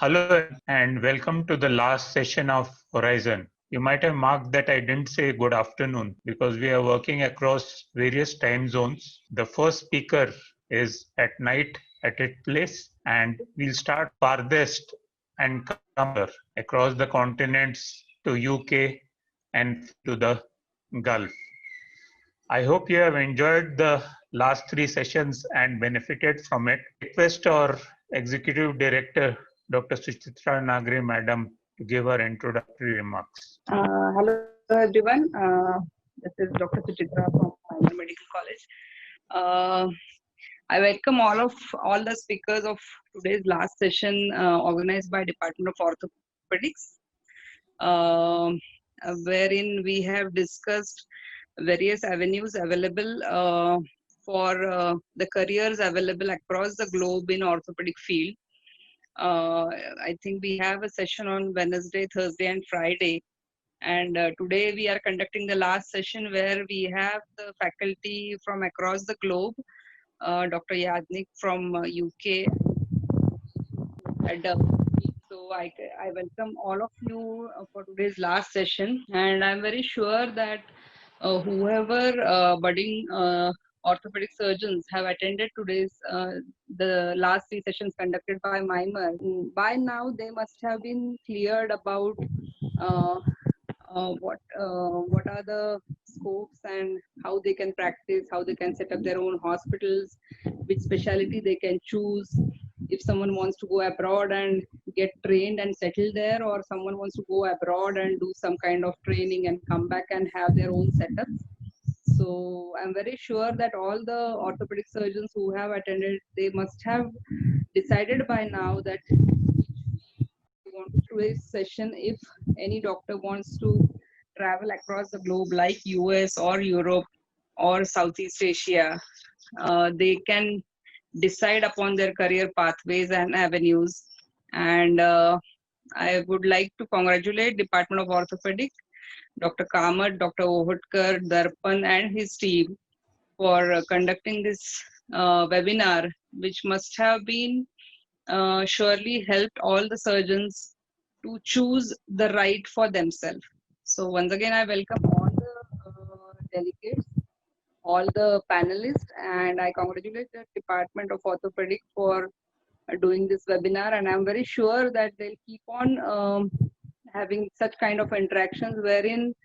Hello and welcome to the last session of Horizon. You might have marked that I didn't say good afternoon because we are working across various time zones. The first speaker is at night at its place, and we'll start farthest and come across the continents to UK and to the Gulf. I hope you have enjoyed the last three sessions and benefited from it. Request our Executive Director, Dr. Suchitra Nagare, Madam, to give her introductory remarks. Hello everyone. This is Dr. Suchitra from Hyder Medical College. I welcome all the speakers of today's last session organized by Department of Orthopedics, wherein we have discussed various avenues available for the careers available across the globe in orthopedic field. I think we have a session on Wednesday, Thursday, and Friday. And today we are conducting the last session where we have the faculty from across the globe, Dr. Yadnik from UK. So I welcome all of you for today's last session. And I'm very sure that whoever budding orthopedic surgeons have attended today's the last three sessions conducted by Mimer, by now they must have been cleared about what are the scopes and how they can practice, how they can set up their own hospitals, which specialty they can choose, if someone wants to go abroad and get trained and settle there, or someone wants to go abroad and do some kind of training and come back and have their own setups. So I'm very sure that all the orthopedic surgeons who have attended, they must have decided by now that today's session, if any doctor wants to travel across the globe like US or Europe or Southeast Asia, they can decide upon their career pathways and avenues. And I would like to congratulate Department of Orthopedic, Dr. Kamat, Dr. Ohotkar, Darpan and his team for conducting this webinar, which must have been surely helped all the surgeons to choose the right for themselves. So once again, I welcome all the delegates, all the panelists, and I congratulate the Department of Orthopedic for doing this webinar. And I'm very sure that they'll keep on having such kind of interactions wherein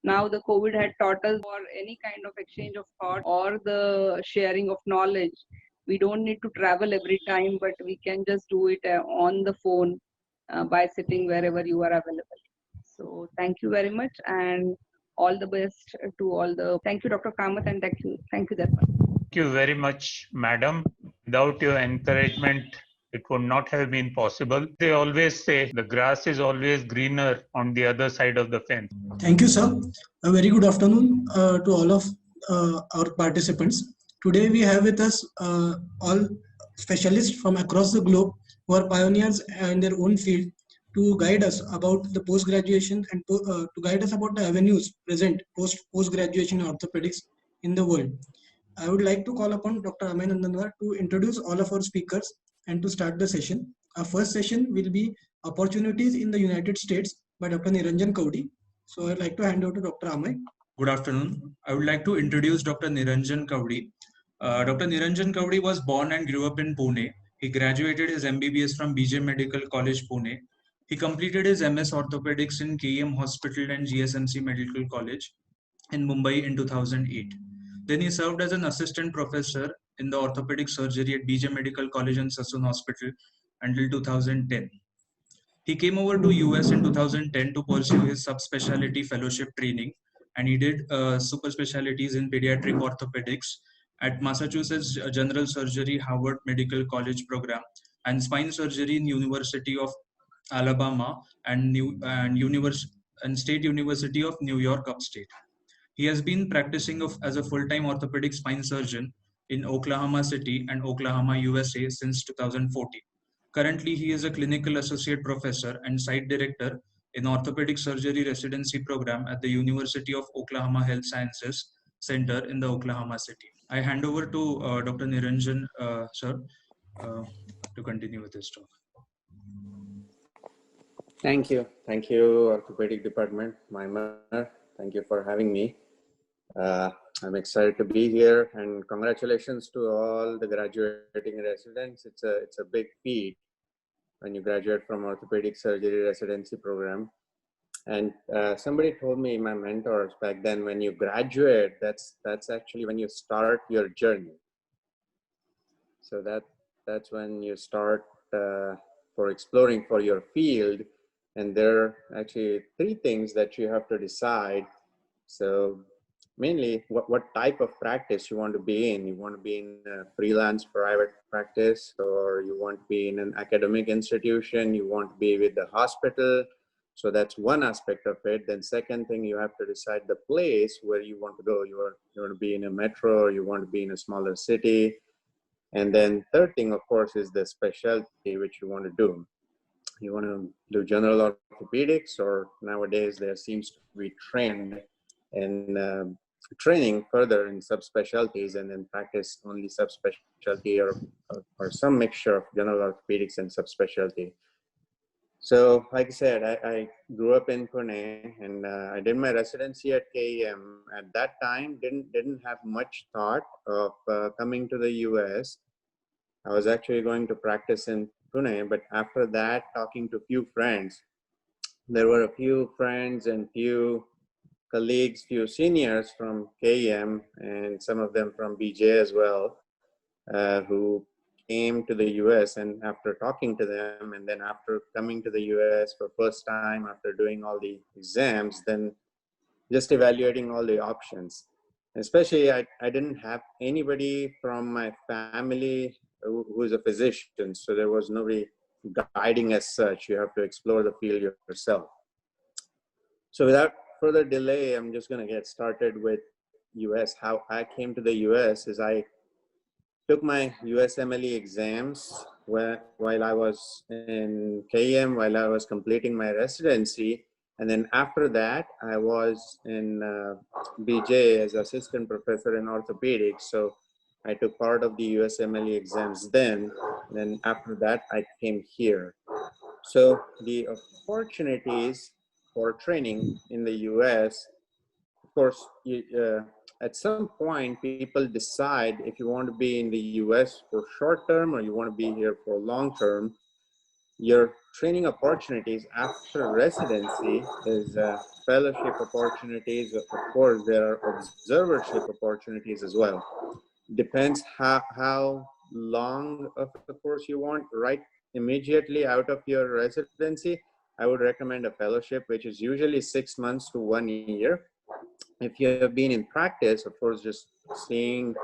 now the COVID had taught us for any kind of exchange of thought or the sharing of knowledge. We don't need to travel every time, but we can just do it on the phone by sitting wherever you are available. So thank you very much and all the best to all the. Thank you, Dr. Kamath, and thank you, Darpan. Thank you very much, Madam. Without your encouragement, it would not have been possible. They always say the grass is always greener on the other side of the fence. Thank you, sir. A very good afternoon to all of our participants. Today we have with us all specialists from across the globe who are pioneers in their own field to guide us about the post-graduation and to guide us about the avenues present post-graduation in orthopedics in the world. I would like to call upon Dr. Umesh Nagare to introduce all of our speakers and to start the session. Our first session will be Opportunities in the United States by Dr. Niranjan Kavadi. So I'd like to hand over to Dr. Amay. Good afternoon. I would like to introduce Dr. Niranjan Kavadi. Dr. Niranjan Kavadi was born and grew up in Pune. He graduated his MBBS from BJ Medical College, Pune. He completed his MS Orthopedics in KEM Hospital and GSMC Medical College in Mumbai in 2008. Then he served as an assistant professor in the orthopedic surgery at BJ Medical College and Sassoon Hospital until 2010. He came over to US in 2010 to pursue his subspecialty fellowship training, and he did super specialties in pediatric orthopedics at Massachusetts General Surgery Howard Medical College program and spine surgery in University of Alabama and State University of New York upstate. He has been practicing as a full-time orthopedic spine surgeon in Oklahoma City and Oklahoma, USA since 2014. Currently, he is a clinical associate professor and site director in orthopedic surgery residency program at the University of Oklahoma Health Sciences Center in the Oklahoma City. I hand over to Dr. Niranjan, sir, to continue with his talk. Thank you, orthopedic department, my honor. Thank you for having me. I'm excited to be here, and congratulations to all the graduating residents. It's a big feat when you graduate from orthopedic surgery residency program. And somebody told me, my mentors back then, when you graduate, that's actually when you start your journey. So that's when you start for exploring for your field. And there are actually three things that you have to decide. So mainly what type of practice you want to be in. You want to be in a freelance private practice, or you want to be in an academic institution, you want to be with the hospital. So that's one aspect of it. Then second thing, you have to decide the place where you want to go. You want to be in a metro, or you want to be in a smaller city. And then third thing, of course, is the specialty which you want to do. You want to do general orthopedics, or nowadays there seems to be trend in training further in subspecialties, and then practice only subspecialty or some mixture of general orthopedics and subspecialty. So like I said, I grew up in Pune, and I did my residency at KEM. At that time, didn't have much thought of coming to the US. I was actually going to practice in Pune, but after that, talking to few friends, there were a few friends and few colleagues, few seniors from KEM, and some of them from BJ as well, who came to the US. And after talking to them, and then after coming to the US for first time, after doing all the exams, then just evaluating all the options. Especially, I didn't have anybody from my family who is a physician, so there was nobody guiding as such. You have to explore the field yourself. So without further delay, I'm just going to get started with US. How I came to the US is I took my USMLE exams while I was in KM, while I was completing my residency. And then after that, I was in BJ as assistant professor in orthopedics. So I took part of the USMLE exams then. Then after that, I came here. So the opportunities for training in the US, of course, at some point, people decide if you want to be in the US for short term or you want to be here for long term. Your training opportunities after residency is fellowship opportunities. Of course, there are observership opportunities as well. Depends how long of a course you want. Right immediately out of your residency, I would recommend a fellowship, which is usually 6 months to 1 year. If you have been in practice, of course, just staying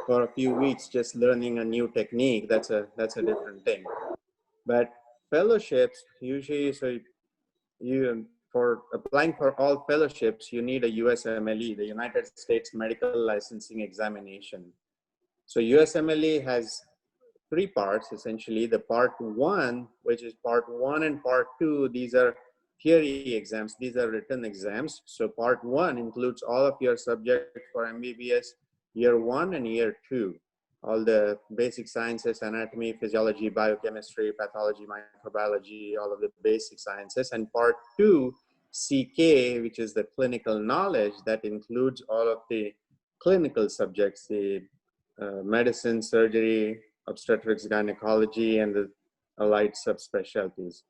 for a few weeks, just learning a new technique, that's a different thing. But fellowships, usually, so you, for applying for all fellowships, you need a USMLE, the United States Medical Licensing Examination. So USMLE has three parts, essentially. The part one, which is part one and part two, these are theory exams, these are written exams. So part one includes all of your subjects for MBBS year one and year two, all the basic sciences, anatomy, physiology, biochemistry, pathology, microbiology, all of the basic sciences. And part two, CK, which is the clinical knowledge, that includes all of the clinical subjects, the medicine, surgery, obstetrics, gynecology, and the allied subspecialties.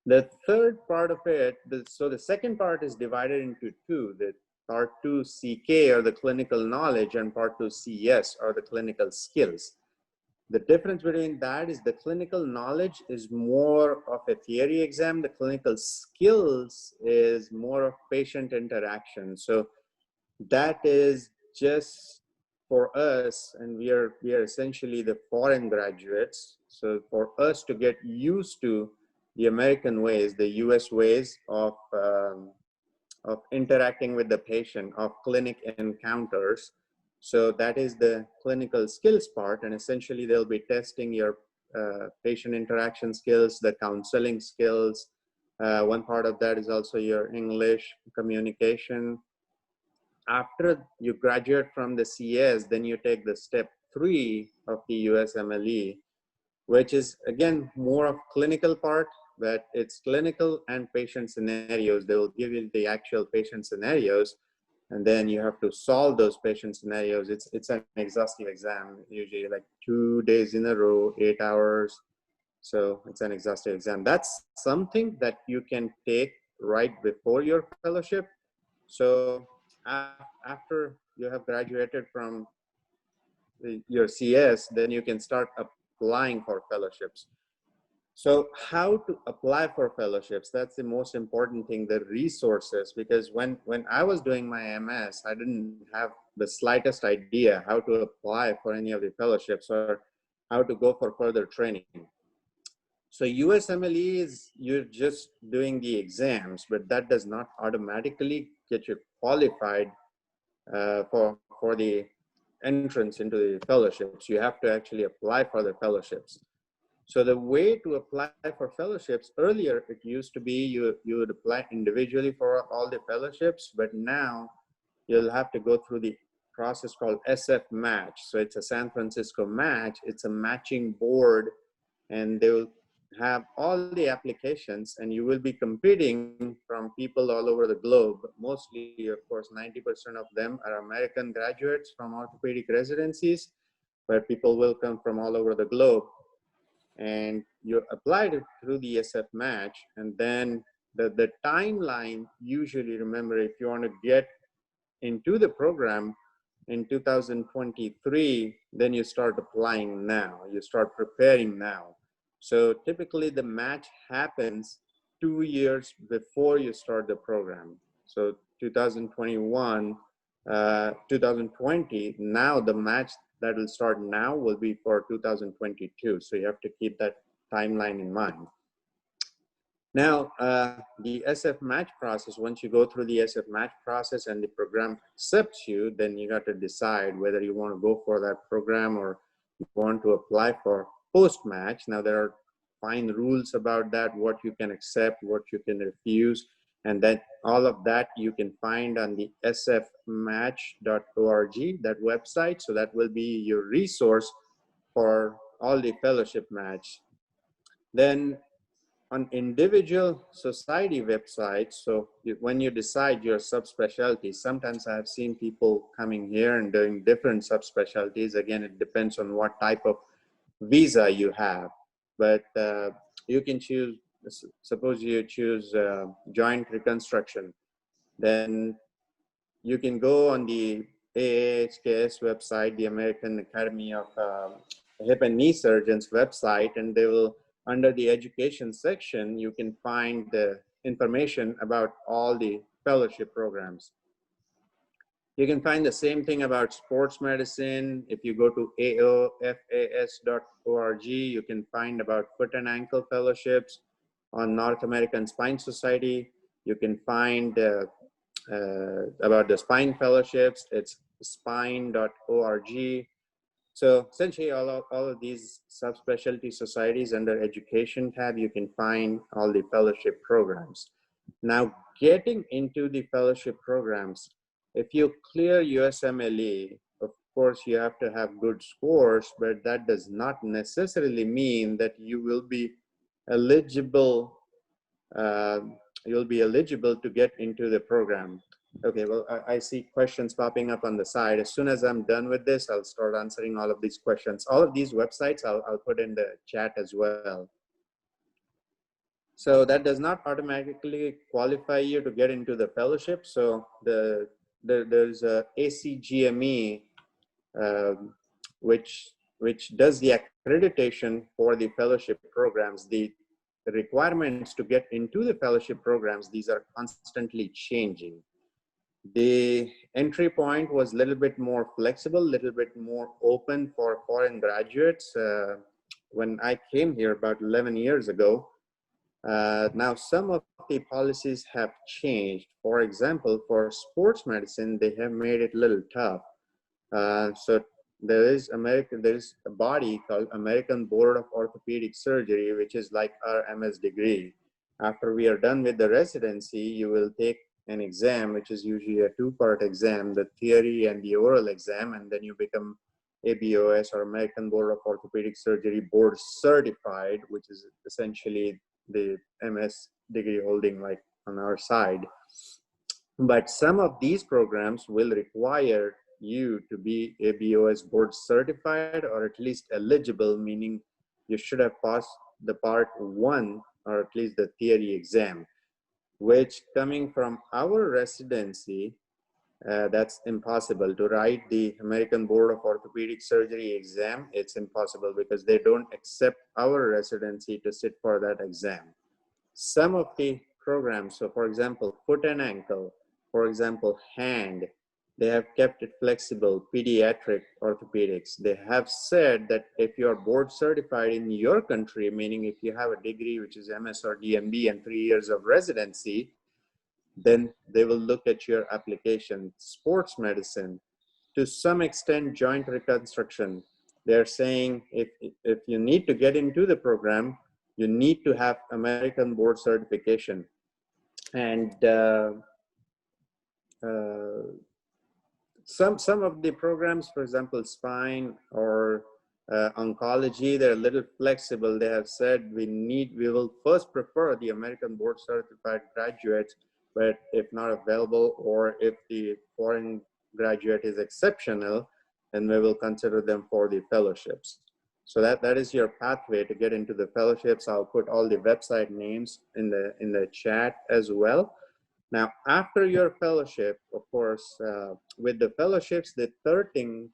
The third part of it, so the second part is divided into two. The part 2 CK, or the clinical knowledge, and part 2 CS, or the clinical skills. The difference between that is the clinical knowledge is more of a theory exam. The clinical skills is more of patient interaction. So that is just for us, and we are essentially the foreign graduates. So for us to get used to the American ways, the US ways of interacting with the patient, of clinic encounters. So that is the clinical skills part, and essentially they'll be testing your patient interaction skills, the counseling skills. One part of that is also your English communication. After you graduate from the CS, then you take the step 3 of the USMLE, which is again more of clinical part, but it's clinical and patient scenarios. They will give you the actual patient scenarios, and then you have to solve those patient scenarios. It's an exhaustive exam, usually like 2 days in a row, 8 hours. So it's an exhaustive exam. That's something that you can take right before your fellowship. So after you have graduated from your CS, then you can start applying for fellowships. So how to apply for fellowships, that's the most important thing, the resources, because when I was doing my MS, I didn't have the slightest idea how to apply for any of the fellowships or how to go for further training. So USMLE is, you're just doing the exams, but that does not automatically get you qualified for the entrance into the fellowships. You have to actually apply for the fellowships. So the way to apply for fellowships, earlier it used to be you would apply individually for all the fellowships, but now you'll have to go through the process called SF match. So it's a San Francisco match. It's a matching board, and they will have all the applications, and you will be competing from people all over the globe. Mostly, of course, 90% of them are American graduates from orthopedic residencies, but people will come from all over the globe. And you applied it through the SF match, and then the timeline, usually, remember, if you want to get into the program in 2023, then you start applying now, you start preparing now. So typically the match happens 2 years before you start the program. So 2021, 2020, now the match that will start now will be for 2022. So you have to keep that timeline in mind. Now, the SF match process, once you go through the SF match process and the program accepts you, then you got to decide whether you want to go for that program or you want to apply for post-match. Now, there are fine rules about that, what you can accept, what you can refuse, and then all of that you can find on the sfmatch.org, that website. So that will be your resource for all the fellowship match. Then on individual society websites, so when you decide your subspecialty, sometimes I have seen people coming here and doing different subspecialties. Again, it depends on what type of visa you have, but you can choose, suppose you choose joint reconstruction, then you can go on the AAHKS website, the American Academy of Hip and Knee Surgeons website, and they will, under the education section, you can find the information about all the fellowship programs. You can find the same thing about sports medicine. If you go to aofas.org, you can find about foot and ankle fellowships. On North American Spine Society, you can find about the spine fellowships. It's spine.org. So essentially all of these subspecialty societies under education tab, you can find all the fellowship programs. Now, getting into the fellowship programs, if you clear USMLE, of course, you have to have good scores, but that does not necessarily mean that you will be eligible. You'll be eligible to get into the program. Okay, well, I see questions popping up on the side. As soon as I'm done with this, I'll start answering all of these questions. All of these websites, I'll put in the chat as well. So that does not automatically qualify you to get into the fellowship. So there's a ACGME, which does the accreditation for the fellowship programs. The requirements to get into the fellowship programs, these are constantly changing. The entry point was a little bit more flexible, a little bit more open for foreign graduates. When I came here about 11 years ago, now some of the policies have changed. For example, for sports medicine, they have made it a little tough. So there's a body called American Board of Orthopedic Surgery, which is like our MS degree. After we are done with the residency, you will take an exam, which is usually a 2-part exam, the theory and the oral exam, and then you become ABOS, or American Board of Orthopedic Surgery board certified, which is essentially the MS degree holding like on our side. But some of these programs will require you to be ABOS board certified or at least eligible, meaning you should have passed the part 1 or at least the theory exam, which coming from our residency, that's impossible to write the American Board of Orthopedic Surgery exam. It's impossible because they don't accept our residency to sit for that exam. Some of the programs, so for example, foot and ankle, for example, hand, they have kept it flexible. Pediatric orthopedics, they have said that if you are board certified in your country, meaning if you have a degree which is MS or DMB and 3 years of residency, then they will look at your application. Sports medicine, to some extent, joint reconstruction, they're saying if you need to get into the program, you need to have American board certification. And some of the programs, for example, spine or oncology, they're a little flexible. They have said we will first prefer the American board certified graduates, but if not available, or if the foreign graduate is exceptional, then we will consider them for the fellowships. So that is your pathway to get into the fellowships. I'll put all the website names in the chat as well. Now, after your fellowship, of course, with the fellowships, the third thing,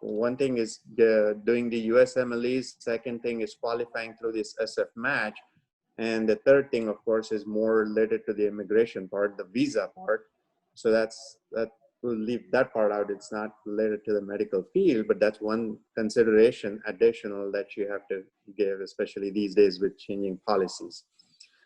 one thing is doing the USMLEs, second thing is qualifying through this SF match, and the third thing, of course, is more related to the immigration part, the visa part. So that we'll leave that part out. It's not related to the medical field, but that's one consideration additional that you have to give, especially these days with changing policies.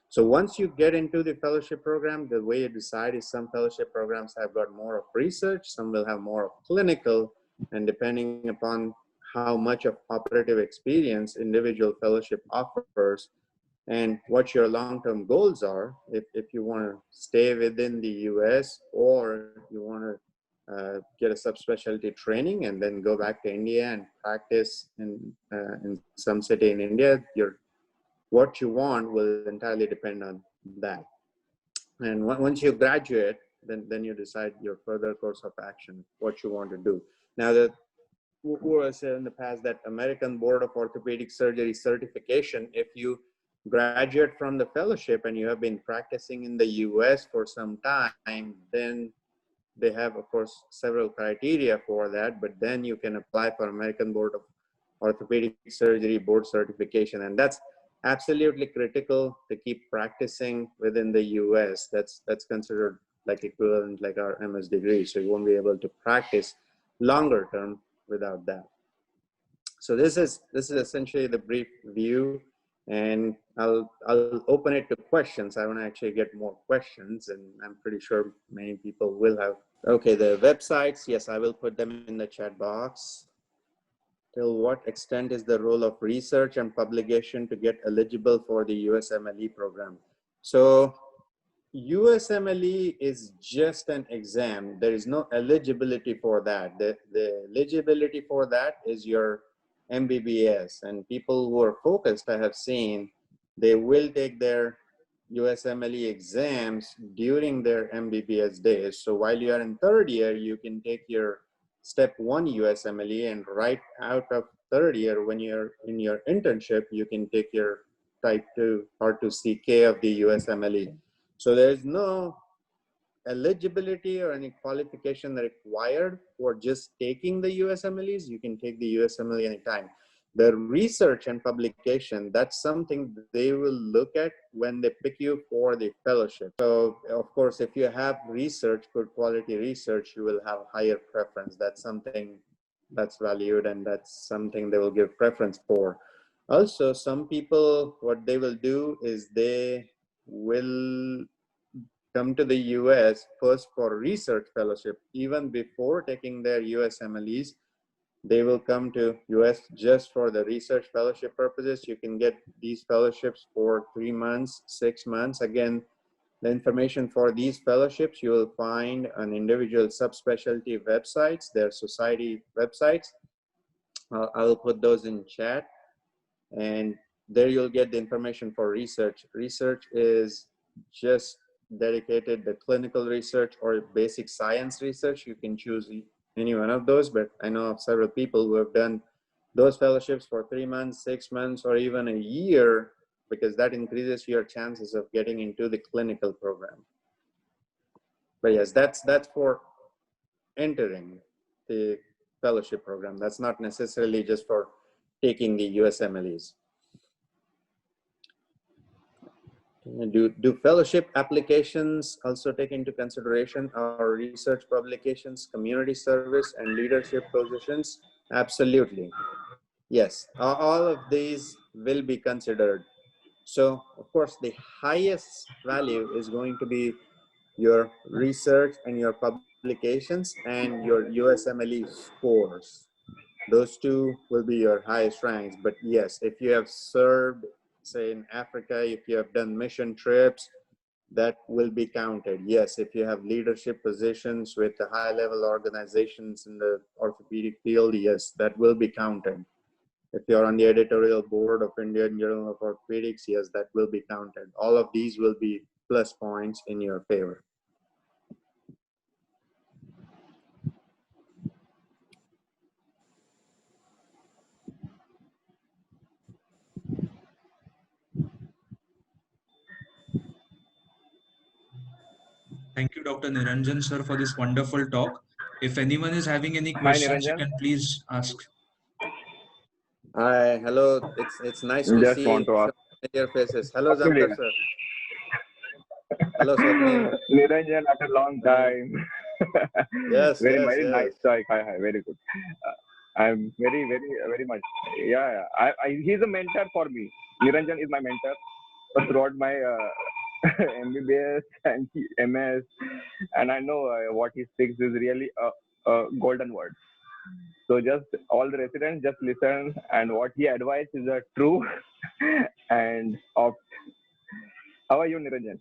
So once you get into the fellowship program, the way you decide is some fellowship programs have got more of research, some will have more of clinical, and depending upon how much of operative experience individual fellowship offers and what your long-term goals are, if you want to stay within the US or you want to get a subspecialty training and then go back to India and practice in some city in India, what you want will entirely depend on that. And once you graduate, then you decide your further course of action, what you want to do. Now, who has said in the past that American Board of Orthopedic Surgery certification, if you graduate from the fellowship and you have been practicing in the US for some time, then they have, of course, several criteria for that, but then you can apply for American Board of Orthopedic Surgery board certification. And that's absolutely critical to keep practicing within the US. That's considered like equivalent like our MS degree. So you won't be able to practice longer term without that. So this is essentially the brief view, and I'll open it to questions. I want to actually get more questions, and I'm pretty sure many people will have. Okay, the websites, yes, I will put them in the chat box. Till what extent is the role of research and publication to get eligible for the USMLE program? So USMLE is just an exam. There is no eligibility for that. The eligibility for that is your MBBS, and people who are focused, I have seen, they will take their USMLE exams during their MBBS days. So while you are in third year, you can take your step 1 USMLE, and right out of third year, when you're in your internship, you can take your type 2 or 2CK of the USMLE. So there's no eligibility or any qualification required for just taking the USMLEs. You can take the USMLE anytime. The research and publication, that's something they will look at when they pick you for the fellowship. So of course, if you have research, good quality research, you will have higher preference. That's something that's valued, and that's something they will give preference for. Also, some people, what they will do is they will come to the US first for research fellowship. Even before taking their USMLEs, they will come to US just for the research fellowship purposes. You can get these fellowships for 3 months, 6 months. Again, the information for these fellowships you will find on individual subspecialty websites, their society websites. I will put those in chat. And there you'll get the information for research. Research is just dedicated to clinical research or basic science research. You can choose any one of those, but I know of several people who have done those fellowships for 3 months, 6 months, or even a year, because that increases your chances of getting into the clinical program. But yes, that's for entering the fellowship program. That's not necessarily just for taking the USMLEs. Do fellowship applications also take into consideration our research publications, community service, and leadership positions? Absolutely. Yes, all of these will be considered. So, of course, the highest value is going to be your research and your publications and your USMLE scores. Those two will be your highest ranks. But yes, if you have served, say in Africa, if you have done mission trips, that will be counted. Yes, if you have leadership positions with the high level organizations in the orthopedic field, yes, that will be counted. If you're on the editorial board of Indian Journal of Orthopedics, yes, that will be counted. All of these will be plus points in your favor. Thank you, Dr. Niranjan, sir, for this wonderful talk. If anyone is having any questions, you can please ask. Hi, hello. It's nice to Just see want to ask. your faces. Hello, Zamkar sir. Hello, Swapnil. Niranjan, after a long time. Yes, very yes, yes. nice. Hi, very good. I'm very much. Yeah. He's a mentor for me. Niranjan is my mentor throughout my MBBS and MS, and I know what he speaks is really a golden word. So just all the residents just listen, and what he advises is true and opt. How are you, Niranjan?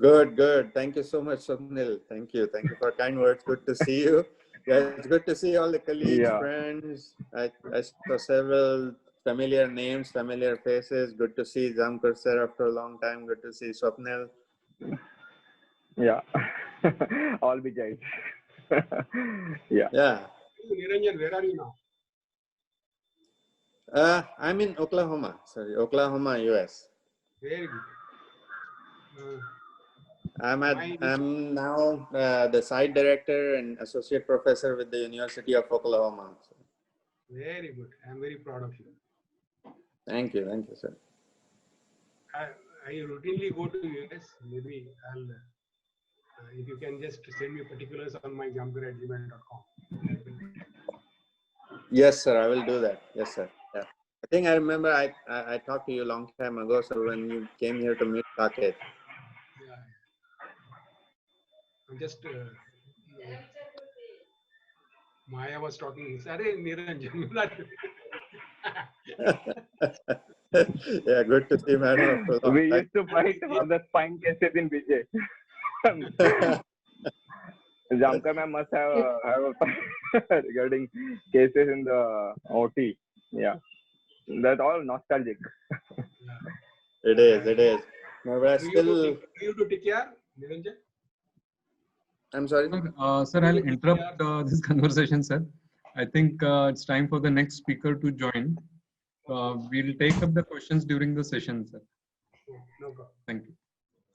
Good, good. Thank you so much, Swapnil. Thank you for kind words. Good to see you. Yeah, it's good to see all the colleagues, friends. I saw several familiar names, familiar faces. Good to see Zamkar sir after a long time. Good to see Swapnil. Yeah, all be guys. Yeah. Niranjan, where are you now? I'm in Oklahoma. Oklahoma, US. Very good. I'm now the site director and associate professor with the University of Oklahoma. Very good. I'm very proud of you. Thank you, sir. I routinely go to US. Maybe I'll, if you can just send me particulars on my jamkar@gmail.com. Yes, sir. I will do that. Yes, sir. Yeah. I think I remember I talked to you a long time ago, sir, when you came here to meet Saket. Yeah. I'm just Maya was talking. Sorry, Niranjan. Yeah, good to see, madam. We used to fight for the spine cases in BJ. Jamkar ma'am must have a regarding cases in the OT. Yeah, that's all nostalgic. It is. No, but Do you do TKR, Niranjan? I'm sorry? Sir, I'll interrupt this conversation, sir. I think it's time for the next speaker to join. We'll take up the questions during the session, sir. No problem. Thank you.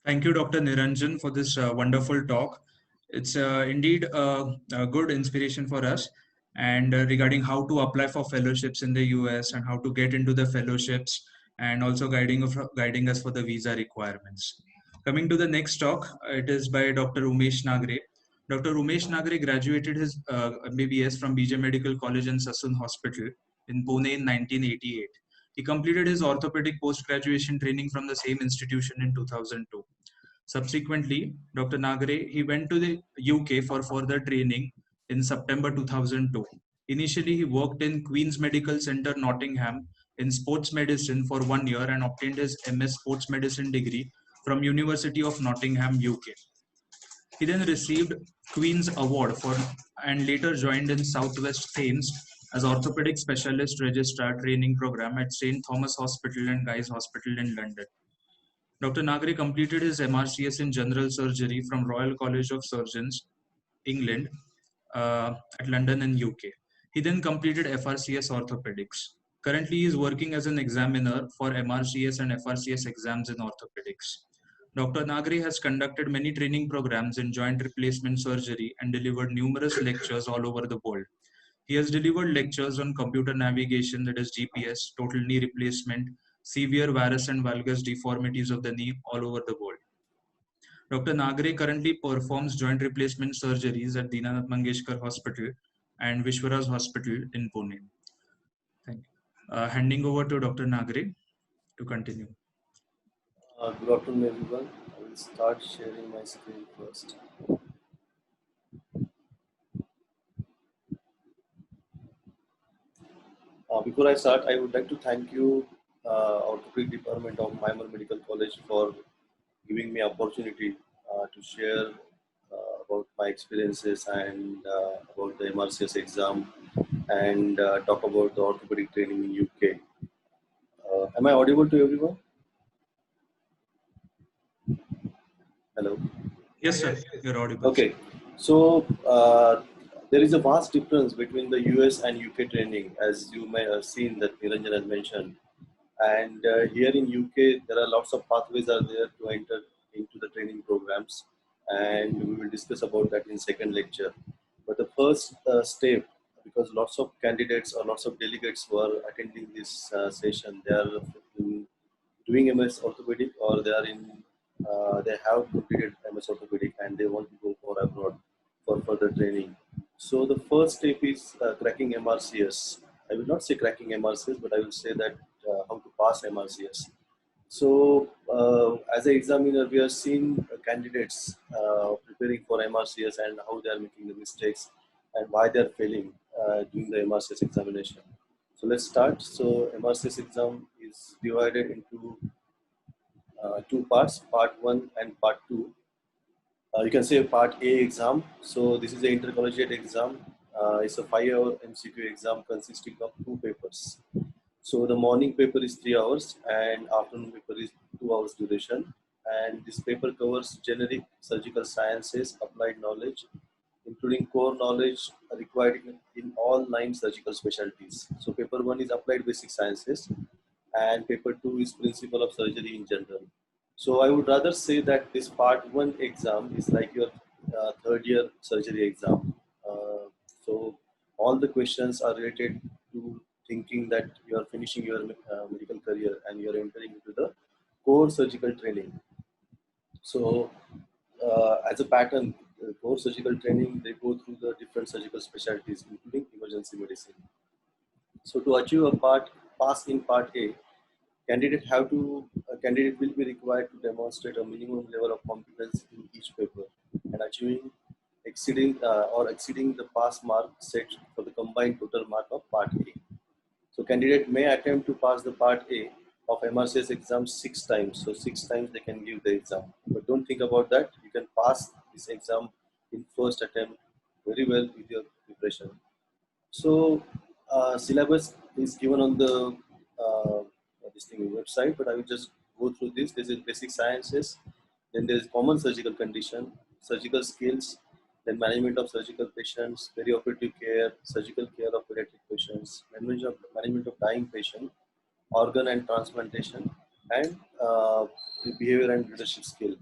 Thank you, Dr. Niranjan, for this wonderful talk. It's indeed a good inspiration for us, and regarding how to apply for fellowships in the US and how to get into the fellowships, and also guiding us for the visa requirements. Coming to the next talk, it is by Dr. Umesh Nagare. Dr. Umesh Nagare graduated his MBBS from BJ Medical College and Sassoon Hospital in Pune in 1988. He completed his orthopedic post-graduation training from the same institution in 2002. Subsequently, Dr. Nagare, he went to the UK for further training in September 2002. Initially, he worked in Queen's Medical Center, Nottingham, in sports medicine for 1 year and obtained his MS Sports Medicine degree from University of Nottingham, UK. He then received Queen's Award and later joined in Southwest Thames as orthopedic specialist registrar training program at St. Thomas Hospital and Guy's Hospital in London. Dr. Nagare completed his MRCS in general surgery from Royal College of Surgeons, England, at London and UK. He then completed FRCS orthopedics. Currently, he is working as an examiner for MRCS and FRCS exams in orthopedics. Dr. Nagare has conducted many training programs in joint replacement surgery and delivered numerous lectures all over the world. He has delivered lectures on computer navigation, that is GPS, total knee replacement, severe varus and valgus deformities of the knee all over the world. Dr. Nagare currently performs joint replacement surgeries at Dinanath Mangeshkar Hospital and Vishwara's Hospital in Pune. Thank you. Handing over to Dr. Nagare to continue. Good afternoon, everyone. I will start sharing my screen first. Before I start, I would like to thank you, Orthopedic Department of Myanmar Medical College, for giving me opportunity to share about my experiences and about the MRCS exam and talk about the orthopedic training in UK. Am I audible to everyone? Hello. Yes, sir. You're audible. Okay. So there is a vast difference between the US and UK training, as you may have seen that Niranjan has mentioned. And here in UK, there are lots of pathways are there to enter into the training programs, and we will discuss about that in second lecture. But the first step, because lots of candidates or lots of delegates who are attending this session, they are doing MS orthopedic, or they are in they have completed MS orthopedic and they want to go for abroad for further training. So the first step is cracking MRCS. I will not say cracking MRCS, but I will say that how to pass MRCS. So as an examiner, we have seen candidates preparing for MRCS and how they are making the mistakes and why they are failing during the MRCS examination. So let's start. So MRCS exam is divided into two parts, part 1 and part 2. You can say part A exam. So this is the intercollegiate exam. It's a 5-hour MCQ exam consisting of 2 papers. So the morning paper is 3 hours and afternoon paper is 2 hours duration. And this paper covers generic surgical sciences, applied knowledge, including core knowledge required in all 9 surgical specialties. So paper 1 is applied basic sciences and paper 2 is principle of surgery in general. So I would rather say that this part 1 exam is like your third year surgery exam. So all the questions are related to thinking that you are finishing your medical career and you are entering into the core surgical training. So as a pattern, core surgical training, they go through the different surgical specialties, including emergency medicine. So to achieve a pass in part A, candidate will be required to demonstrate a minimum level of competence in each paper and exceeding the pass mark set for the combined total mark of part A. So candidate may attempt to pass the part A of MRCS exam 6 times. So 6 times they can give the exam. But don't think about that. You can pass this exam in first attempt very well with your preparation. So syllabus is given on the website, but I will just go through this. This is basic sciences. Then there is common surgical condition, surgical skills, then management of surgical patients, perioperative care, surgical care of pediatric patients, management of dying patient, organ and transplantation, and the behavior and leadership skill.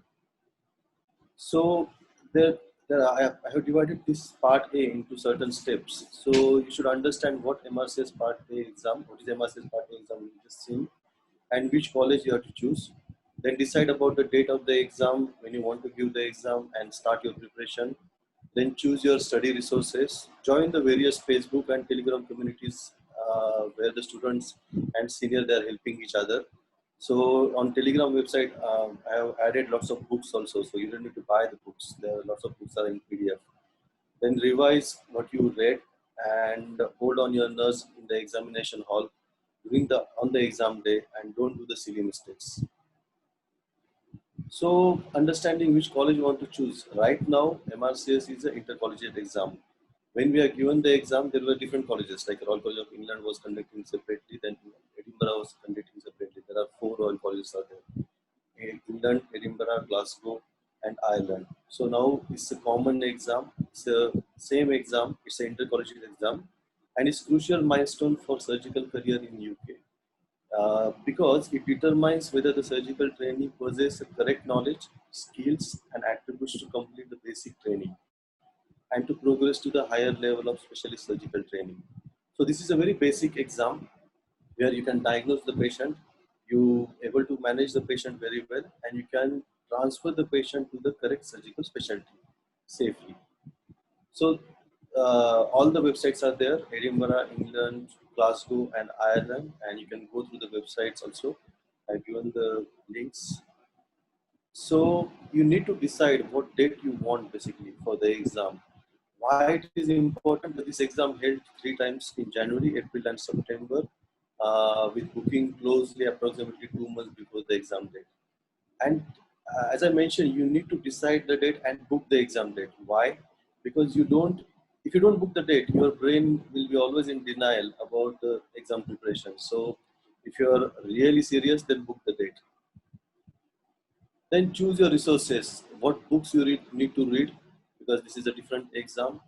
So I have divided this part A into certain steps. So you should understand what MRCS part A exam, what is MRCS part A exam, you just seen, and which college you have to choose. Then decide about the date of the exam, when you want to give the exam and start your preparation. Then choose your study resources. Join the various Facebook and Telegram communities where the students and senior, they are helping each other. So on Telegram website, I have added lots of books also. So you don't need to buy the books. There are lots of books are in PDF. Then revise what you read and hold on your nerves in the examination hall on the exam day, and don't do the silly mistakes. So understanding which college you want to choose. Right now, MRCS is an intercollegiate exam when we are given the exam, there were different colleges, like Royal College of England was conducting separately, then Edinburgh was conducting separately. There are 4 Royal Colleges are there. England, Edinburgh, Glasgow, and Ireland. So now it's a common exam. It's a same exam. It's an intercollegiate exam, and it's crucial milestone for surgical career in UK because it determines whether the surgical trainee possesses correct knowledge, skills, and attributes to complete the basic training and to progress to the higher level of specialist surgical training. So this is a very basic exam where you can diagnose the patient, you able to manage the patient very well, and you can transfer the patient to the correct surgical specialty safely. So all the websites are there: Edinburgh, England, Glasgow, and Ireland, and you can go through the websites also. I've given the links. So you need to decide what date you want basically for the exam. Why it is important that this exam held 3 times in January, April, and September, with booking closely approximately 2 months before the exam date. And as I mentioned, you need to decide the date and book the exam date. Why? Because if you don't book the date, your brain will be always in denial about the exam preparation. So if you are really serious, then book the date. Then choose your resources. What books you need to read, because this is a different exam.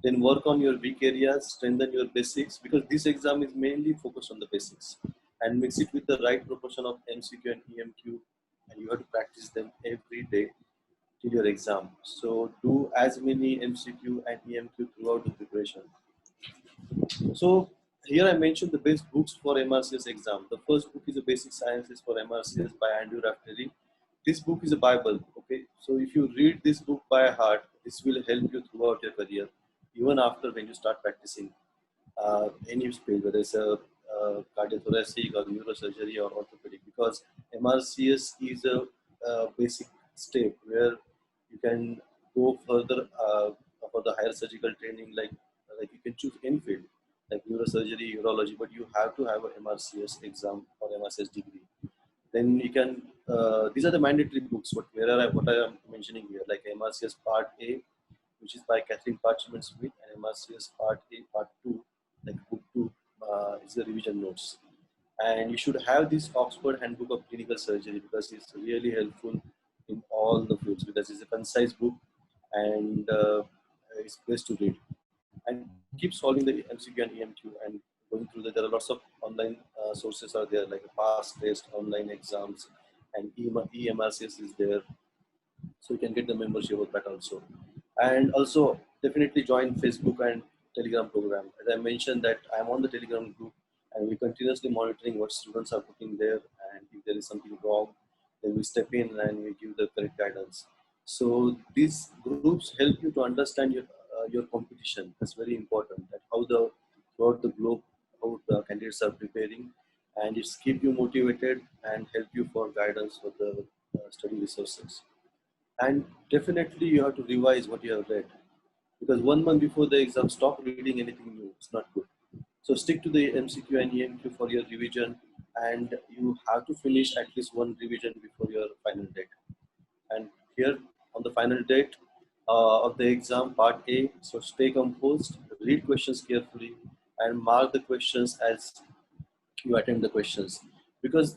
Then work on your weak areas, strengthen your basics, because this exam is mainly focused on the basics, and mix it with the right proportion of MCQ and EMQ, and you have to practice them every day till your exam. So do as many MCQ and EMQ throughout the preparation. So here I mentioned the best books for MRCS exam. The first book is a Basic Sciences for MRCS by Andrew Raftery. This book is a Bible, okay? So if you read this book by heart, this will help you throughout your career, even after when you start practicing any field, whether it's a cardiothoracic or neurosurgery or orthopedic, because MRCS is a basic step where you can go further for the higher surgical training, like you can choose any field, like neurosurgery, urology, but you have to have an MRCS exam or MRCS degree. Then you can, these are the mandatory books, what I am mentioning here, like MRCS Part A, which is by Catherine Parchment Smith, and MRCS Part A, Part 2, like book 2 is the revision notes. And you should have this Oxford Handbook of Clinical Surgery, because it's really helpful in all the fields, because it's a concise book and it's best to read. And keep solving the MCQ and EMQ and going through that. There are lots of online sources are there, like past test, online exams, and EMRCS is there. So you can get the membership of that also. And also definitely join Facebook and Telegram program. As I mentioned that I'm on the Telegram group, and we're continuously monitoring what students are putting there, and if there is something wrong, then we step in and we give the correct guidance. So these groups help you to understand your competition. That's very important, that how throughout the globe, how the candidates are preparing, and it's keep you motivated and help you for guidance for the study resources. And definitely you have to revise what you have read, because 1 month before the exam, stop reading anything new. It's not good. So stick to the MCQ and EMQ for your revision, and you have to finish at least 1 revision before your final date. And here on the final date of the exam, Part A, so stay composed, read questions carefully, and mark the questions as you attempt the questions, because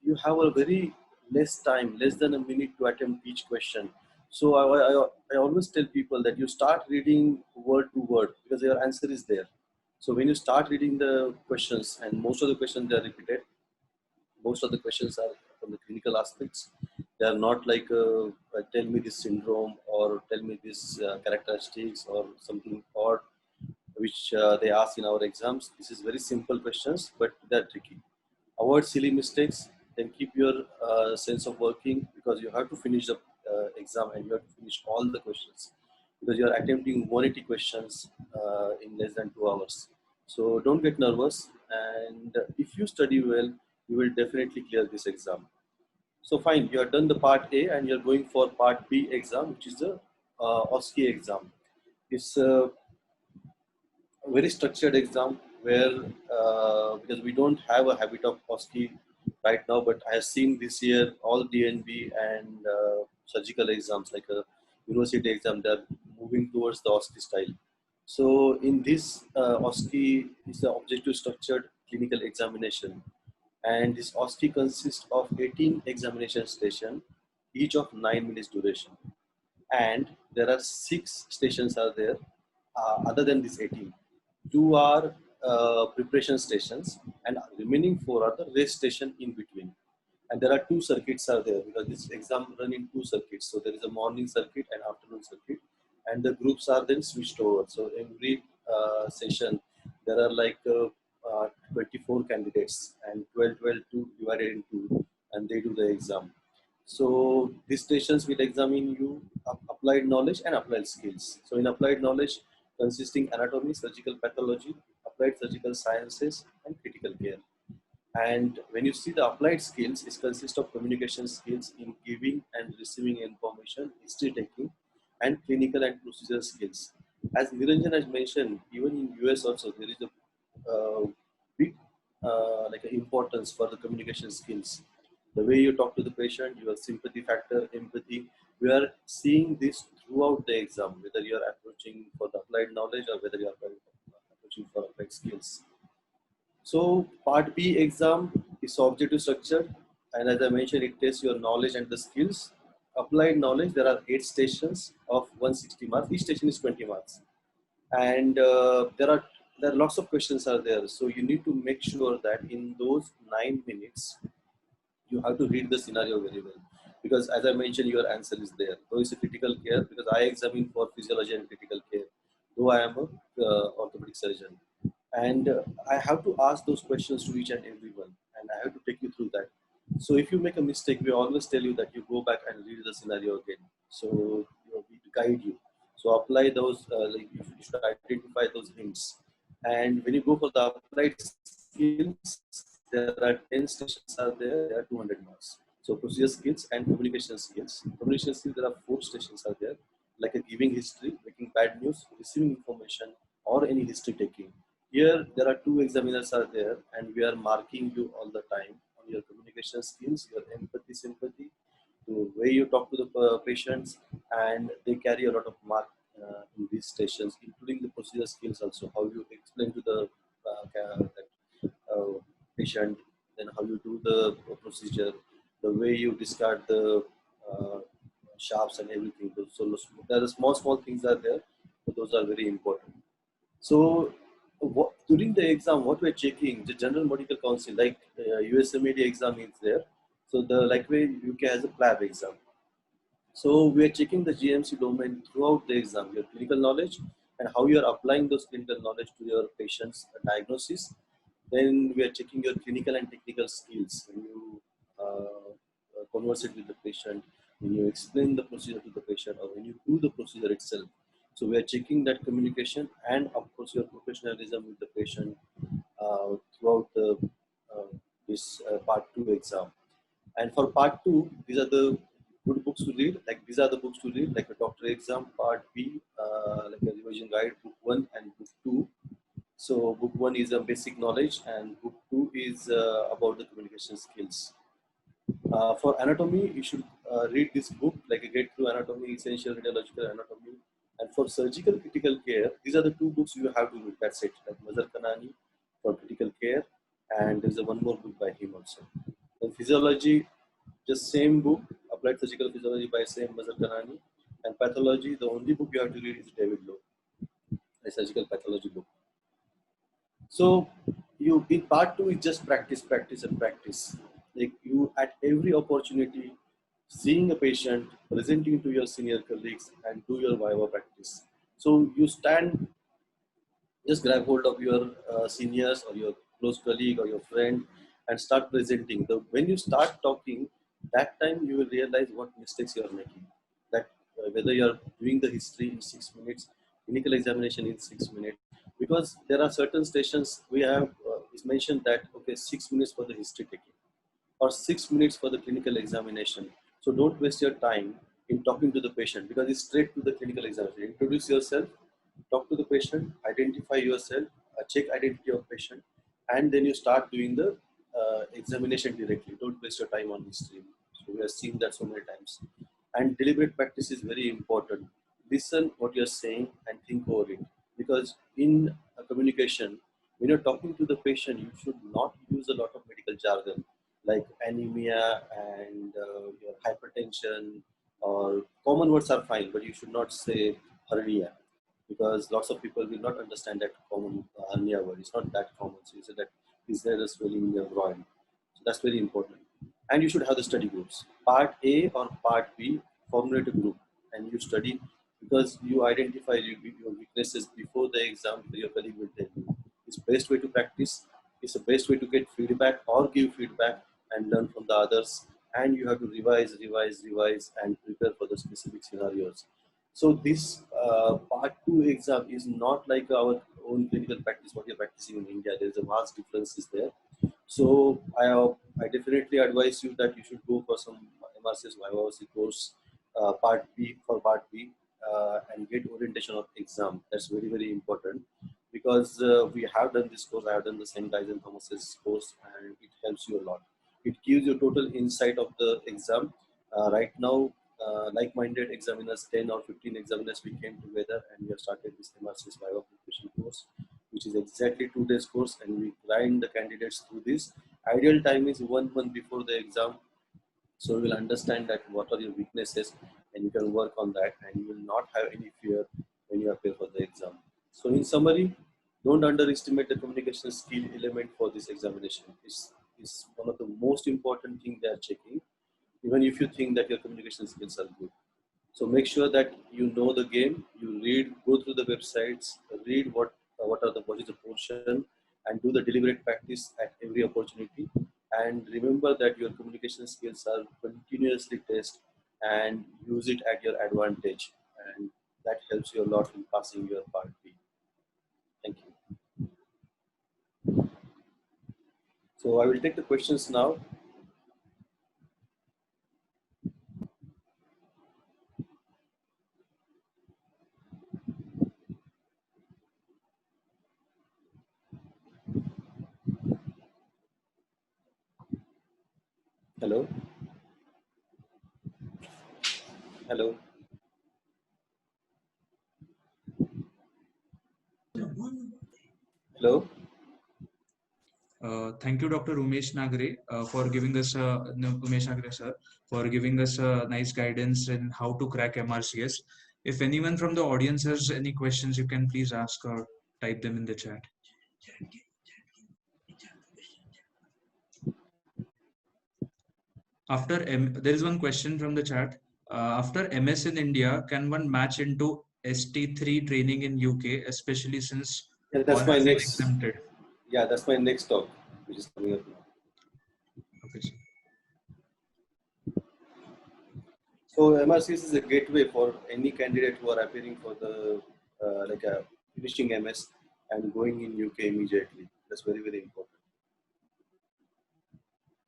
you have a very less time, less than a minute to attempt each question. So I always tell people that you start reading word to word, because your answer is there. So when you start reading the questions, and most of the questions they are repeated, most of the questions are from the clinical aspects. They are not like tell me this syndrome or tell me this characteristics or something odd, which they ask in our exams. This is very simple questions, but they're tricky. Avoid silly mistakes, then keep your sense of working, because you have to finish the exam and you have to finish all the questions, because you are attempting 180 questions in less than 2 hours. So don't get nervous, and if you study well, you will definitely clear this exam. So fine, you have done the Part A and you're going for Part B exam, which is the OSCE exam. It's a very structured exam where, because we don't have a habit of OSCE right now, but I have seen this year all DNB and surgical exams, like a university exam, they're moving towards the OSCE style. So in this OSCE is the objective structured clinical examination, and this OSCE consists of 18 examination stations, each of 9 minutes duration. And there are 6 stations are there other than this 18. 2 are preparation stations, and remaining 4 are the rest station in between. And there are 2 circuits are there because this exam run in 2 circuits. So there is a morning circuit and afternoon circuit, and the groups are then switched over. So every session there are like 24 candidates, and 12 2 divided into, and they do the exam. So these stations will examine you applied knowledge and applied skills. So in applied knowledge, consisting anatomy, surgical pathology, applied surgical sciences, and critical care. And when you see the applied skills, it consists of communication skills in giving and receiving information, history taking, and clinical and procedural skills. As Niranjan has mentioned, even in US also there is a big like importance for the communication skills. The way you talk to the patient, your sympathy factor, empathy. We are seeing this throughout the exam, whether you are approaching for the applied knowledge or whether you are approaching for applied skills. So part B exam is objective structured, and as I mentioned, it tests your knowledge and the skills. Applied knowledge, there are 8 stations of 160 marks. Each station is 20 marks, and there are lots of questions are there. So you need to make sure that in those 9 minutes, you have to read the scenario very well, because as I mentioned, your answer is there. Though it's a critical care, because I examine for physiology and critical care, though I am a orthopedic surgeon, and I have to ask those questions to each and everyone, and I have to take you through that. So if you make a mistake, we always tell you that you go back and read the scenario again. So we guide you. So apply those, like you should identify those hints. And when you go for the applied skills, there are 10 stations are there, there are 200 marks. So procedure skills and communication skills. Communication skills, there are 4 stations are there, like a giving history, making bad news, receiving information, or any history taking. Here, there are 2 examiners are there, and we are marking you all the time on your communication skills, your empathy, sympathy, the way you talk to the patients, and they carry a lot of mark in these stations, including the procedure skills also, how you explain to the patient, then how you do the procedure, the way you discard the sharps and everything. So there are small things are there, but those are very important. So during the exam, what we're checking, the General Medical Council, like USMED exam is there. So the like way UK has a PLAB exam. So we are checking the GMC domain throughout the exam, your clinical knowledge and how you are applying those clinical knowledge to your patient's diagnosis. Then we are checking your clinical and technical skills when you converse it with the patient, when you explain the procedure to the patient, or when you do the procedure itself. So we are checking that communication and of course your professionalism with the patient throughout the, this part 2 exam. And for part 2, these are the good books to read. Like these are the books to read, like a doctor exam, part B, like a revision guide, book 1 and book 2. So book 1 is a basic knowledge, and book 2 is about the communication skills. For anatomy, you should read this book, like a Get Through Anatomy, Essential Radiological Anatomy. And for surgical critical care, these are the 2 books you have to read. That's it. Like Mazhar Kanani for critical care, and there's a one more book by him also. And physiology, just same book, Applied Surgical Physiology by same Mazhar Kanani. And pathology, the only book you have to read is David Lowe, a surgical pathology book. So you in part 2 is just practice, practice, and practice. Like you at every opportunity, seeing a patient, presenting to your senior colleagues, and do your viva practice. So you stand, just grab hold of your seniors or your close colleague or your friend and start presenting. When you start talking, that time you will realize what mistakes you are making. That whether you are doing the history in 6 minutes, clinical examination in 6 minutes, because there are certain stations we have it's mentioned that okay, 6 minutes for the history taking or 6 minutes for the clinical examination. So don't waste your time in talking to the patient, because it's straight to the clinical examination. Introduce yourself, talk to the patient, identify yourself, check identity of patient, and then you start doing the examination directly. Don't waste your time on history. So we have seen that so many times. And deliberate practice is very important. Listen what you're saying and think over it. because in communication, when you're talking to the patient, you should not use a lot of medical jargon like anemia and your hypertension, or common words are fine, but you should not say hernia, because lots of people will not understand that common hernia word. It's not that common. So you say that is there a swelling in your groin. So that's very important. And you should have the study groups. Part A or Part B, formulate a group and you study, because you identify your weaknesses before the exam. Your colleague will tell you. It's the best way to practice. It's the best way to get feedback or give feedback and learn from the others. And you have to revise, revise, revise, and prepare for the specific scenarios. So this part 2 exam is not like our own clinical practice, what you're practicing in India. There's a vast differences there. So I definitely advise you that you should go for some MRCS YOC course, part B and get orientation of exam. That's very, very important, because we have done this course. I have done the St. Guys and Thomas's course, and it helps you a lot. It gives you total insight of the exam. Right now, like-minded examiners, 10 or 15 examiners, we came together and we have started this MRCS bioapplication course, which is exactly 2 days course, and we grind the candidates through this. Ideal time is 1 month before the exam, so you will understand that what are your weaknesses and you can work on that, and you will not have any fear when you appear for the exam. So in summary, don't underestimate the communication skill element for this examination. It's one of the most important things they are checking, even if you think that your communication skills are good. So make sure that you know the game, you read, go through the websites, read what is the portion, and do the deliberate practice at every opportunity. And remember that your communication skills are continuously tested, and use it at your advantage. And that helps you a lot in passing your part B. Thank you. So I will take the questions now. Hello. Hello. Hello. Thank you, Dr. Umesh Nagare, for giving us Umesh Nagare, sir, for giving us nice guidance in how to crack MRCS. If anyone from the audience has any questions, you can please ask or type them in the chat. There is one question from the chat. After MS in India, can one match into ST3 training in UK, especially since that's my next exempted? Yeah, that's my next talk, which is coming up now. Okay, sir. So MRCS is a gateway for any candidate who are appearing for the finishing MS and going in UK immediately. That's very, very important,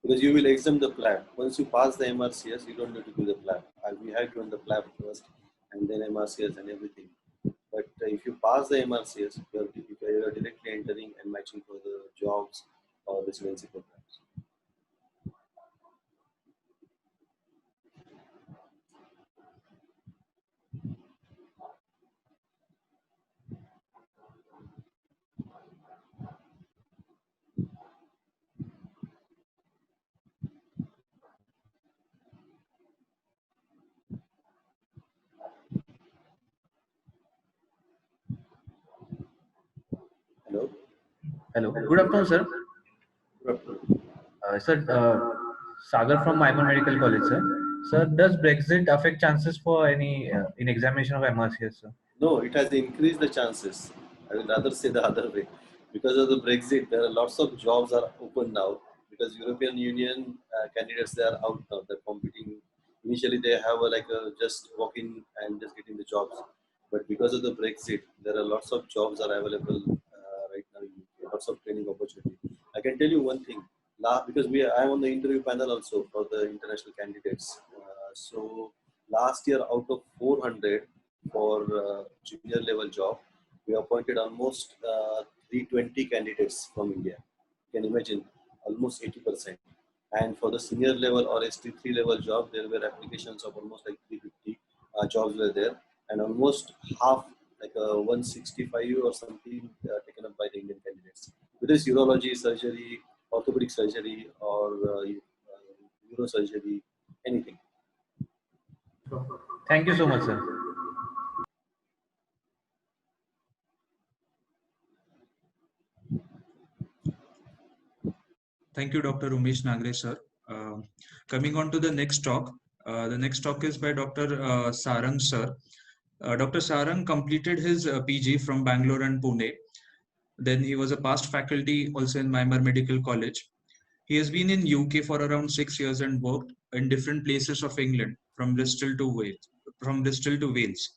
because you will exam the PLAB. Once you pass the MRCS, you don't need to do the PLAB. We have done the PLAB first and then MRCS and everything. But if you pass the MRCS, you are directly entering and matching for the jobs or residency programs. Hello. Hello. Good afternoon, sir. Good afternoon. Sir, Sagar from Maiman Medical College, sir. Sir, does Brexit affect chances for any in examination of MRCS, sir? No, it has increased the chances. I would rather say the other way. Because of the Brexit, there are lots of jobs are open now. Because European Union candidates, they are out now. They're competing. Initially, they have just walk in and just getting the jobs. But because of the Brexit, there are lots of jobs are available right now. Lots of training opportunity. I can tell you one thing. Because I am on the interview panel also for the international candidates. So last year, out of 400 for junior level job, we appointed almost 320 candidates from India. You can imagine, almost 80%. And for the senior level or ST3 level job, there were applications of almost like 350 jobs were there, and almost half like a 165 or something taken up by the Indian candidates. Whether it's urology, surgery, orthopedic surgery, or neurosurgery, anything. Thank you so much, sir. Thank you, Dr. Umesh Nagare, sir. Coming on to the next talk. The next talk is by Dr. Sarang, sir. Dr. Sarang completed his PG from Bangalore and Pune. Then he was a past faculty also in Myanmar Medical College. He has been in UK for around 6 years and worked in different places of England, from Bristol to Wales.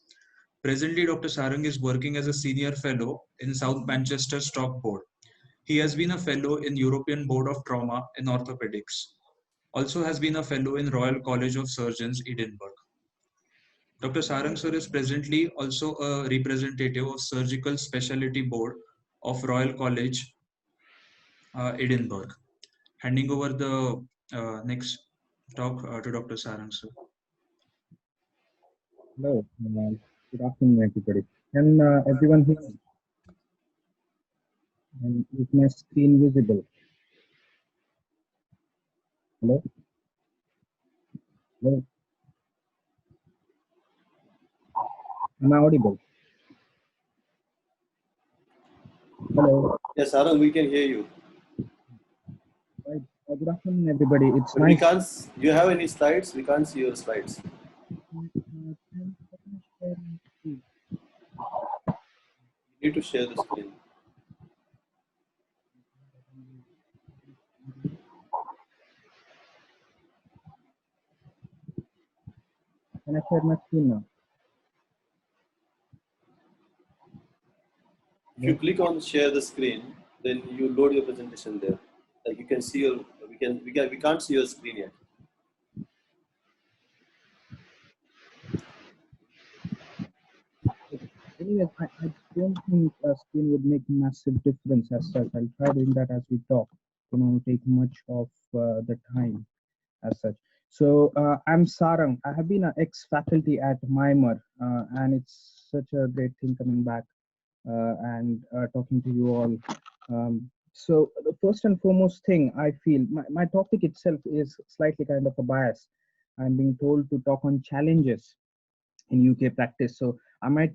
Presently, Dr. Sarang is working as a senior fellow in South Manchester Stock Board. He has been a fellow in European Board of Trauma in Orthopedics. Also has been a fellow in Royal College of Surgeons, Edinburgh. Dr. Sarang sir is presently also a representative of Surgical Specialty Board of Royal College, Edinburgh. Handing over the next talk to Dr. Sarang sir. Hello, good afternoon, everybody. Can everyone hear me? And is my screen visible? Hello? Hello? Am I audible? Hello? Yes, Sarang, we can hear you. Right. Good afternoon, everybody. It's But nice. we can't. Do you have any slides? We can't see your slides. You need to share the screen. Can I share my screen now? If you click on share the screen, then you load your presentation there. Like you can see your, we can't see your screen yet. Anyways, I don't think a screen would make massive difference as such. I'll try doing that as we talk. You know, take much of the time as such. So I'm Sarang. I have been an ex-faculty at Myanmar, and it's such a great thing coming back and talking to you all. So the first and foremost thing I feel, my topic itself is slightly kind of a bias. I'm being told to talk on challenges in UK practice. So I might,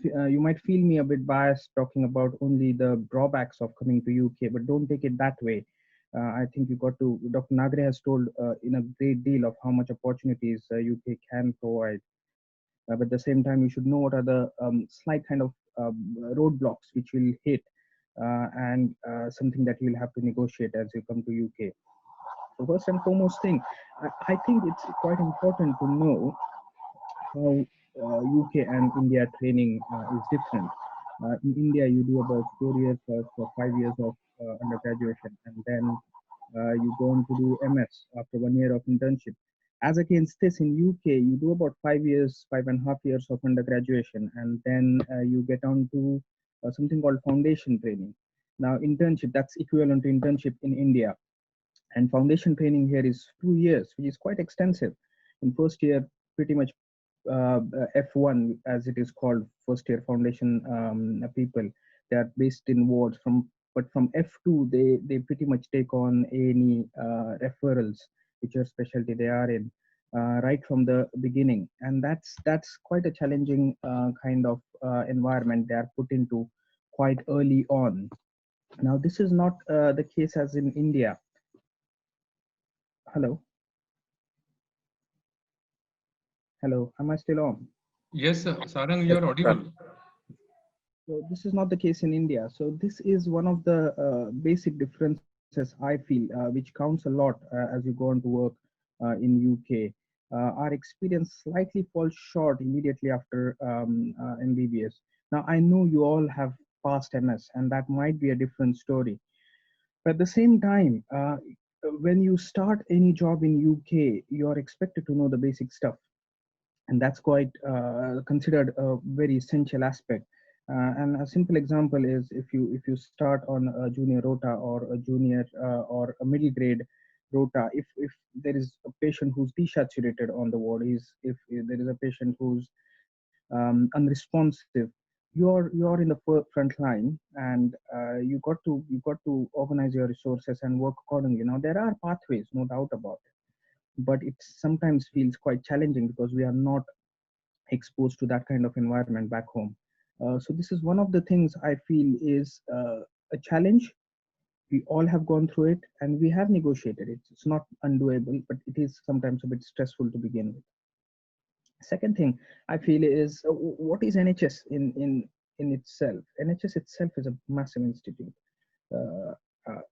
you might feel me a bit biased talking about only the drawbacks of coming to UK, but don't take it that way. I think you got to, Dr. Nagare has told in a great deal of how much opportunities UK can provide. But at the same time, you should know what are the slight kind of roadblocks which will hit and something that you'll have to negotiate as you come to UK. So first and foremost thing, I think it's quite important to know how UK and India training is different. In India, you do about 4 years or 5 years of undergraduation, and then you go on to do MS after 1 year of internship. As against this, in UK, you do about 5 years, 5.5 years of undergraduation, and then you get on to something called foundation training. Now, internship, that's equivalent to internship in India. And foundation training here is 2 years, which is quite extensive. In first year, pretty much F1, as it is called, first year foundation people, they are based in wards. But from F2, they pretty much take on any referrals, whichever specialty they are in, right from the beginning. And that's quite a challenging kind of environment they are put into quite early on. Now, this is not the case as in India. Hello. Hello, am I still on? Yes, sir. Sarang, you are audible. So this is not the case in India. So this is one of the basic differences I feel, which counts a lot as you go on to work in UK. Our experience slightly falls short immediately after MBBS. Now I know you all have passed MS, and that might be a different story. But at the same time, when you start any job in UK, you are expected to know the basic stuff, and that's quite considered a very essential aspect. And a simple example is if you start on a junior rota or a junior or a middle grade rota, if there is a patient who's desaturated on the ward, if there is a patient who's unresponsive, you're in the front line, and you got to organize your resources and work accordingly. Now there are pathways, no doubt about it, but it sometimes feels quite challenging because we are not exposed to that kind of environment back home. So this is one of the things I feel is a challenge. We all have gone through it and we have negotiated it. It's not undoable, but it is sometimes a bit stressful to begin with. Second thing I feel is what is NHS in itself? NHS itself is a massive institute. Uh,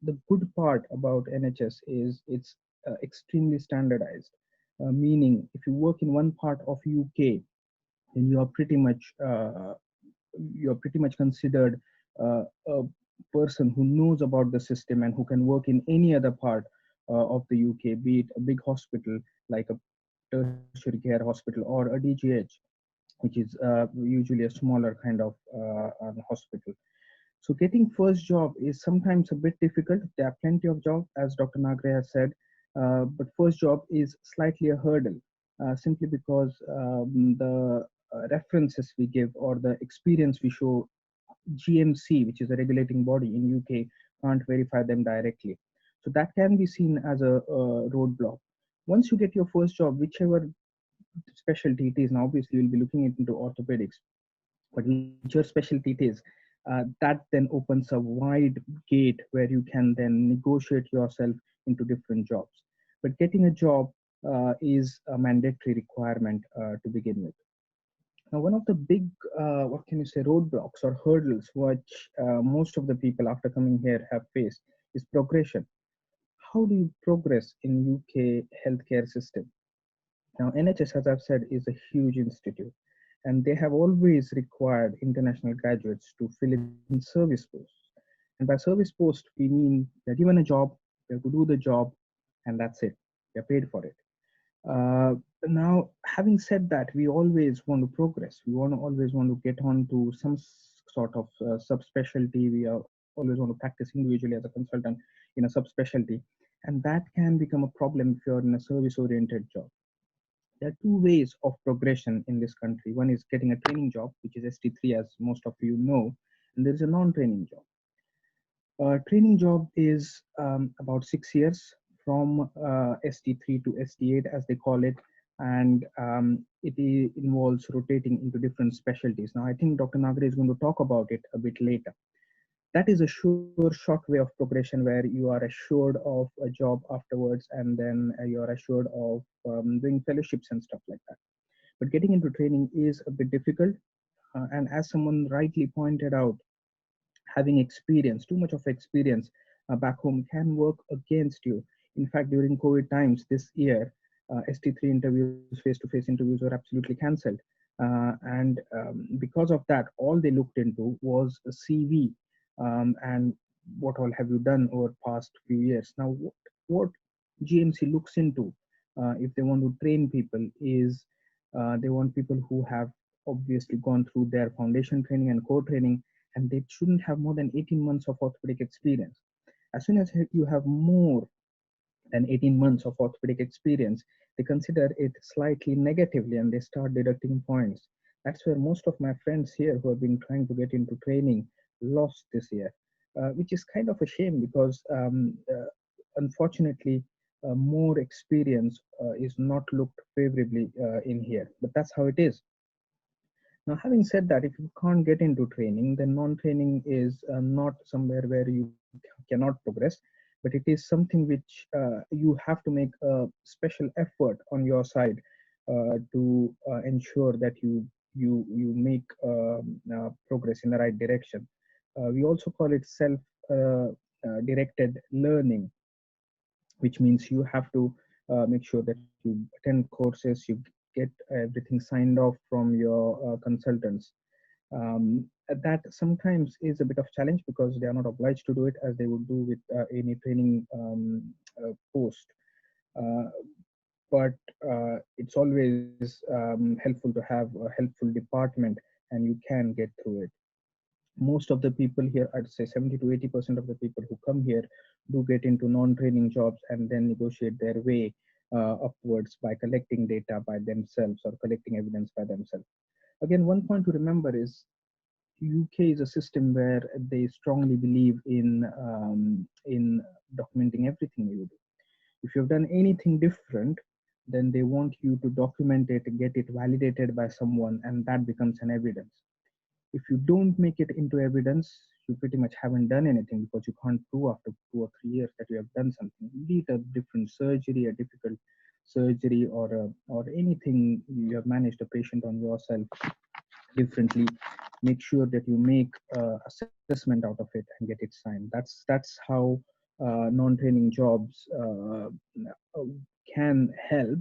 the good part about NHS is it's extremely standardized, meaning if you work in one part of UK, then you're pretty much considered a person who knows about the system and who can work in any other part of the UK, be it a big hospital like a tertiary care hospital or a DGH, which is usually a smaller kind of hospital. So getting first job is sometimes a bit difficult. There are plenty of jobs, as Dr. Nagare has said, but first job is slightly a hurdle, simply because the references we give or the experience we show, GMC, which is a regulating body in UK, can't verify them directly. So that can be seen as a roadblock. Once you get your first job, whichever specialty it is, now obviously you'll be looking into orthopedics, but whichever specialty it is, that then opens a wide gate where you can then negotiate yourself into different jobs. But getting a job is a mandatory requirement to begin with. Now, one of the big, what can you say, roadblocks or hurdles which most of the people after coming here have faced is progression. How do you progress in UK healthcare system? Now, NHS, as I've said, is a huge institute, and they have always required international graduates to fill in service posts. And by service post, we mean they're given a job, they have to do the job, and that's it. They're paid for it. Now, having said that, we always want to progress. We always want to get on to some sort of subspecialty. We always want to practice individually as a consultant in a subspecialty, and that can become a problem if you're in a service-oriented job. There are two ways of progression in this country. One is getting a training job, which is ST3, as most of you know, and there is a non-training job. Training job is about 6 years from ST3 to ST8, as they call it, and it involves rotating into different specialties. Now, I think Dr. Nagare is going to talk about it a bit later. That is a sure short way of progression where you are assured of a job afterwards, and then you are assured of doing fellowships and stuff like that. But getting into training is a bit difficult, and as someone rightly pointed out, having experience, too much of experience back home can work against you. In fact, during COVID times this year, ST3 interviews, face-to-face interviews were absolutely cancelled. And because of that, all they looked into was a CV and what all have you done over past few years. Now, what GMC looks into if they want to train people is they want people who have obviously gone through their foundation training and core training, and they shouldn't have more than 18 months of orthopedic experience. As soon as you have more than 18 months of orthopedic experience, they consider it slightly negatively and they start deducting points. That's where most of my friends here who have been trying to get into training lost this year, which is kind of a shame because unfortunately, more experience is not looked favorably in here, but that's how it is. Now, having said that, if you can't get into training, then non-training is not somewhere where you cannot progress, but it is something which you have to make a special effort on your side to ensure that you make progress in the right direction. We also call it self-directed learning, which means you have to make sure that you attend courses, you get everything signed off from your consultants. That sometimes is a bit of challenge because they are not obliged to do it as they would do with any training post. But it's always helpful to have a helpful department and you can get through it. Most of the people here, I'd say 70 to 80% of the people who come here do get into non-training jobs and then negotiate their way upwards by collecting data by themselves or collecting evidence by themselves. Again, one point to remember is UK is a system where they strongly believe in documenting everything you do. If you've done anything different, then they want you to document it, get it validated by someone, and that becomes an evidence. If you don't make it into evidence, you pretty much haven't done anything, because you can't prove after 2 or 3 years that you have done something, be it a different surgery, a difficult surgery, or anything you have managed a patient on yourself differently. Make sure that you make assessment out of it and get it signed. That's how non-training jobs can help,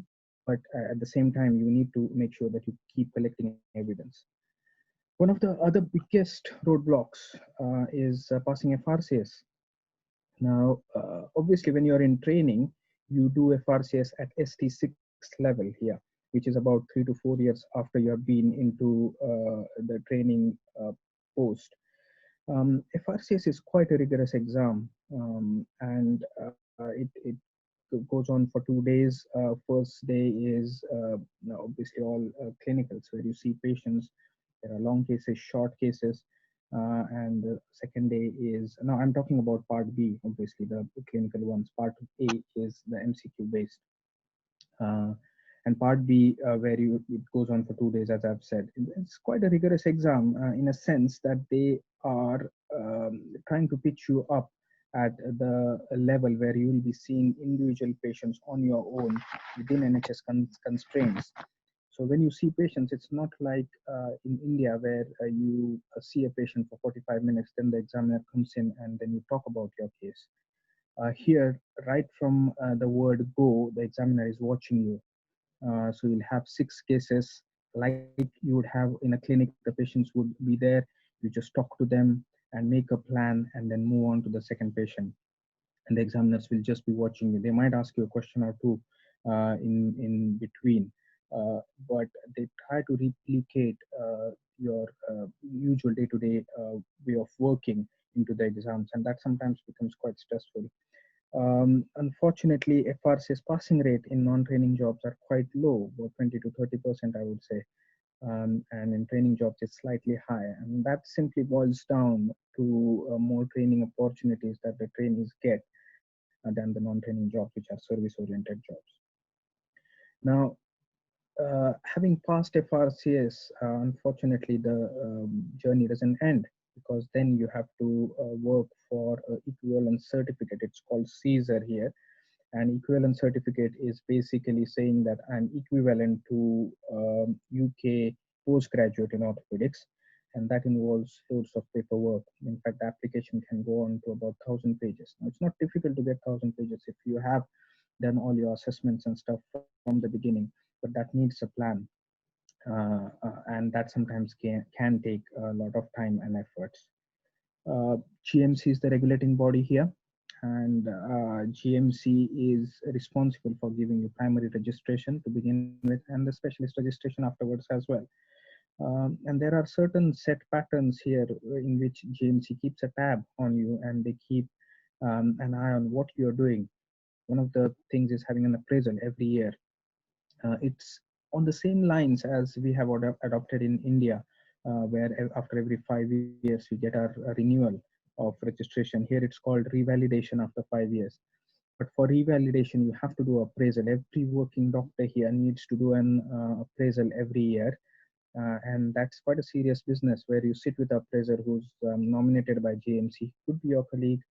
but at the same time, you need to make sure that you keep collecting evidence. One of the other biggest roadblocks is passing FRCS. Now, obviously, when you're in training, you do FRCS at ST6 level here, which is about 3 to 4 years after you have been into the training post. FRCS is quite a rigorous exam, and it goes on for 2 days. First day is obviously all clinicals, where you see patients. There are long cases, short cases, and the second day is, now I'm talking about part B, obviously the clinical ones. Part A is the MCQ based. And part B, where it goes on for 2 days, as I've said. It's quite a rigorous exam in a sense that they are trying to pitch you up at the level where you will be seeing individual patients on your own within NHS constraints. So when you see patients, it's not like in India where you see a patient for 45 minutes, then the examiner comes in and then you talk about your case. Here, right from the word go, the examiner is watching you. So you'll have 6 cases like you would have in a clinic. The patients would be there. You just talk to them and make a plan and then move on to the second patient. And the examiners will just be watching you. They might ask you a question or two in between, but they try to replicate your usual day-to-day way of working into the exams, and that sometimes becomes quite stressful. Unfortunately, FRCS passing rate in non-training jobs are quite low, about 20 to 30%, I would say. And in training jobs, it's slightly higher. And that simply boils down to more training opportunities that the trainees get than the non-training jobs, which are service-oriented jobs. Now, having passed FRCS, unfortunately, the journey doesn't end, because then you have to work for equivalent certificate. It's called CSER here. And equivalent certificate is basically saying that I'm equivalent to UK postgraduate in orthopedics, and that involves loads of paperwork. In fact, the application can go on to about 1,000 pages. Now, it's not difficult to get 1,000 pages if you have done all your assessments and stuff from the beginning, but that needs a plan. And that sometimes can take a lot of time and efforts. GMC is the regulating body here, and GMC is responsible for giving you primary registration to begin with, and the specialist registration afterwards as well. And there are certain set patterns here in which GMC keeps a tab on you, and they keep an eye on what you're doing. One of the things is having an appraisal every year. It's on the same lines as we have adopted in India, where after every 5 years we get our renewal of registration. Here it's called revalidation after 5 years. But for revalidation, you have to do appraisal. Every working doctor here needs to do an appraisal every year. And that's quite a serious business, where you sit with an appraiser who's nominated by GMC. He could be your colleague,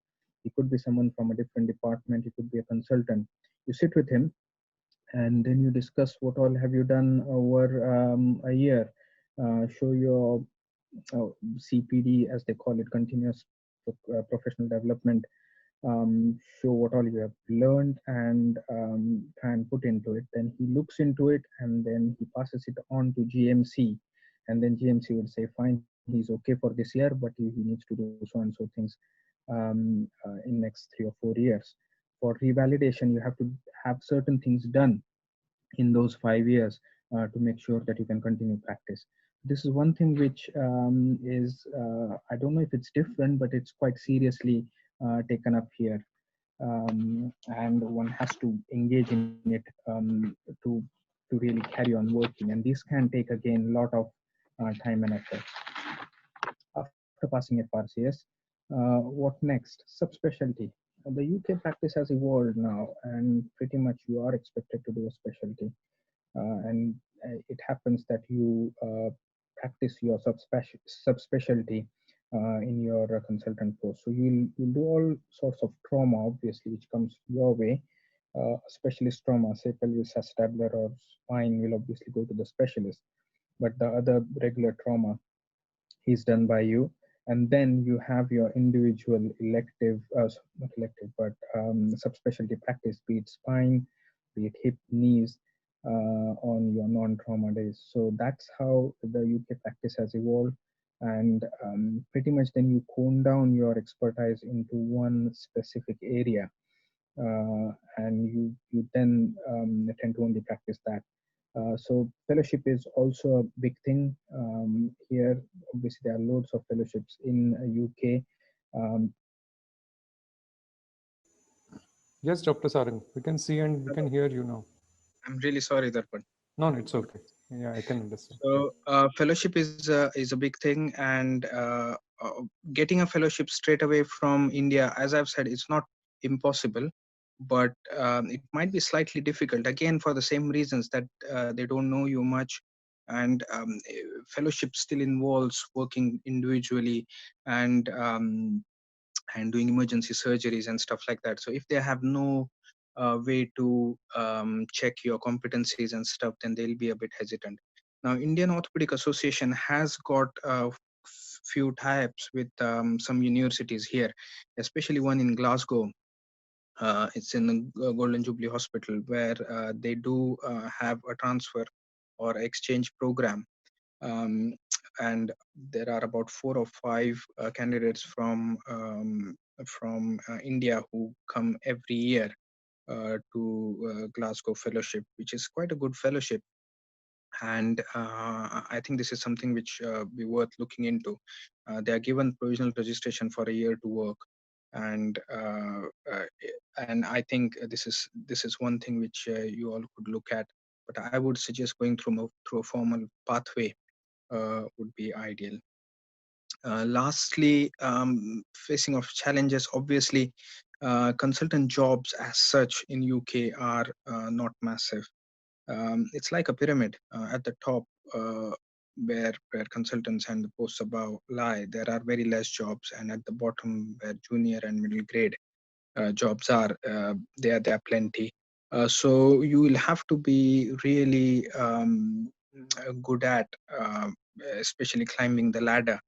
he could be someone from a different department, he could be a consultant. You sit with him, and then you discuss what all have you done over a year. Show your CPD, as they call it, continuous professional development. Show what all you have learned and try and put into it. Then he looks into it, and then he passes it on to GMC, and then GMC would say, fine, he's okay for this year, but he needs to do so and so things in next 3 or 4 years. For revalidation, you have to have certain things done in those 5 years to make sure that you can continue practice. This is one thing which is, I don't know if it's different, but it's quite seriously taken up here. And one has to engage in it to really carry on working. And this can take, again, a lot of time and effort. After passing FRCS, what next? Subspecialty. The UK practice has evolved now, and pretty much you are expected to do a specialty. And it happens that you practice your subspecialty in your consultant post. So you'll do all sorts of trauma, obviously, which comes your way. Specialist trauma, say pelvis acetabular or spine, will obviously go to the specialist. But the other regular trauma is done by you. And then you have your individual elective, not elective, but subspecialty practice, be it spine, be it hip, knees, on your non-trauma days. So that's how the UK practice has evolved. And pretty much then you hone down your expertise into one specific area. And you then tend to only practice that. So fellowship is also a big thing here. Obviously, there are loads of fellowships in UK. Yes, Dr. Sarang, we can see and we can hear you now. I'm really sorry, Darpan. No, it's okay. Yeah, I can understand. So fellowship is a big thing, and getting a fellowship straight away from India, as I've said, it's not impossible, but it might be slightly difficult. Again, for the same reasons that they don't know you much, and fellowship still involves working individually and doing emergency surgeries and stuff like that. So if they have no way to check your competencies and stuff, then they'll be a bit hesitant. Now, Indian Orthopedic Association has got a few tie-ups with some universities here, especially one in Glasgow. It's in the Golden Jubilee Hospital, where they do have a transfer or exchange program. And there are about 4 or 5 candidates from India who come every year to Glasgow Fellowship, which is quite a good fellowship. And I think this is something which be worth looking into. They are given provisional registration for a year to work, and I think this is one thing which you all could look at. But I would suggest going through a formal pathway would be ideal. Lastly, facing of challenges, obviously, consultant jobs as such in UK are not massive. It's like a pyramid. At the top, where consultants and the posts above lie, there are very less jobs, and at the bottom, where junior and middle grade jobs are, there are plenty. So you will have to be really good at, especially climbing the ladder.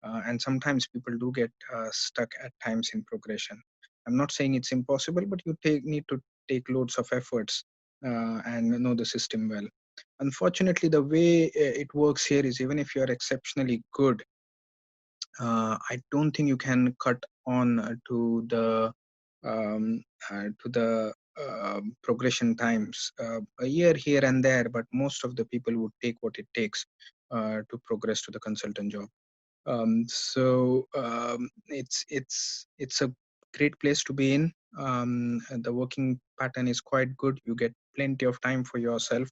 And sometimes people do get stuck at times in progression. I'm not saying it's impossible, but you need to take loads of efforts and know the system well. Unfortunately, the way it works here is, even if you're exceptionally good, I don't think you can cut on um, to the progression times. A year here and there, but most of the people would take what it takes to progress to the consultant job. It's a great place to be in. And the working pattern is quite good. You get plenty of time for yourself.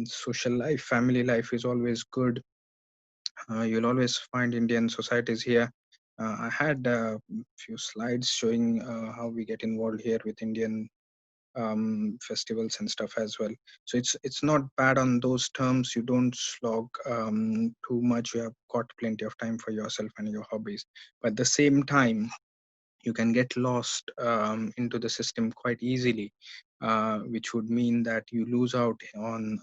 Social life, family life is always good. You'll always find Indian societies here. I had a few slides showing how we get involved here with Indian festivals and stuff as well. So it's not bad on those terms. You don't slog too much. You have got plenty of time for yourself and your hobbies. But at the same time, you can get lost into the system quite easily, which would mean that you lose out on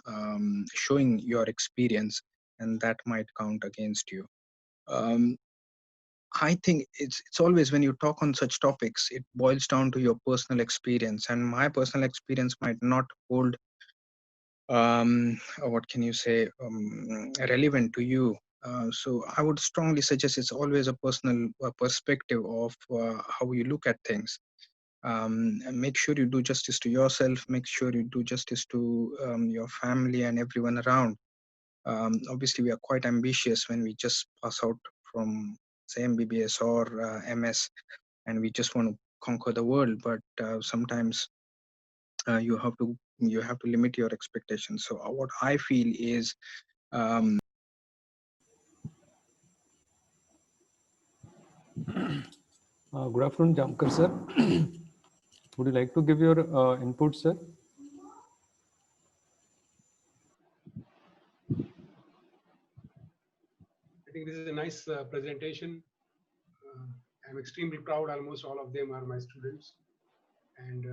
showing your experience, and that might count against you. Um, I think it's always, when you talk on such topics, it boils down to your personal experience, and my personal experience might not hold what can you say, relevant to you. So I would strongly suggest it's always a personal perspective of how you look at things. And make sure you do justice to yourself. Make sure you do justice to your family and everyone around. Obviously, we are quite ambitious when we just pass out from, say, MBBS or MS, and we just want to conquer the world. But sometimes you have to limit your expectations. So what I feel is, Good afternoon, Jamkar sir. Would you like to give your input, sir? I think this is a nice presentation. I'm extremely proud. Almost all of them are my students, and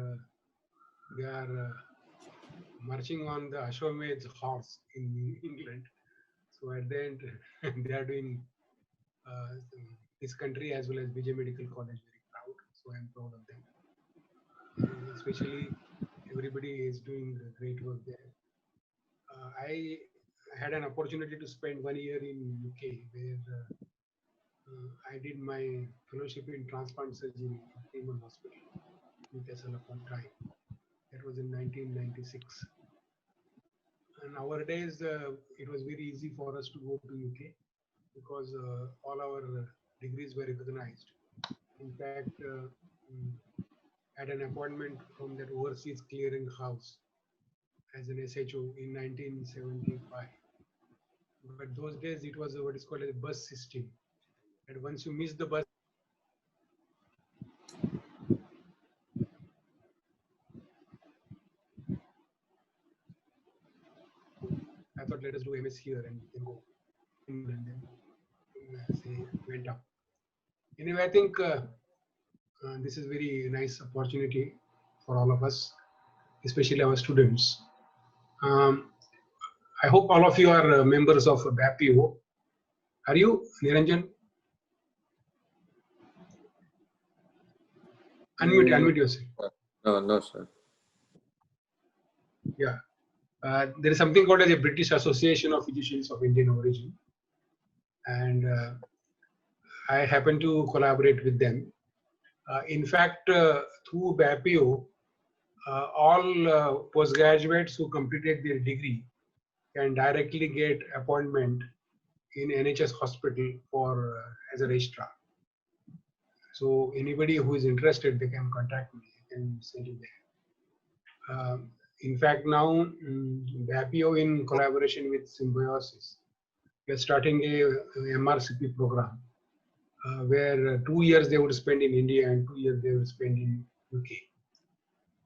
they are marching on the Ashwamedh horse in England. So at the end, they are doing this country as well as BJ Medical College very proud. So I'm proud of them. Especially everybody is doing great work there. I had an opportunity to spend 1 year in UK where I did my fellowship in transplant surgery in Freeman Hospital in Thessala upon Tyne. That was in 1996. And nowadays, it was very easy for us to go to UK because all our degrees were recognized. In fact, had an appointment from that overseas clearing house as an SHO in 1975. But those days it was what is called a bus system. And once you miss the bus, I thought let us do MS here and then go. And then say went up. Anyway, I think this is very nice opportunity for all of us, especially our students. I hope all of you are members of BAPIO. Are you, Niranjan? Unmute yourself. No, sir. Yeah. There is something called as a British Association of Physicians of Indian Origin. And I happen to collaborate with them. In fact, through BAPIO, all postgraduates who completed their degree can directly get appointment in NHS hospital for as a registrar. So anybody who is interested, they can contact me and send you there. In fact, now BAPIO in collaboration with Symbiosis, we are starting a MRCP program where 2 years they would spend in India and 2 years they would spend in UK.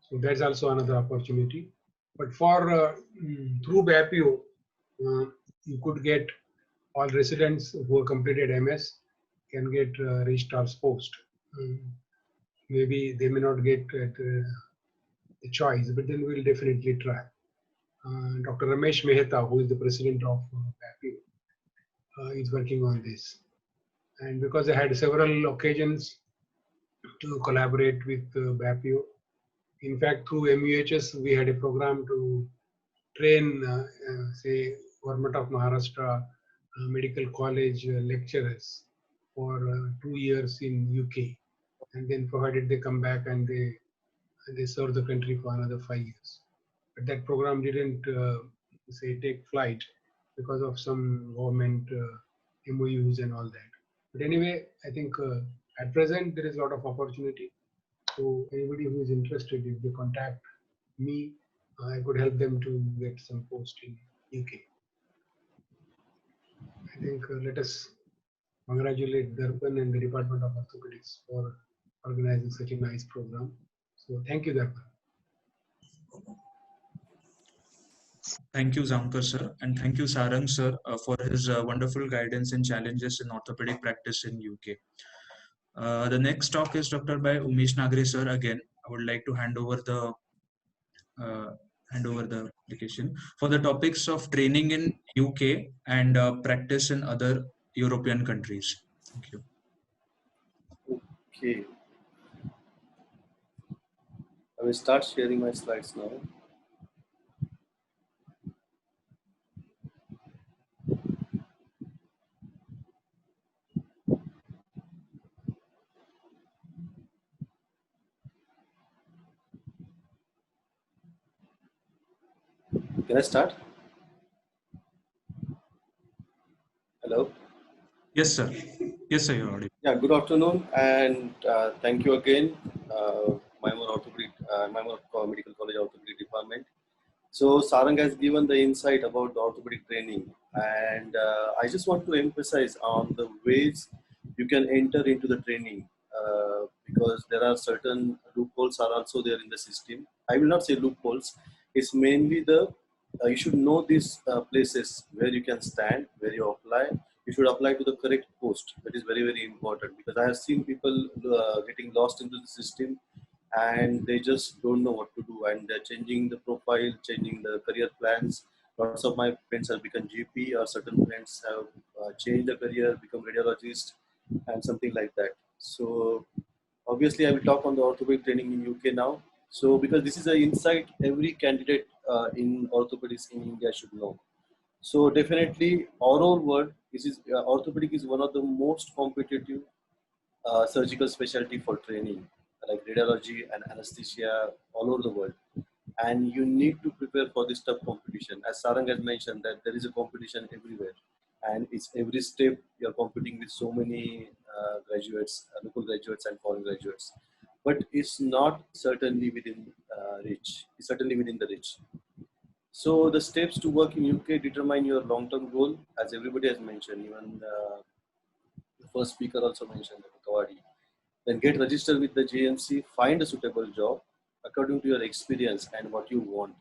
So that's also another opportunity. But for through BAPIO, you could get all residents who have completed MS can get registrar's post. Maybe they may not get the choice, but then we'll definitely try. Dr. Umesh Nagare, who is the president of BAPIO, is working on this. And because I had several occasions to collaborate with BAPIO, in fact, through MUHS, we had a program to train, say, Government of Maharashtra Medical College lecturers for 2 years in UK, and then provided they come back and they serve the country for another 5 years. But that program didn't say take flight because of some government MOUs and all that. But anyway, I think at present there is a lot of opportunity. So anybody who is interested, if they contact me, I could help them to get some post in UK. I think let us congratulate Darpan and the Department of Orthopedics for organizing such a nice program. So thank you, Darpan. Thank you, Zamkar sir, and thank you, Sarang sir, for his wonderful guidance and challenges in orthopedic practice in UK. The next talk is Dr. by Umesh Nagare sir. Again, I would like to hand over the application for the topics of training in UK and practice in other European countries. Thank you. Okay. I will start sharing my slides now. Can I start? Hello? Yes, sir. Yes, sir, you're audible. Yeah, good afternoon, and thank you again, Medical College Orthopedic Department. So Sarang has given the insight about the orthopedic training, and I just want to emphasize on the ways you can enter into the training because there are certain loopholes are also there in the system. I will not say loopholes. It's mainly the you should know these places where you can stand, where you apply. You should apply to the correct post. That is very, very important because I have seen people getting lost into the system and they just don't know what to do, and they're changing the profile, changing the career plans. Lots of my friends have become GP, or certain friends have changed the career, become radiologist, and something like that. So obviously, I will talk on the orthopedic training in UK now. So because this is an insight every candidate in orthopedics in India should know. So definitely, our world, this is orthopedic is one of the most competitive surgical specialty for training, like radiology and anesthesia all over the world. And you need to prepare for this tough competition. As Sarang has mentioned, that there is a competition everywhere. And it's every step you're competing with so many graduates, local graduates and foreign graduates. But it's not certainly within reach. It's certainly within the reach. So the steps to work in UK determine your long-term goal, as everybody has mentioned. Even the first speaker also mentioned, Dr.Kavadi. Then get registered with the GMC, find a suitable job according to your experience and what you want.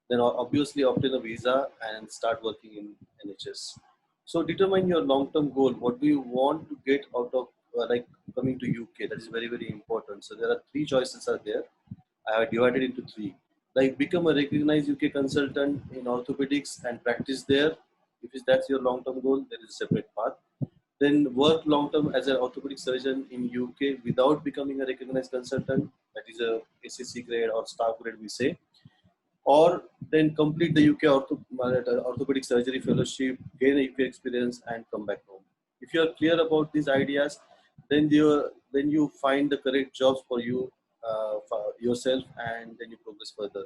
Then obviously obtain a visa and start working in NHS. So determine your long-term goal. What do you want to get out of like coming to UK? That is very, very important. So there are three choices are there. I have divided into three. Like become a recognized UK consultant in orthopedics and practice there. If that's your long-term goal, there is a separate path. Then work long-term as an orthopedic surgeon in UK without becoming a recognized consultant. That is a SCC grade or staff grade we say. Or then complete the UK orthopedic surgery fellowship, gain a UK experience and come back home. If you are clear about these ideas, then you find the correct jobs for you, for yourself, and then you progress further.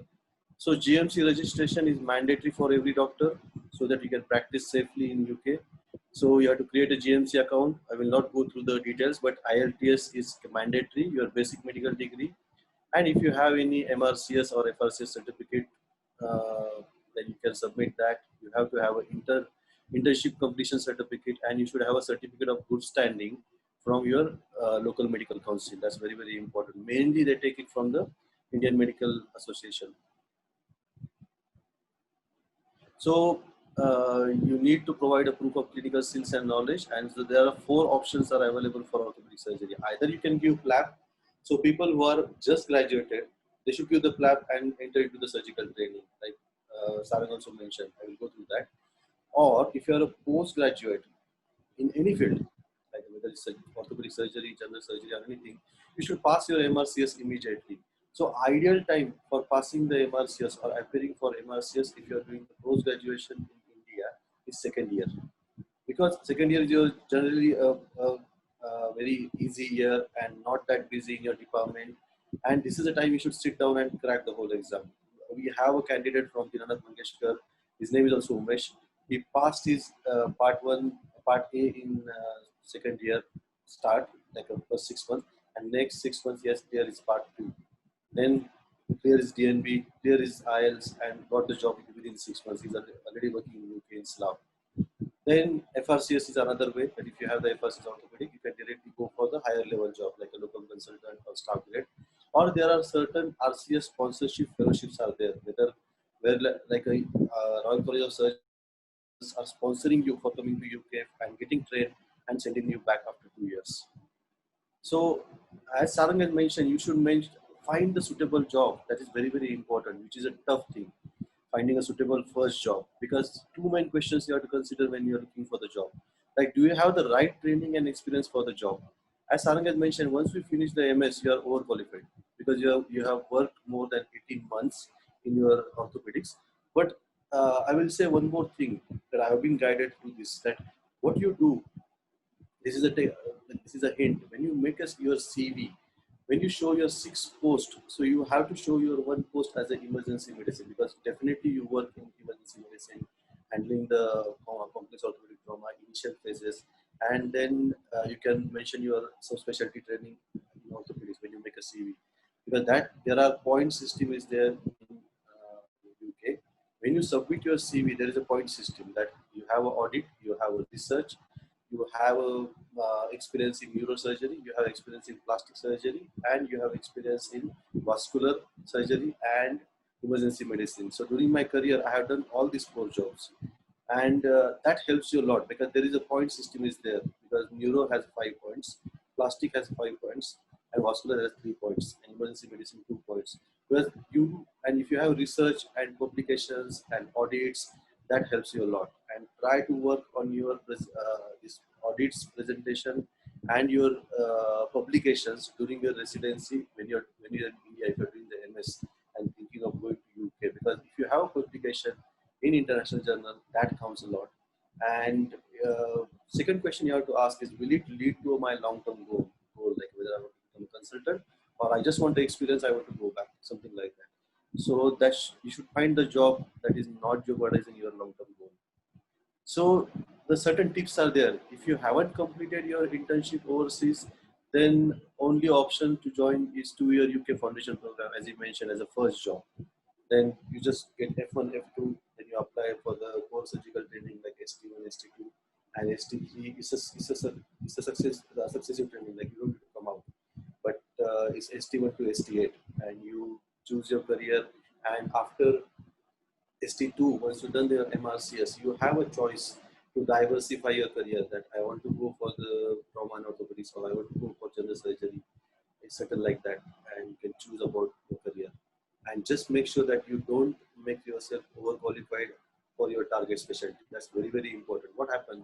So GMC registration is mandatory for every doctor so that you can practice safely in UK. So you have to create a GMC account. I will not go through the details, but ILTS is mandatory, your basic medical degree. And if you have any MRCS or FRCS certificate, then you can submit that. You have to have an internship completion certificate, and you should have a certificate of good standing from your local medical council. That's very, very important. Mainly they take it from the Indian Medical Association. So you need to provide a proof of clinical skills and knowledge, and so there are 4 options are available for orthopedic surgery. Either you can give PLAB, so people who are just graduated, they should give the PLAB and enter into the surgical training, like Sarang also mentioned. I will go through that. Or if you are a postgraduate in any field, like whether it's orthopedic surgery, general surgery, or anything, you should pass your MRCS immediately. So ideal time for passing the MRCS or appearing for MRCS if you are doing the post-graduation in India is second year. Because second year is generally a very easy year and not that busy in your department. And this is the time you should sit down and crack the whole exam. We have a candidate from Dinanath Mangeshkar. His name is also Umesh. He passed his part A in second year start, like a first 6 months. And next 6 months, yes, there is part 2. Then clear his DNB, clear his IELTS, and got the job within 6 months. He's already working in UK in Slough. Then FRCS is another way, that if you have the FRCS orthopedic, you can directly go for the higher level job, like a local consultant or staff grade. Or there are certain RCS sponsorship fellowships are there, where like a Royal College of Surgeons are sponsoring you for coming to UK and getting trained and sending you back after 2 years. So as Sarang has mentioned, you should find the suitable job. That is very, very important, which is a tough thing. Finding a suitable first job, because 2 main questions you have to consider when you're looking for the job. Like, do you have the right training and experience for the job? As Sarang has mentioned, once we finish the MS, you are overqualified because you have worked more than 18 months in your orthopedics. But I will say one more thing that I have been guided through this, that what you do, this is a hint. When you make your CV, when you show your 6 post, so you have to show your 1 post as an emergency medicine, because definitely you work in emergency medicine, handling the complex orthopedic trauma initial phases, and then you can mention your subspecialty training in orthopedics when you make a CV, because there are point system is there in UK. When you submit your CV, there is a point system that you have an audit, you have a research, you have a experience in neurosurgery, you have experience in plastic surgery, and you have experience in vascular surgery and emergency medicine. So during my career, I have done all these 4 jobs, and that helps you a lot because there is a point system is there, because neuro has 5 points, plastic has 5 points, and vascular has 3 points, and emergency medicine 2 points. Because if you have research and publications and audits, that helps you a lot. And try to work on your this audits presentation and your publications during your residency when you're in India, if you're doing the MS and thinking of going to UK, because if you have a publication in international journal, that counts a lot. And second question you have to ask is, will it lead to my long-term goal, like whether I want to become a consultant or I just want the experience, I want to go back, something like that. So that you should find the job that is not jeopardizing your long-term goal. So the certain tips are there. If you haven't completed your internship overseas, then only option to join is 2-year UK foundation program, as you mentioned, as a first job. Then you just get F1, F2, then you apply for the core surgical training like ST1, ST2, and ST3. It's a successive training, like you don't need to come out. But it's ST1 to ST8, and you choose your career. And after ST2, once you've done your MRCS, you have a choice to diversify your career, that I want to go for the trauma and orthopedics, or I want to go for general surgery, etc. like that, and you can choose about your career. And just make sure that you don't make yourself overqualified for your target specialty. That's very, very important. What happened?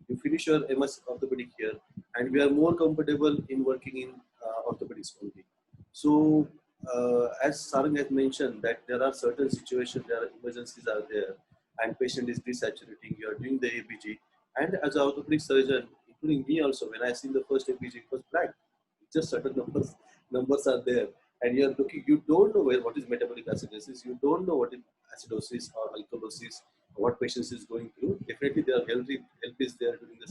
You finish your MS orthopedic here, and we are more comfortable in working in orthopedics only. So, as Sarang has mentioned, that there are certain situations, there are emergencies are there, and patient is desaturating, you are doing the ABG. And as an orthopedic surgeon, including me also, when I seen the first ABG, it was blank. Just certain numbers are there. And you're looking, you don't know what is metabolic acidosis, you don't know what is acidosis or alkalosis, or what patients is going through. Definitely their help is there during the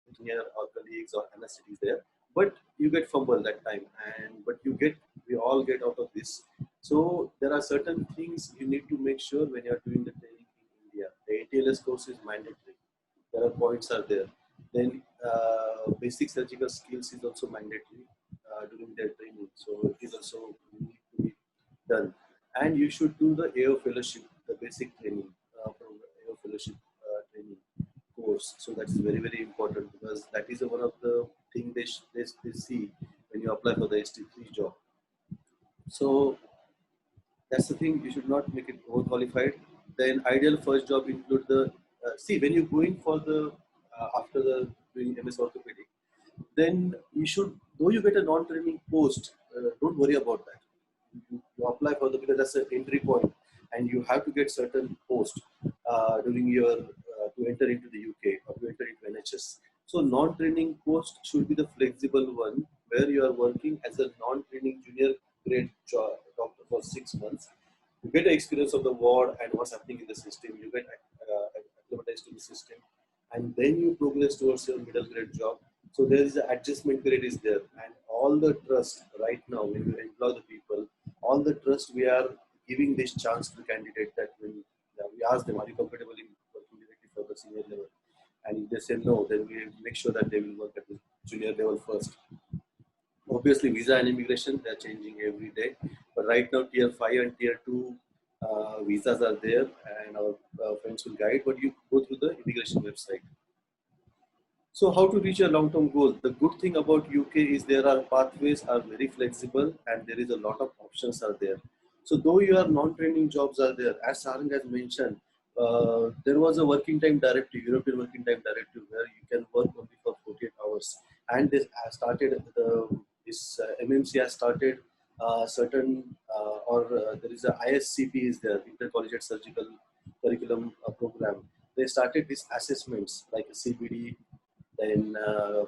engineer or colleagues or anesthetic is there, but you get fumble that time, but we all get out of this. So there are certain things you need to make sure when you are doing the training in India. The ATLS course is mandatory. There are points are there. Then basic surgical skills is also mandatory during their training. So it is also need to be done. And you should do the AO fellowship, the basic training from AO fellowship training course. So that is very, very important, because that is one of the things they see when you apply for the ST3 job. So that's the thing, you should not make it overqualified. Then ideal first job include the, see when you're going for the, after the doing MS orthopedic, then you should, though you get a non-training post, don't worry about that. You apply for the, because that's an entry point, and you have to get certain post during your, to enter into the UK or to enter into NHS. So non-training post should be the flexible one, where you are working as a non-training junior grade doctor for 6 months. You get the experience of the ward and what's happening in the system. You get acclimatized to the system, and then you progress towards your middle grade job. So there is an adjustment period is there, and all the trust right now when you employ the people, all the trust we are giving this chance to the candidate, that when we ask them, are you comfortable in working directly for the senior level? And if they say no, then we make sure that they will work at the junior level first. Obviously, visa and immigration, they're changing every day. But right now, tier 5 and tier 2 visas are there, and our friends will guide, but you go through the immigration website. So how to reach a long-term goal? The good thing about UK is there are pathways are very flexible, and there is a lot of options are there. So though your non-training jobs are there, as Sarang has mentioned, there was a working time directive, European working time directive, where you can work only for 48 hours. And this has started, MMC has started there is a ISCP is there, Intercollegiate Surgical Curriculum Program. They started these assessments like a CBD, then the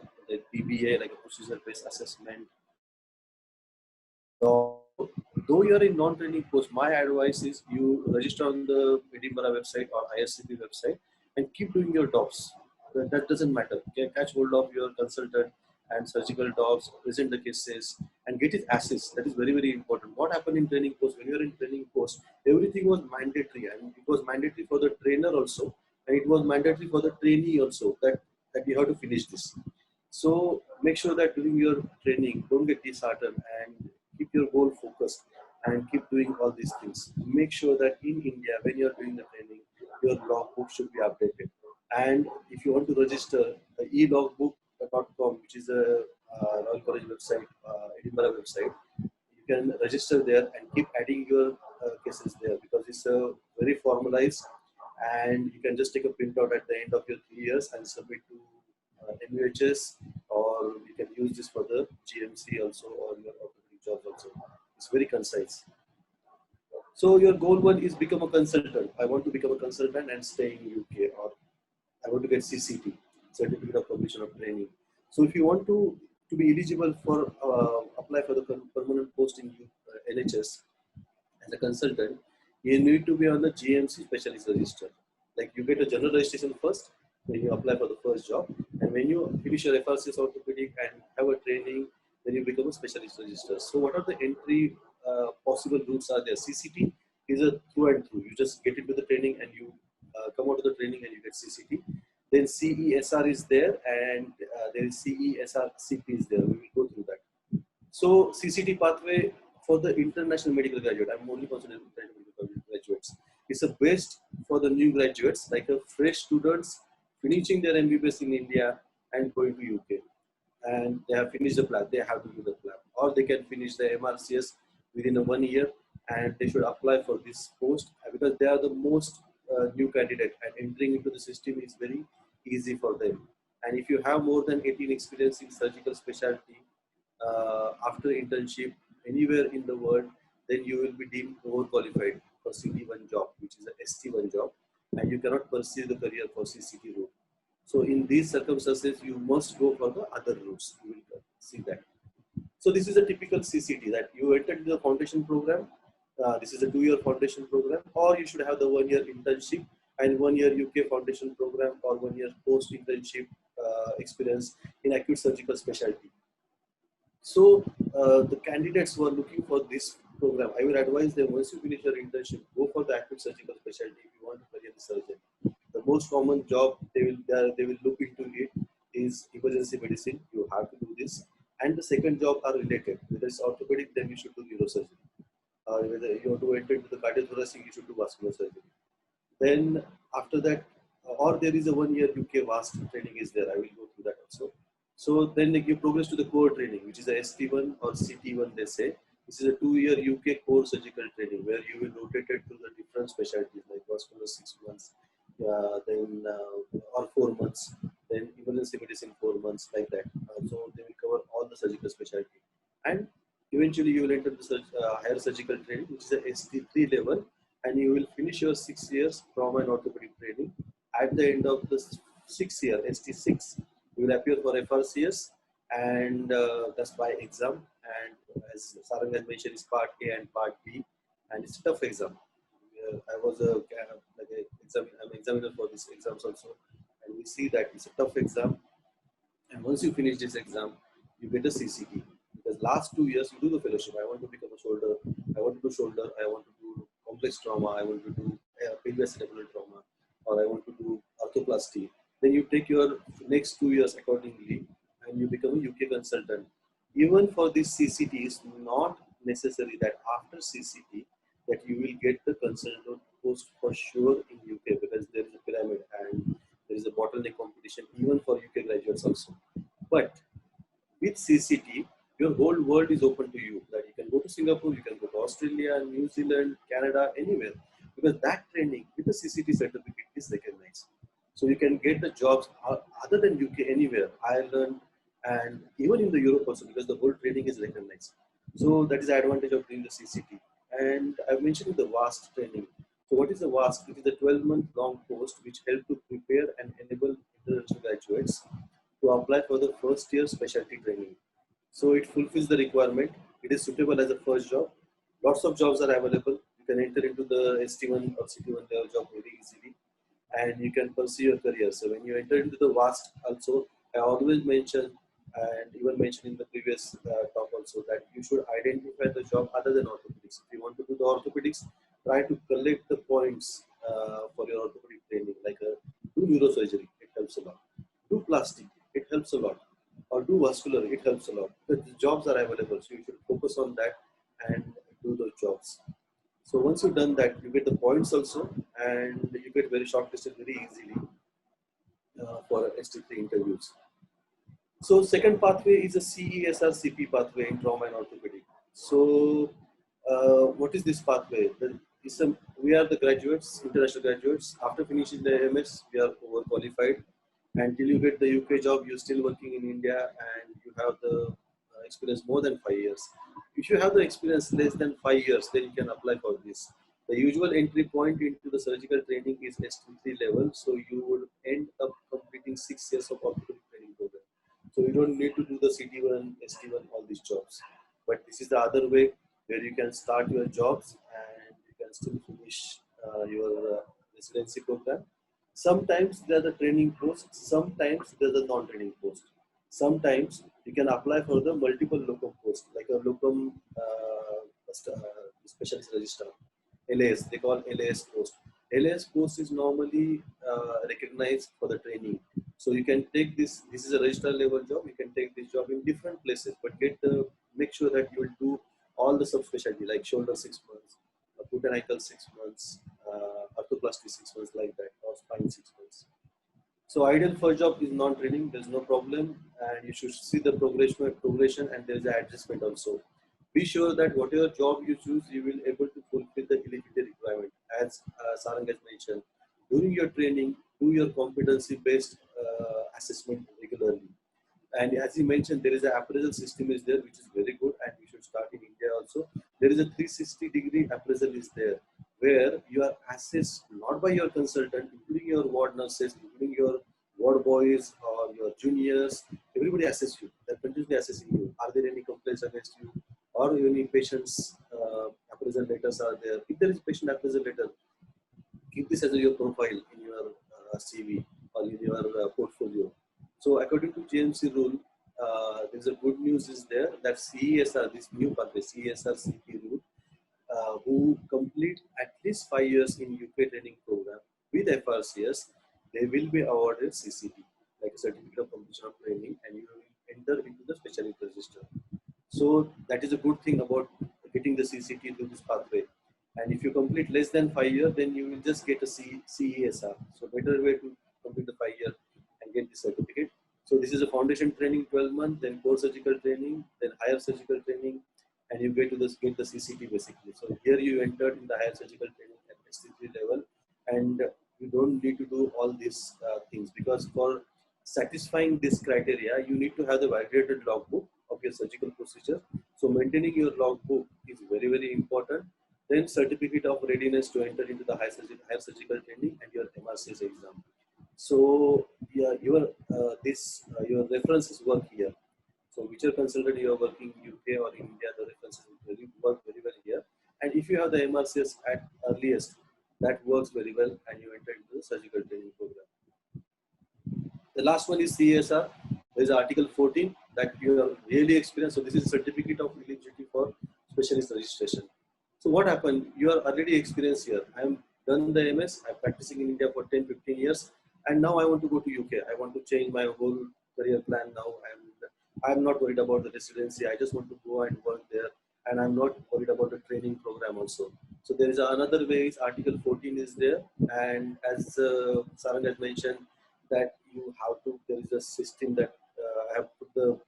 PBA, like a procedure-based assessment. So, though you are in non-training post, my advice is you register on the Edinburgh website or ISCP website and keep doing your docs. That doesn't matter. You can catch hold of your consultant and surgical docs, present the cases, and get it assessed. That is very, very important. What happened in training post? When you are in training post, everything was mandatory, and it was mandatory for the trainer also. and it was mandatory for the trainee also that you have to finish this. So make sure that during your training, don't get disheartened and keep your goal focused and keep doing all these things. Make sure that in India, when you're doing the training, your logbook should be updated. And if you want to register, the elogbook.com, which is a Royal College website, Edinburgh website, you can register there and keep adding your cases there, because it's very formalized, and you can just take a printout at the end of your 3 years and submit to MUHS, or you can use this for the GMC also, or your orthopedic jobs also. It's very concise. So your goal one is become a consultant. I want to become a consultant and stay in UK, or I want to get CCT, Certificate of Completion of Training. So if you want to be eligible for apply for the permanent post in NHS as a consultant, you need to be on the GMC specialist register. Like you get a general registration first, then you apply for the first job, and when you finish your FRCS orthopedic and have a training, then you become a specialist register. So what are the entry possible routes are there? CCT is a through and through. You just get into the training and you come out of the training and you get CCT. Then CESR is there, and there is CESR CP is there. We will go through that. So CCT pathway for the international medical graduate. I'm only considering international medical graduates. It's a best for the new graduates, like a fresh students finishing their MBBS in India and going to UK. And they have finished the plan, they have to do the plan. Or they can finish the MRCS within 1 year, and they should apply for this post, because they are the most new candidate, and entering into the system is very easy for them. And if you have more than 18 experience in surgical specialty after internship anywhere in the world, then you will be deemed overqualified for CT1 job, which is a ST1 job, and you cannot pursue the career for CCT route. So in these circumstances, you must go for the other routes. You will see that. So this is a typical CCT, that you entered the foundation program. This is a 2-year foundation program, or you should have the 1-year internship and 1-year UK foundation program, or 1-year post internship experience in acute surgical specialty. So the candidates who are looking for this program, I will advise them, once you finish your internship, go for the acute surgical specialty if you want to career the surgeon. The most common job they will look into it is emergency medicine. You have to do this, and the second job are related. Whether it's orthopedic, then you should do neurosurgery. Whether you want to enter into the cardiothoracic, you should do vascular surgery. Then after that, or there is a 1-year UK VAST training is there. I will go through that also. So then you progress to the core training, which is a ST1 or CT1, they say. This is a 2-year UK core surgical training, where you will rotate it to the different specialties, like vascular 6 months, then or 4 months, then emergency medicine 4 months, like that. So they will cover all the surgical specialty. And eventually you will enter the higher surgical training, which is a ST3 level, and you will finish your 6 years trauma and orthopedic training. At the end of the 6th year, ST6, you will appear for FRCS, and that's by exam. And as Sarang has mentioned, it's part A and part B, and it's a tough exam. I was an examiner for these exams also, and we see that it's a tough exam. And once you finish this exam, you get a CCT. Because last 2 years you do the fellowship. I want to become a shoulder. I want to do shoulder. I want to do complex trauma. I want to do pelvic trauma, or I want to do arthroplasty. Then you take your next 2 years accordingly, and you become a UK consultant. Even for this CCT, it's not necessary that after CCT that you will get the consultant post for sure in UK, because there is a pyramid and there is a bottleneck competition even for UK graduates also. But with CCT, your whole world is open to you. That you can go to Singapore, you can go to Australia, New Zealand, Canada, anywhere, because that training with the CCT certificate is recognized. So you can get the jobs other than UK anywhere, Ireland, and even in the Europe also, because the whole training is recognized. So that is the advantage of doing the CCT. And I've mentioned the VAST training. So what is the VAST? It is a 12-month long course which help to prepare and enable international graduates to apply for the first year specialty training. So it fulfills the requirement. It is suitable as a first job. Lots of jobs are available. You can enter into the ST1 or CT1 level job very easily, and you can pursue your career. So when you enter into the VAST also, I always mention, and even mentioned in the previous talk also, that you should identify the job other than orthopedics. If you want to do the orthopedics, try to collect the points for your orthopedic training, like neurosurgery, it helps a lot. Do plastic, it helps a lot. Or do vascular, it helps a lot. The jobs are available, so you should focus on that and do those jobs. So once you've done that, you get the points also, and you get very shortlisted very easily for ST3 interviews. So second pathway is a CESR CP pathway in trauma and orthopedic. So what is this pathway? We are the graduates, international graduates. After finishing the MS, we are overqualified. Until you get the UK job, you're still working in India and you have the experience more than 5 years. If you have the experience less than 5 years, then you can apply for this. The usual entry point into the surgical training is ST3 level. So you would end up completing 6 years of orthopedic training program. So you don't need to do the CT1, ST1, all these jobs. But this is the other way where you can start your jobs and you can still finish your residency program. Sometimes there's a training post, sometimes there's a non-training post. Sometimes you can apply for the multiple locum post, like a locum specialist registrar, LAS, they call LAS post. LAS post is normally recognized for the training. So you can take this is a registrar level job, you can take this job in different places, but make sure that you will do all the subspecialty, like shoulder 6 months, foot and ankle 6 months, arthroplasty 6 months, like that, or spine 6 months. So ideal first job is non-training, there's no problem, and you should see the progression, and there's an adjustment also. Be sure that whatever job you choose, you will able to fulfill the eligibility requirement. As Sarang has mentioned, during your training, do your competency-based assessment regularly. And as he mentioned, there is an appraisal system is there, which is very good, and we should start in India also. There is a 360-degree appraisal is there, where you are assessed not by your consultant, including your ward nurses, including your ward boys or your juniors. Everybody assesses you. They're continuously assessing you. Are there any complaints against you? Or any patient's appraisal letters are there? If there is patient appraisal letter, keep this as your profile in your CV or in your portfolio. So according to GMC rule, there's a good news is there that CESR, this new pathway, CESR CP rule, who complete at least 5 years in UK training program with FRCS, they will be awarded CCT, like a certificate of completion of training, and you will enter into the specialist register. So that is a good thing about getting the CCT through this pathway. And if you complete less than 5 years, then you will just get a CESR. So better way to complete the 5 year and get the certificate. So this is a foundation training 12 months, then core surgical training, then higher surgical training, and you get the CCT basically. So here you entered in the higher surgical training at ST3 level, and you don't need to do all these things, because for satisfying this criteria, you need to have the validated logbook of your surgical procedure. So maintaining your logbook is very, very important. Then certificate of readiness to enter into the higher surgical training and your MRCS exam. So yeah, your references work here. So whichever consultant you are working in UK or in India, the references will work very well here. And if you have the MRCS at earliest, that works very well, and you enter into the surgical training program. The last one is CSR. There is Article 14 that you are really experienced. So this is a certificate of eligibility for specialist registration. So what happened? You are already experienced here. I am done the MS. I'm practicing in India for 10-15 years, and now I want to go to UK. I want to change my whole career plan now. I'm not worried about the residency. I just want to go and work there, and I'm not worried about the training program also. So there is another way. Is Article 14 is there, and as Sarang has mentioned, that you have to. There is a system that I have put the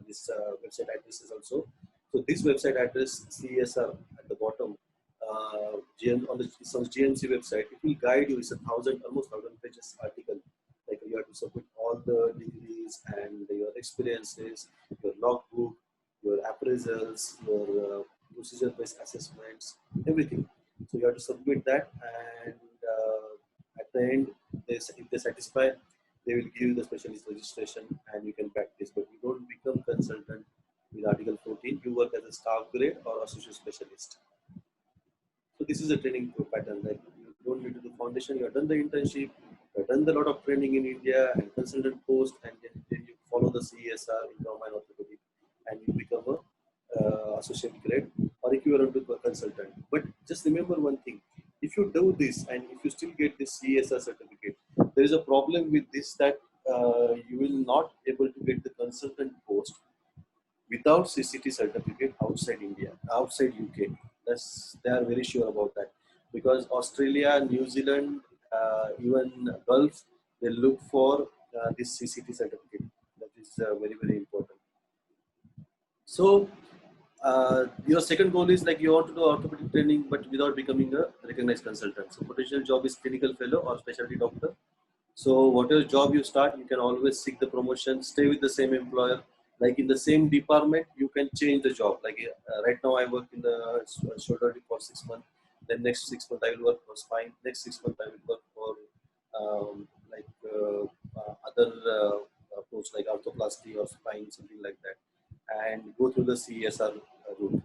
this website addresses also. So this website address CSR at the bottom, on the GMC website, it will guide you. It's almost 1,000 pages article. Like you have to submit all the degrees and your experiences, your logbook, your appraisals, your procedure-based assessments, everything. So you have to submit that, and at the end, if they satisfy, they will give you the specialist registration, and you can practice. But you don't become consultant with Article 14. You work as a staff grade or associate specialist. So this is a training pattern. Like you don't need to do foundation. You have done the internship. You have done a lot of training in India and consultant post, and then you follow the CSR in trauma and orthopedic, and you become a associate grade or equivalent to a consultant. But just remember one thing: if you do this and if you still get this CSR certificate, there is a problem with this, that you will not able to get the consultant post without CCT certificate outside India, outside UK. They are very sure about that, because Australia, New Zealand, even Gulf, they look for this CCT certificate. That is very important. So your second goal is like you want to do orthopedic training but without becoming a recognized consultant. So potential job is clinical fellow or specialty doctor. So whatever job you start, you can always seek the promotion, stay with the same employer. Like in the same department, you can change the job. Like right now I work in the shoulder for 6 months. Then next 6 months I will work for spine. Next 6 months I will work for other posts like arthroplasty or spine, something like that, and go through the CSR route.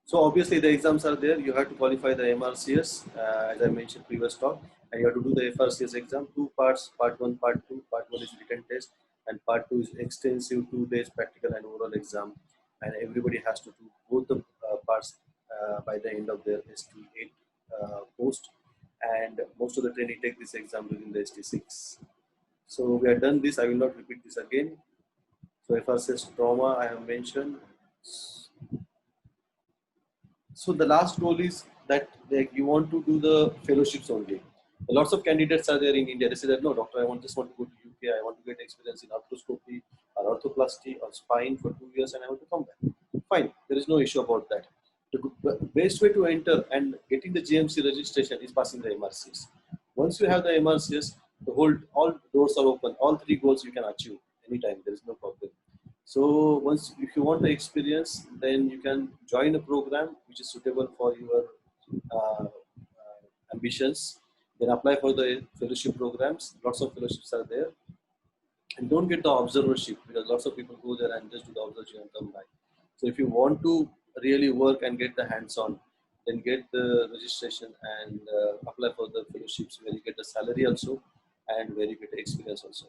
So obviously the exams are there. You have to qualify the MRCS, as I mentioned previous talk, and you have to do the FRCS exam. 2 parts, part 1, part 2. Part 1 is written test, and part 2 is extensive 2 days practical and oral exam. And everybody has to do both the parts by the end of their ST8 post. And most of the training take this exam within the ST6. So we have done this. I will not repeat this again. So FRCS trauma I have mentioned. So the last goal is that you want to do the fellowships only. Lots of candidates are there in India. They say that no, doctor, I just want to go to UK. I want to get experience in arthroscopy or orthoplasty or spine for 2 years, and I want to come back. Fine, there is no issue about that. The best way to enter and getting the GMC registration is passing the MRCS. Once you have the MRCS, all doors are open. All 3 goals you can achieve anytime. There is no problem. So if you want the experience, then you can join a program which is suitable for your ambitions. Then apply for the fellowship programs. Lots of fellowships are there. And don't get the observership, because lots of people go there and just do the observership and come back. So if you want to really work and get the hands-on, then get the registration and apply for the fellowships where you get the salary also and where you get the experience also.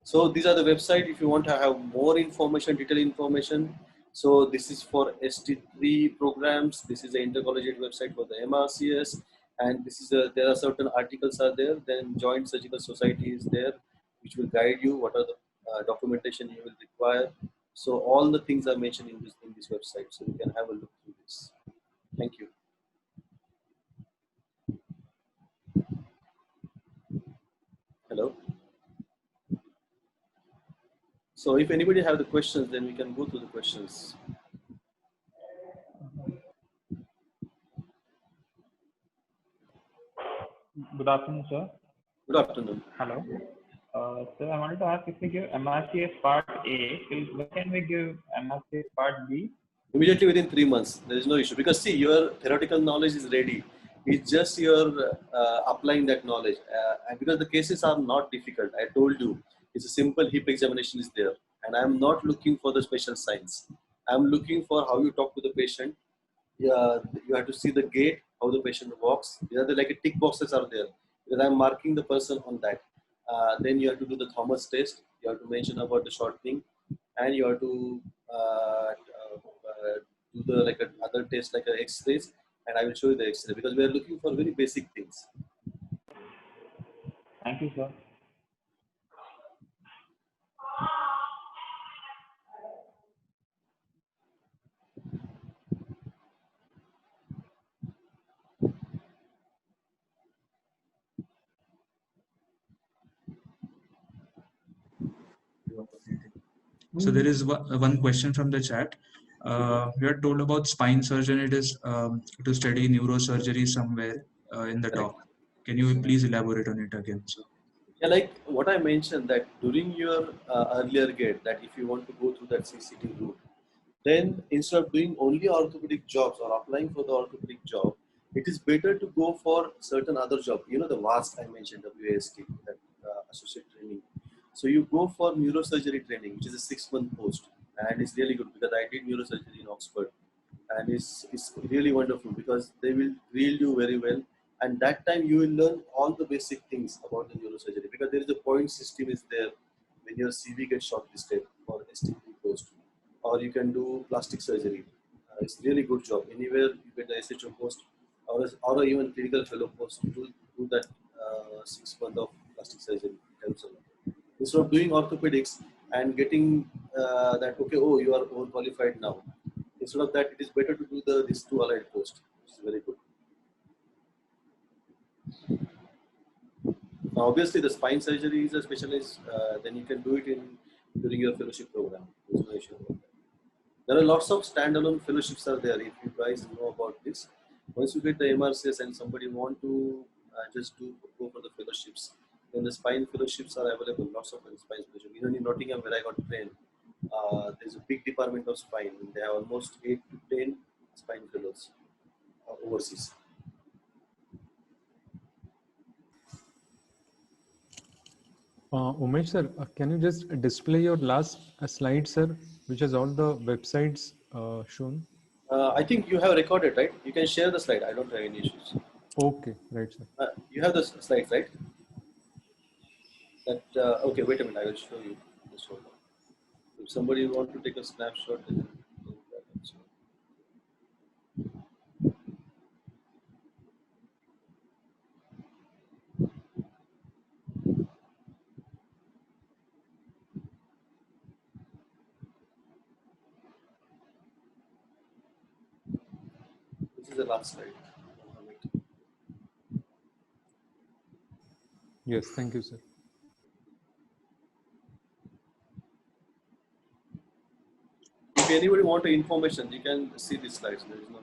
So these are the website if you want to have more information, detailed information. So this is for ST3 programs. This is the intercollegiate website for the MRCS, and this is there are certain articles are there. Then Joint Surgical Society is there, which will guide you what are the documentation you will require. So all the things are mentioned in this website. So you can have a look through this. Thank you. Hello. So if anybody have the questions, then we can go to the questions. Good afternoon, sir. Good afternoon. Hello. Sir, I wanted to ask, if we give MRCS Part A, when can we give MRCS Part B? Immediately within 3 months. There is no issue, because see, your theoretical knowledge is ready. It's just your applying that knowledge. And because the cases are not difficult, I told you, it's a simple hip examination is there. And I'm not looking for the special science. I'm looking for how you talk to the patient. You have to see the gait, how the patient walks. The other like a tick boxes are there, because I'm marking the person on that. Then you have to do the Thomas test. You have to mention about the shortening, and you have to do the other test like X-rays, and I will show you the X-ray, because we are looking for very basic things. Thank you, sir. So there is one question from the chat. We are told about spine surgeon. It is to study neurosurgery somewhere in the talk. Can you please elaborate on it again, sir? Yeah, like what I mentioned, that during your earlier gate, that if you want to go through that CCT route, then instead of doing only orthopedic jobs or applying for the orthopedic job, it is better to go for certain other job. You know, the VAST I mentioned, WAST, that associate training. So you go for neurosurgery training, which is a 6-month post, and it's really good, because I did neurosurgery in Oxford, and it's really wonderful, because they will drill you very well, and that time you will learn all the basic things about the neurosurgery, because there is a point system is there when your CV gets shortlisted for ST3 post, or you can do plastic surgery. It's really good job. Anywhere you get the SHO post or even clinical fellow post, to do that 6 months of plastic surgery. It helps a lot. Instead of doing orthopedics and getting that, okay, oh, you are overqualified now. Instead of that, it is better to do these two allied posts, which is very good. Now, obviously, the spine surgery is a specialist. Then you can do it during your fellowship program. There's no issue about that. There are lots of standalone fellowships are there. If you guys know about this, once you get the MRCS and somebody want to just go for the fellowships, then the spine fellowships are available. Lots of spine fellowships. Even in Nottingham, where I got trained, there's a big department of spine. They have almost 8 to 10 spine fellows overseas. Umesh sir, can you just display your last slide, sir, which has all the websites shown? I think you have recorded, right? You can share the slide. I don't have any issues. Okay, right, sir. You have the slides, right? That okay. Wait a minute. I will show you. Just hold on. If somebody want to take a snapshot, then this is the last slide. Yes, thank you, sir. If anybody want information, you can see these slides. There is no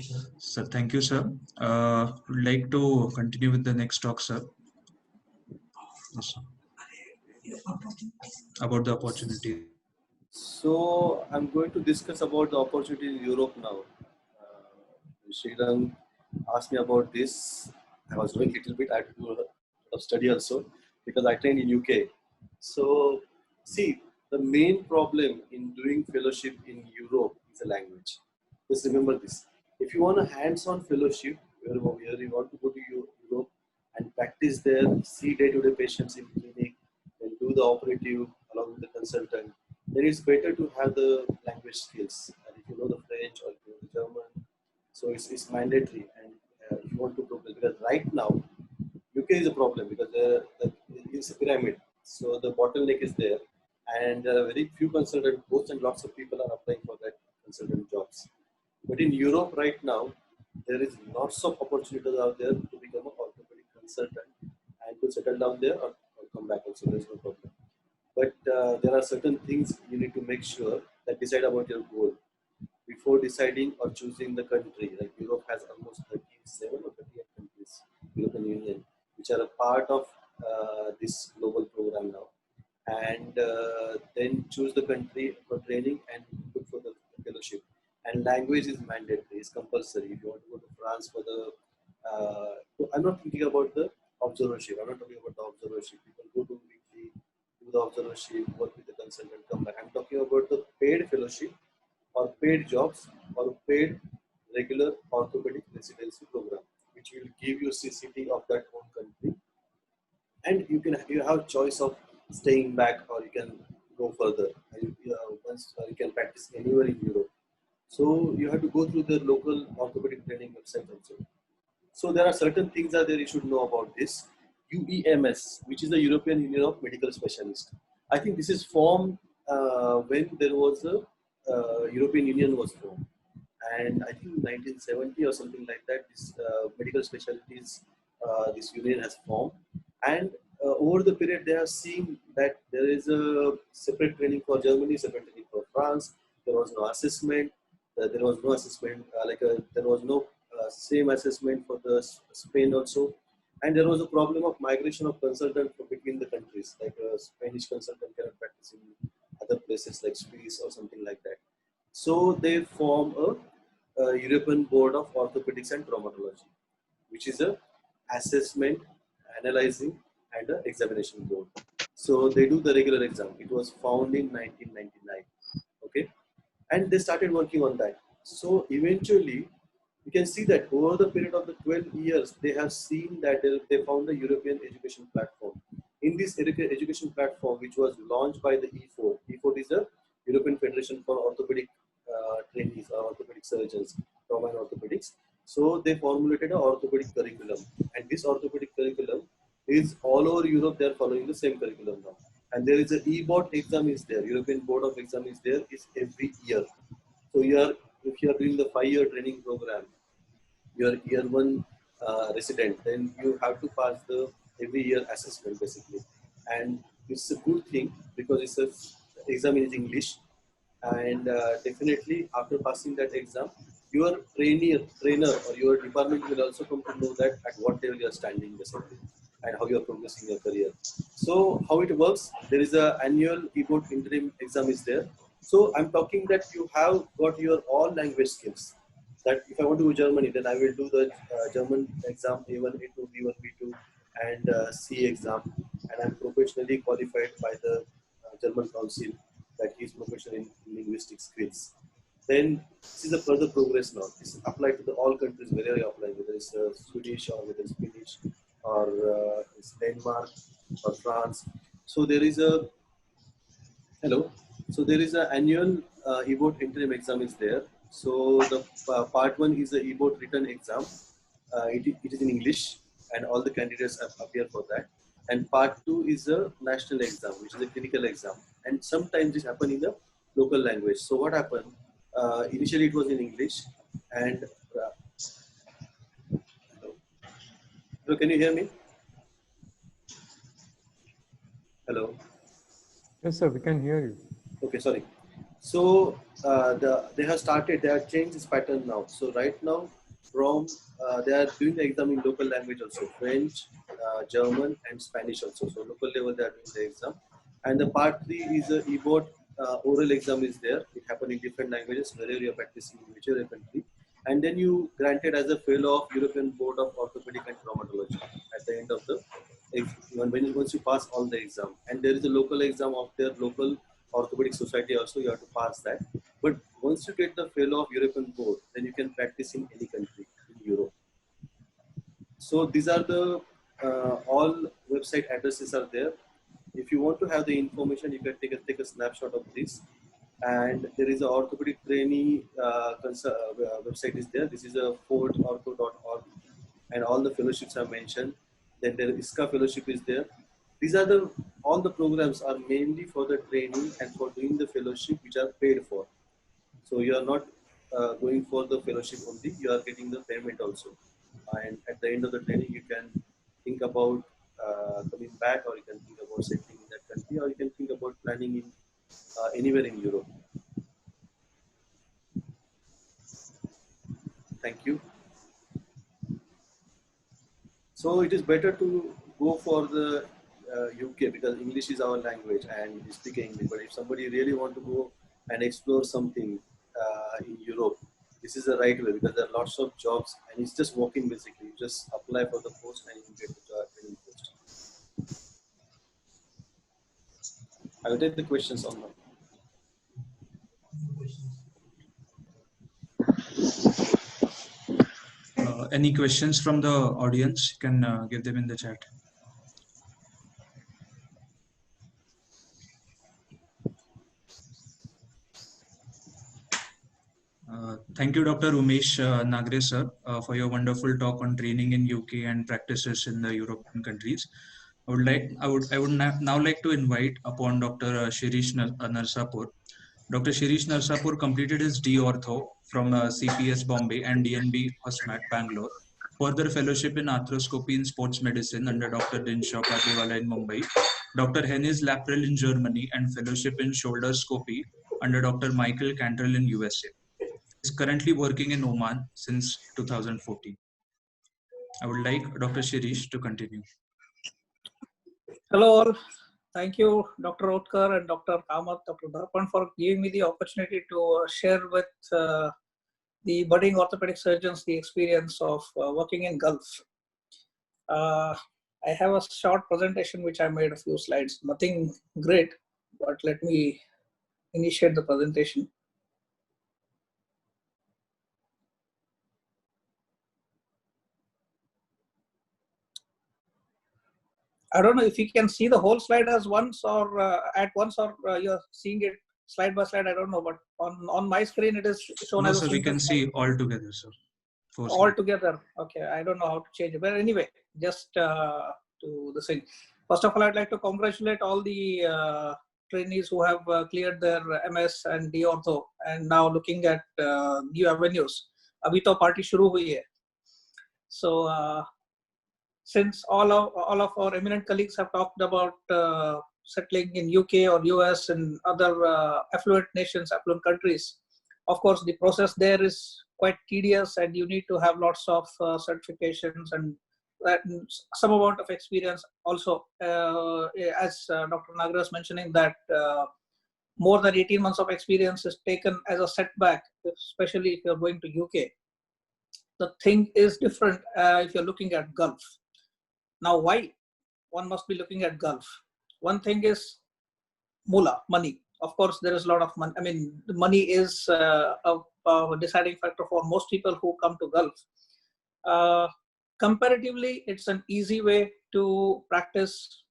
issue. Sir, thank you, sir. Would like to continue with the next talk, sir. Yes, sir. About the opportunity. So I'm going to discuss about the opportunity in Europe now. Srirang asked me about this. I was doing a little bit. I had to do a lot of study also because I trained in UK. So see, the main problem in doing fellowship in Europe is the language. Just remember this. If you want a hands-on fellowship, where you want to go to Europe and practice there, see day-to-day patients in clinic, and do the operative along with the consultant, then it's better to have the language skills. And if you know the French or if you know the German, so it's mandatory. And if you want to progress, because right now, UK is a problem because it's a pyramid. So the bottleneck is there. And very few consultant posts and lots of people are applying for that consultant jobs. But in Europe right now, there is lots of opportunities out there to become an orthopedic consultant and to settle down there or come back also. There's no problem. But there are certain things you need to make sure that decide about your goal before deciding or choosing the country. Like Europe has almost 37 or 38 countries, European Union, which are a part of this global program now. And then choose the country for training and look for the fellowship. And language is mandatory, it's compulsory. If you want to go to France for the, I'm not thinking about the observership. I'm not talking about the observership. People go to weekly, do the observership, work with the consultant, come back. I'm talking about the paid fellowship or paid jobs or paid regular orthopedic residency program, which will give you CCT of that own country. And you have choice of staying back or you can go further. Once you can practice anywhere in Europe. So you have to go through the local orthopedic training website also. So there are certain things that you should know about this. UEMS, which is the European Union of Medical Specialists. I think this is formed when there was a European Union was formed. And I think 1970 or something like that, this medical specialties, this union has formed. And over the period, they have seen that there is a separate training for Germany, separate training for France. There was no assessment. There was no assessment, there was no same assessment for the Spain also. And there was a problem of migration of consultants between the countries, like a Spanish consultant cannot practice in other places like Swiss or something like that. So they form a European Board of Orthopedics and Traumatology, which is a assessment, analyzing, and an examination board. So they do the regular exam. It was found in 1999. Okay, and they started working on that. So eventually, you can see that over the period of the 12 years, they have seen that they found a European education platform. In this education platform, which was launched by the E4, E4 is the European Federation for Orthopedic Trainees or Orthopedic Surgeons, Trauma and Orthopedics. So they formulated an orthopedic curriculum, and this orthopedic curriculum is all over Europe. They are following the same curriculum now. And there is a EBOT exam is there. European Board of Exam is there. Is every year. So if you are doing the 5-year training program, you are year one resident, then you have to pass the every year assessment basically. And it's a good thing because it's a exam in English, and definitely after passing that exam, your trainer or your department will also come to know that at what level you are standing basically and how you are progressing your career. So how it works, there is a annual EBOT interim exam is there. So I'm talking that you have got your all language skills. That if I want to go to Germany, then I will do the German exam A1, A2, B1, B2 and C exam, and I'm professionally qualified by the German Council that he is professional in linguistic skills. Then this is a further progress now. This is applied to the all countries wherever you apply, whether it's Swedish or whether it's Finnish or it's Denmark or France. So there is a hello. So there is an annual EBOT interim exam is there. So the part one is the EBOT written exam. It is in English, and all the candidates appear for that. And part two is a national exam, which is a clinical exam. And sometimes it happens in the local language. So what happened? Initially it was in English, and hello, can you hear me? Hello. Yes, sir, we can hear you. Okay, sorry. So they have changed this pattern now. So right now, from they are doing the exam in local language also, French, German, and Spanish also. So local level they are doing the exam. And the part 3 is a EBOT oral exam is there. It happens in different languages wherever you are practicing in whichever country. And then you granted as a fellow of European Board of Orthopedic and Traumatology at the end of the once you pass all the exam. And there is a local exam of their local orthopedic society also, you have to pass that. But once you get the fellow of European Board, then you can practice in any country in Europe. So these are the all website addresses are there. If you want to have the information, you can take a snapshot of this. And there is a orthopedic trainee website is there. This is a fordortho.org, and all the fellowships are mentioned. Then there is ISCA fellowship is there. These are all the programs are mainly for the training and for doing the fellowship, which are paid for. So you are not going for the fellowship only, you are getting the payment also. And at the end of the training, you can think about coming back, or you can think about settling in that country, or you can think about planning in anywhere in Europe. Thank you. So it is better to go for the UK because English is our language and we speak English. But if somebody really want to go and explore something in Europe, this is the right way because there are lots of jobs and it's just walking basically. You just apply for the post and you get the job training post. I will take the questions on now. Any questions from the audience? You can give them in the chat. Thank you, Dr. Umesh Nagare, sir, for your wonderful talk on training in UK and practices in the European countries. I would now like to invite upon Dr. Shirish Nasrapur. Dr. Shirish Nasrapur completed his D Ortho from CPS Bombay and DNB Hosmat Bangalore. Further fellowship in arthroscopy in sports medicine under Dr. Dinshaw Katiwala in Mumbai, Dr. Hennis Laprel in Germany, and fellowship in shoulder scopy under Dr. Michael Cantrell in USA. He is currently working in Oman since 2014. I would like Dr. Shirish to continue. Hello all. Thank you, Dr. Otkar and Dr. Kamath, Dr. Darpan, for giving me the opportunity to share with the budding orthopedic surgeons the experience of working in Gulf. I have a short presentation which I made a few slides. Nothing great, but let me initiate the presentation. I don't know if you can see the whole slide as once or at once, or you're seeing it slide by slide. I don't know, but on my screen it is shown as. No, sir, we can see all together, sir. altogether. Okay, I don't know how to change it, but anyway, just to the thing. First of all, I'd like to congratulate all the trainees who have cleared their MS and D ortho and now looking at new avenues. अभी तो party शुरू हुई है. So since all of our eminent colleagues have talked about settling in UK or US and other affluent nations, affluent countries, of course the process there is quite tedious and you need to have lots of certifications and some amount of experience also. As Dr. Nagare was mentioning that more than 18 months of experience is taken as a setback, especially if you're going to UK. The thing is different if you're looking at Gulf. Now, why one must be looking at Gulf? One thing is moolah, money. Of course, there is a lot of money. I mean, the money is a deciding factor for most people who come to Gulf. Comparatively, it's an easy way to practice.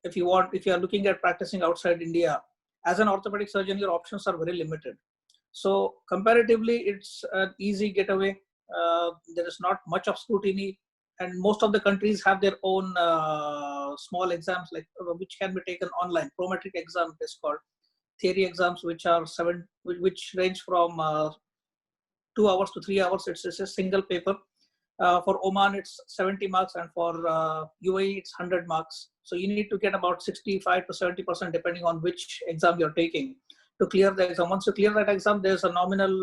If you are looking at practicing outside India, as an orthopedic surgeon, your options are very limited. So comparatively, it's an easy getaway. There is not much of scrutiny, and most of the countries have their own small exams, like which can be taken online. Prometric exam is called. Theory exams, which range from 2 hours to 3 hours. It's a single paper. For Oman, it's 70 marks, and for UAE, it's 100 marks. So you need to get about 65 to 70% depending on which exam you're taking to clear the exam. Once you clear that exam, there's a nominal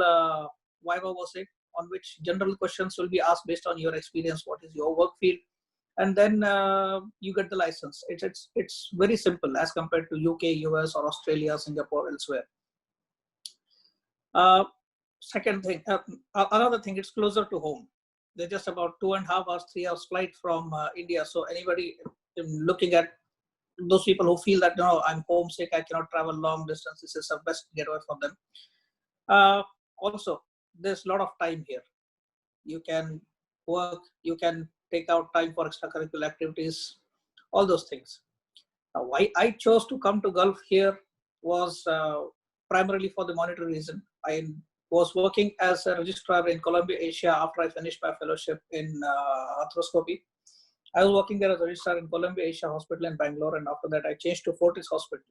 viva voce on which general questions will be asked based on your experience. What is your work field? And then you get the license. It's very simple as compared to UK, US, or Australia, Singapore, elsewhere. Second thing, another thing, it's closer to home. They're just about 2.5 hours, 3 hours flight from India. So anybody looking at those people who feel that, no, I'm homesick, I cannot travel long distance, this is the best getaway for them. Also, there's a lot of time here. You can work, you can take out time for extracurricular activities, all those things. Why I chose to come to Gulf here was primarily for the monetary reason. I was working as a registrar in Columbia, Asia after I finished my fellowship in arthroscopy. I was working there as a registrar in Columbia Asia Hospital in Bangalore, and after that I changed to Fortis Hospital.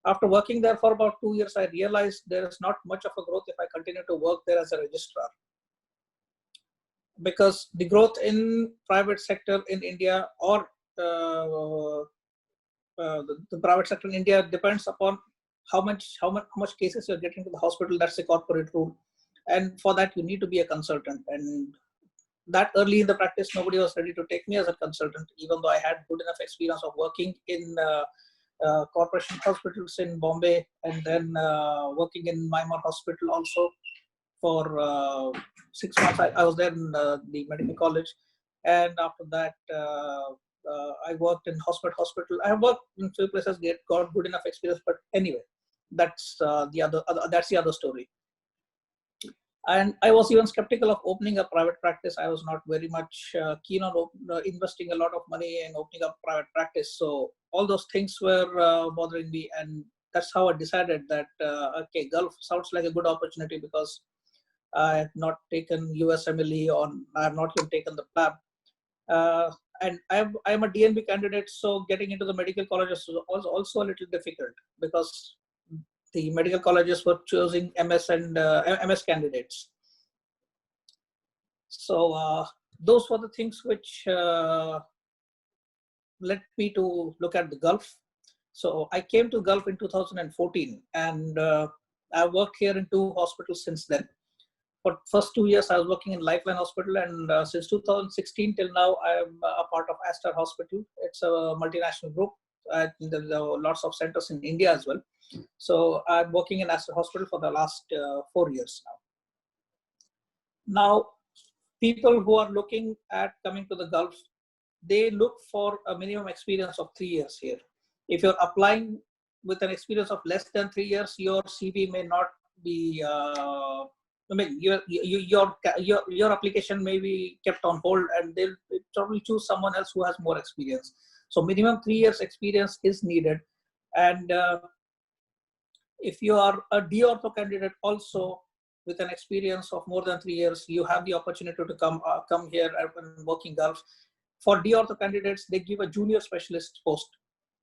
After working there for about 2 years, I realized there is not much of a growth if I continue to work there as a registrar. Because the growth in private sector in India or the private sector in India depends upon how much cases you're getting to the hospital. That's a corporate rule. And for that, you need to be a consultant. And that early in the practice, nobody was ready to take me as a consultant, even though I had good enough experience of working in corporation hospitals in Bombay and then working in Myanmar Hospital also for 6 months. I was there in the medical college. And after that, I worked in hospital. I have worked in few places, got good enough experience, but anyway, that's the other story. And I was even skeptical of opening a private practice. I was not very much keen on investing a lot of money in opening up private practice. So all those things were bothering me, and that's how I decided that okay, Gulf sounds like a good opportunity because I have not taken USMLE on. I have not even taken the PLAB. And I'm a DNB candidate, so getting into the medical colleges was also a little difficult because the medical colleges were choosing MS and MS candidates. So those were the things which led me to look at the Gulf. So I came to Gulf in 2014, and I worked here in 2 hospitals since then. For first 2 years, I was working in Lifeline Hospital, and since 2016 till now, I am a part of Aster Hospital. It's a multinational group. There are lots of centers in India as well. So I'm working in Aster Hospital for the last 4 years now. Now, people who are looking at coming to the Gulf, they look for a minimum experience of 3 years here. If you're applying with an experience of less than 3 years, your CV may not be. I mean, your application may be kept on hold, and they'll probably choose someone else who has more experience. So minimum 3 years experience is needed. And if you are a D ortho candidate also, with an experience of more than 3 years, you have the opportunity to come here and work in Gulf. For D-ortho candidates, they give a junior specialist post,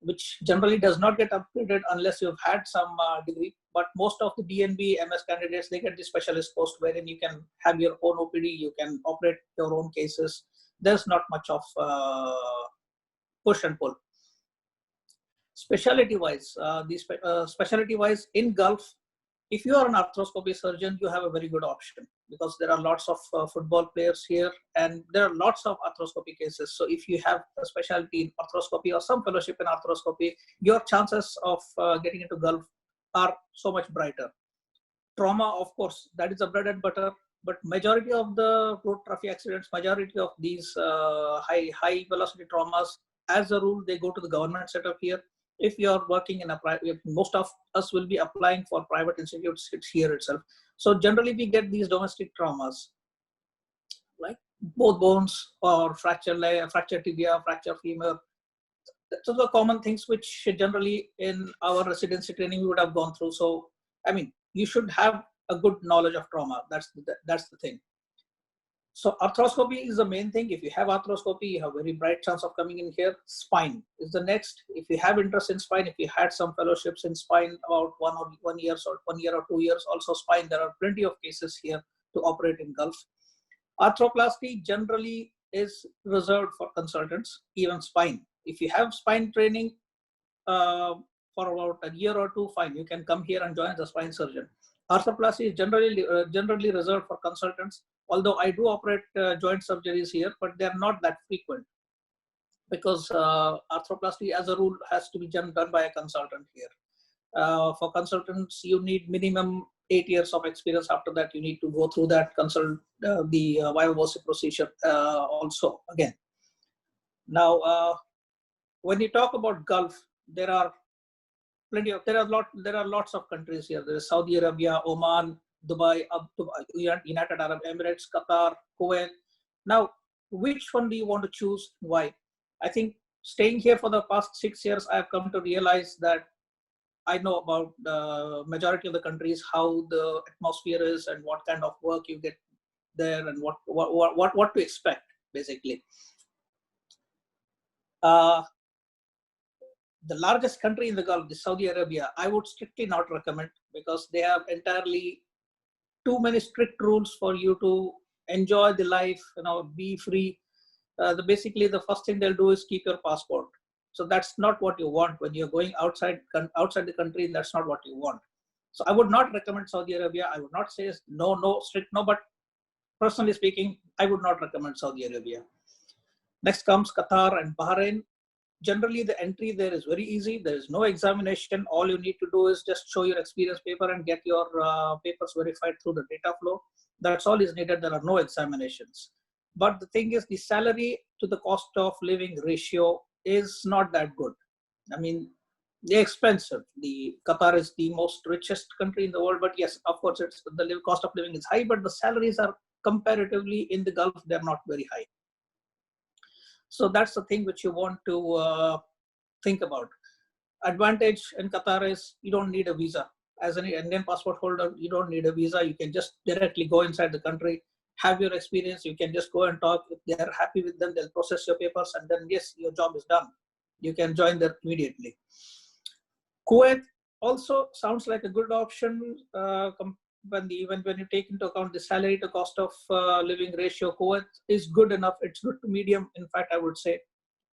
which generally does not get upgraded unless you've had some degree. But most of the DNB MS candidates, they get the specialist post wherein you can have your own OPD, you can operate your own cases. There's not much of push and pull. Specialty-wise, specialty-wise in Gulf, if you are an arthroscopy surgeon, you have a very good option because there are lots of football players here and there are lots of arthroscopy cases. So if you have a specialty in arthroscopy or some fellowship in arthroscopy, your chances of getting into Gulf are so much brighter. Trauma, of course, that is the bread and butter, but majority of the road traffic accidents, majority of these high velocity traumas, as a rule, they go to the government setup here. If you are working in a private, most of us will be applying for private institutes, it's here itself. So generally we get these domestic traumas, like both bones or fracture tibia, fracture femur. So the common things which generally in our residency training we would have gone through. So, I mean, you should have a good knowledge of trauma. That's the thing. So arthroscopy is the main thing. If you have arthroscopy, you have very bright chance of coming in here. Spine is the next. If you have interest in spine, if you had some fellowships in spine about 1 year or 2 years, also spine, there are plenty of cases here to operate in Gulf. Arthroplasty generally is reserved for consultants, even spine. If you have spine training for about a year or two, fine, you can come here and join as a spine surgeon. Arthroplasty is generally reserved for consultants, although I do operate joint surgeries here, but they're not that frequent because arthroplasty as a rule has to be done by a consultant here. For consultants, you need minimum 8 years of experience. After that, you need to go through that the Viva-Voce procedure also again. Now, when you talk about Gulf, there are lots of countries here. There is Saudi Arabia, Oman, Dubai, United Arab Emirates, Qatar, Kuwait. Now, which one do you want to choose? Why? I think staying here for the past 6 years, I have come to realize that I know about the majority of the countries, how the atmosphere is and what kind of work you get there and what to expect, basically. The largest country in the Gulf, the Saudi Arabia, I would strictly not recommend because they have entirely too many strict rules for you to enjoy the life, be free. Basically, the first thing they'll do is keep your passport. So that's not what you want when you're going outside the country. That's not what you want. So I would not recommend Saudi Arabia. I would not say no, strict no, but personally speaking, I would not recommend Saudi Arabia. Next comes Qatar and Bahrain. Generally, the entry there is very easy. There is no examination. All you need to do is just show your experience paper and get your papers verified through the data flow. That's all is needed. There are no examinations. But the thing is, the salary to the cost of living ratio is not that good. I mean, they're expensive. Qatar is the most richest country in the world, but yes, of course, the cost of living is high, but the salaries are comparatively in the Gulf, they're not very high. So that's the thing which you want to think about. Advantage in Qatar is you don't need a visa. As an Indian passport holder, you don't need a visa. You can just directly go inside the country, have your experience. You can just go and talk. If they are happy with them, they'll process your papers, and then yes, your job is done. You can join there immediately. Kuwait also sounds like a good option when you take into account the salary to cost of living ratio. Kuwait is good enough. It's good to medium, in fact, I would say.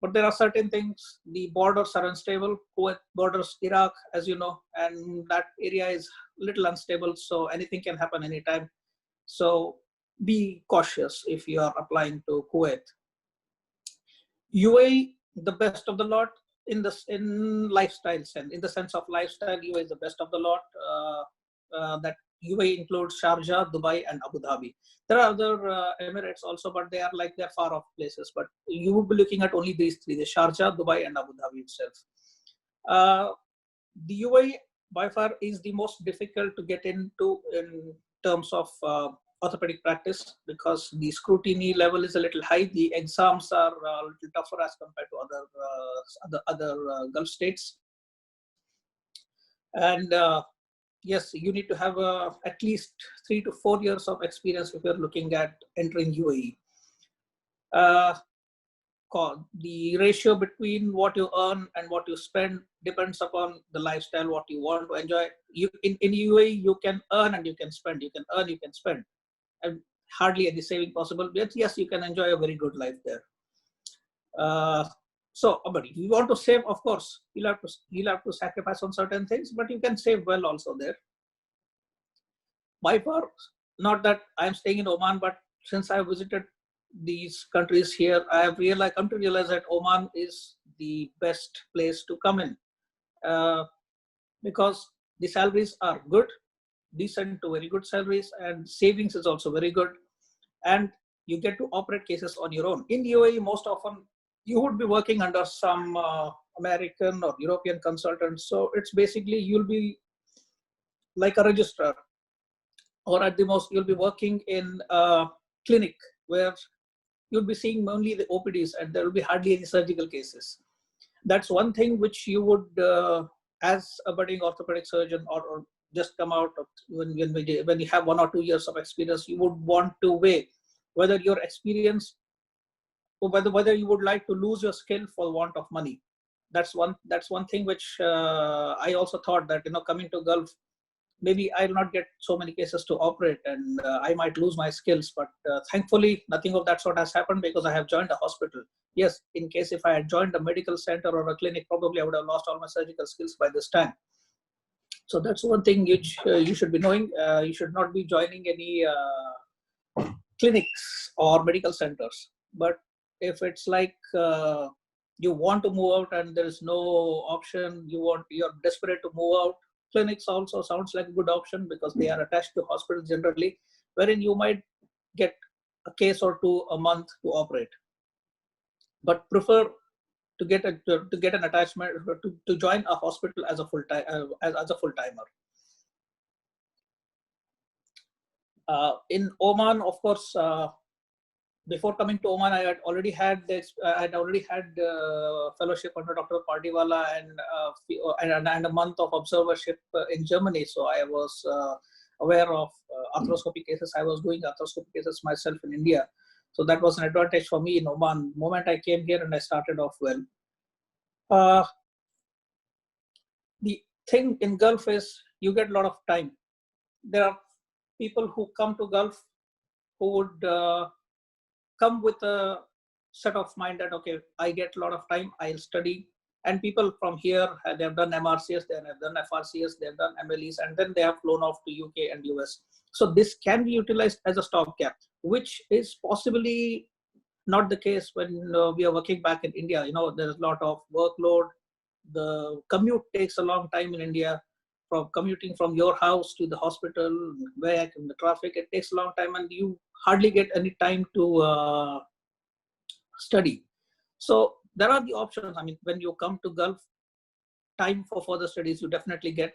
But there are certain things. The borders are unstable. Kuwait borders Iraq, as you know, and that area is a little unstable. So anything can happen anytime. So be cautious if you are applying to Kuwait. UAE, the best of the lot in lifestyle sense. In the sense of lifestyle, UAE is the best of the lot. That UAE includes Sharjah, Dubai, and Abu Dhabi. There are other Emirates also, but they're far off places. But you would be looking at only these three: the Sharjah, Dubai, and Abu Dhabi itself. The UAE by far is the most difficult to get into in terms of orthopedic practice because the scrutiny level is a little high. The exams are a little tougher as compared to other Gulf states. And yes, you need to have at least 3 to 4 years of experience if you're looking at entering UAE. The ratio between what you earn and what you spend depends upon the lifestyle, what you want to enjoy. In UAE, you can earn and you can spend. You can earn, you can spend. And hardly any saving possible. But yes, you can enjoy a very good life there. But if you want to save, of course, you'll have to sacrifice on certain things, but you can save well also there. By far, not that I'm staying in Oman, but since I visited these countries here, I have come to realize that Oman is the best place to come in because the salaries are good, decent to very good salaries, and savings is also very good, and you get to operate cases on your own. In UAE, most often you would be working under some American or European consultant, so it's basically you'll be like a registrar, or at the most you'll be working in a clinic where you'll be seeing only the OPDs and there will be hardly any surgical cases. That's one thing which you would, as a budding orthopedic surgeon or just come out of, when you have 1 or 2 years of experience, you would want to weigh whether your experience, or whether you would like to lose your skill for want of money. That's one thing which I also thought that, coming to Gulf, maybe I'll not get so many cases to operate and I might lose my skills. But thankfully, nothing of that sort has happened because I have joined a hospital. Yes, in case if I had joined a medical center or a clinic, probably I would have lost all my surgical skills by this time. So that's one thing which you should be knowing. You should not be joining any clinics or medical centers. But if it's like you want to move out and there is no option, you're desperate to move out, clinics also sounds like a good option because they are attached to hospitals generally, wherein you might get a case or two a month to operate. But prefer to get an attachment to join a hospital as a full-timer. In Oman, of course, before coming to Oman, I had already had fellowship under Dr. Pardiwala and a month of observership in Germany. So I was aware of arthroscopy cases. I was doing arthroscopy cases myself in India. So that was an advantage for me in Oman. The moment I came here and I started off well. The thing in Gulf is you get a lot of time. There are people who come to Gulf who would come with a set of mind that, okay, I get a lot of time, I'll study. And people from here, they've done MRCS, they have done FRCS, they've done MLEs, and then they have flown off to UK and US. So this can be utilized as a stopgap, which is possibly not the case when we are working back in India. There's a lot of workload. The commute takes a long time in India. From commuting from your house to the hospital, back in the traffic, it takes a long time and you hardly get any time to study. So there are the options. I mean, when you come to Gulf, time for further studies you definitely get.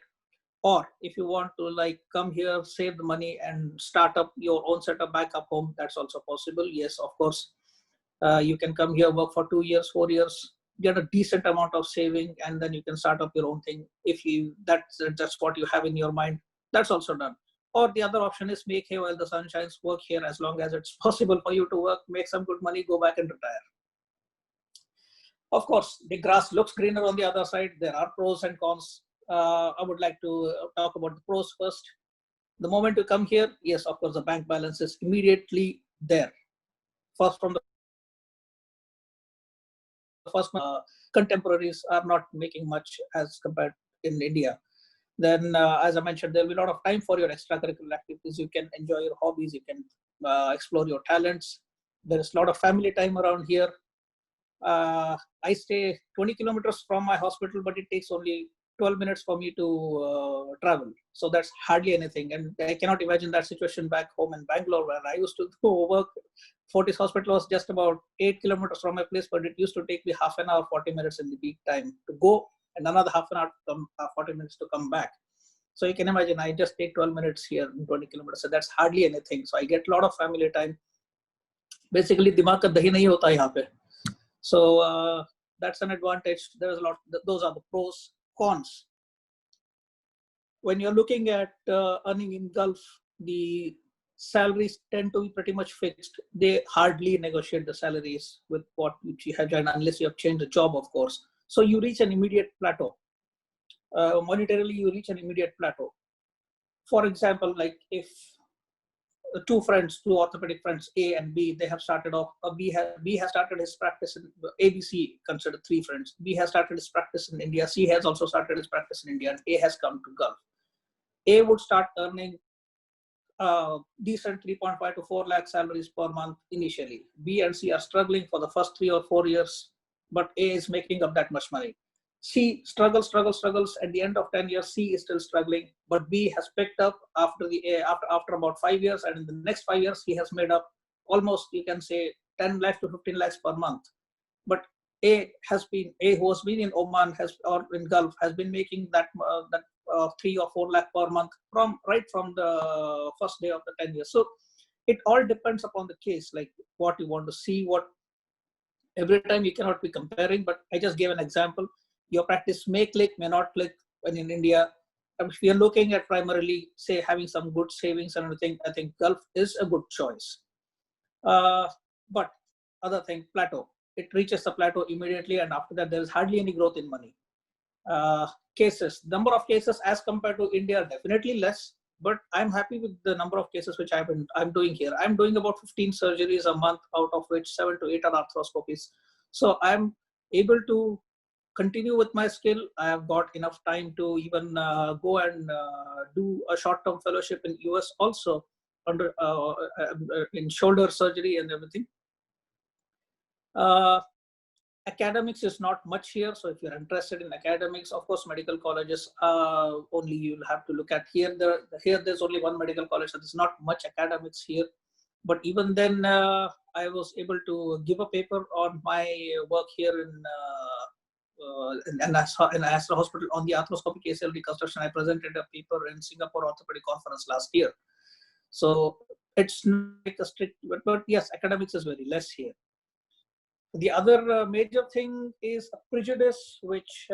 Or if you want to come here, save the money and start up your own setup back up home, that's also possible. Yes, of course. You can come here, work for 2 years, 4 years, get a decent amount of saving, and then you can start up your own thing. If that's what you have in your mind, that's also done. Or the other option is make hay while the sun shines, work here as long as it's possible for you to work, make some good money, go back and retire. Of course, the grass looks greener on the other side. There are pros and cons. I would like to talk about the pros first. The moment you come here, yes, of course, the bank balance is immediately there. First, from the first contemporaries are not making much as compared in India. Then, as I mentioned, there will be a lot of time for your extracurricular activities. You can enjoy your hobbies. You can explore your talents. There is a lot of family time around here. I stay 20 kilometers from my hospital, but it takes only 12 minutes for me to travel. So that's hardly anything. And I cannot imagine that situation back home in Bangalore, where I used to go work. Fortis Hospital was just about 8 kilometers from my place, but it used to take me half an hour, 40 minutes in the peak time to go, and another half an hour to come, 40 minutes to come back. So you can imagine, I just take 12 minutes here in 20 kilometers. So that's hardly anything. So I get a lot of family time. Basically, dimag ka dahi nahi hota yahan pe. So that's an advantage. There's a lot. Those are the pros. Cons. when you're looking at earning in Gulf, the salaries tend to be pretty much fixed. They hardly negotiate the salaries with what you have done unless you have changed the job, of course. So you reach an immediate plateau. Monetarily, you reach an immediate plateau. For example, like if two orthopedic friends, A and B, they have started off. B has started his practice in ABC, considered three friends. B has started his practice in India. C has also started his practice in India, and A has come to Gulf. A would start earning decent 3.5 to 4 lakh salaries per month initially. B and C are struggling for the first 3 or 4 years, but A is making up that much money. C struggles. At the end of 10 years, C is still struggling, but B has picked up after about 5 years, and in the next 5 years, he has made up almost, you can say, 10 lakhs to 15 lakhs per month. But A who has been in Oman or in Gulf has been making that 3 or 4 lakh per month right from the first day of the 10 years. So it all depends upon the case, like what you want to see. Every time you cannot be comparing, but I just gave an example. Your practice may click, may not click. When in India, if we are looking at primarily, say, having some good savings and everything, I think Gulf is a good choice. But other thing, plateau. It reaches the plateau immediately, and after that, there is hardly any growth in money. Cases, number of cases as compared to India are definitely less, but I'm happy with the number of cases which I'm doing here. I'm doing about 15 surgeries a month, out of which 7 to 8 are arthroscopies. So I'm able to continue with my skill. I have got enough time to even go and do a short-term fellowship in US also under in shoulder surgery and everything. Academics is not much here, so if you're interested in academics, of course, medical colleges only you'll have to look at here. There's only one medical college, so there's not much academics here. But even then, I was able to give a paper on my work here in Nasrapur Hospital on the arthroscopic ACL reconstruction. I presented a paper in Singapore Orthopedic Conference last year. So it's not like a strict, but yes, academics is very less here. The other major thing is a prejudice which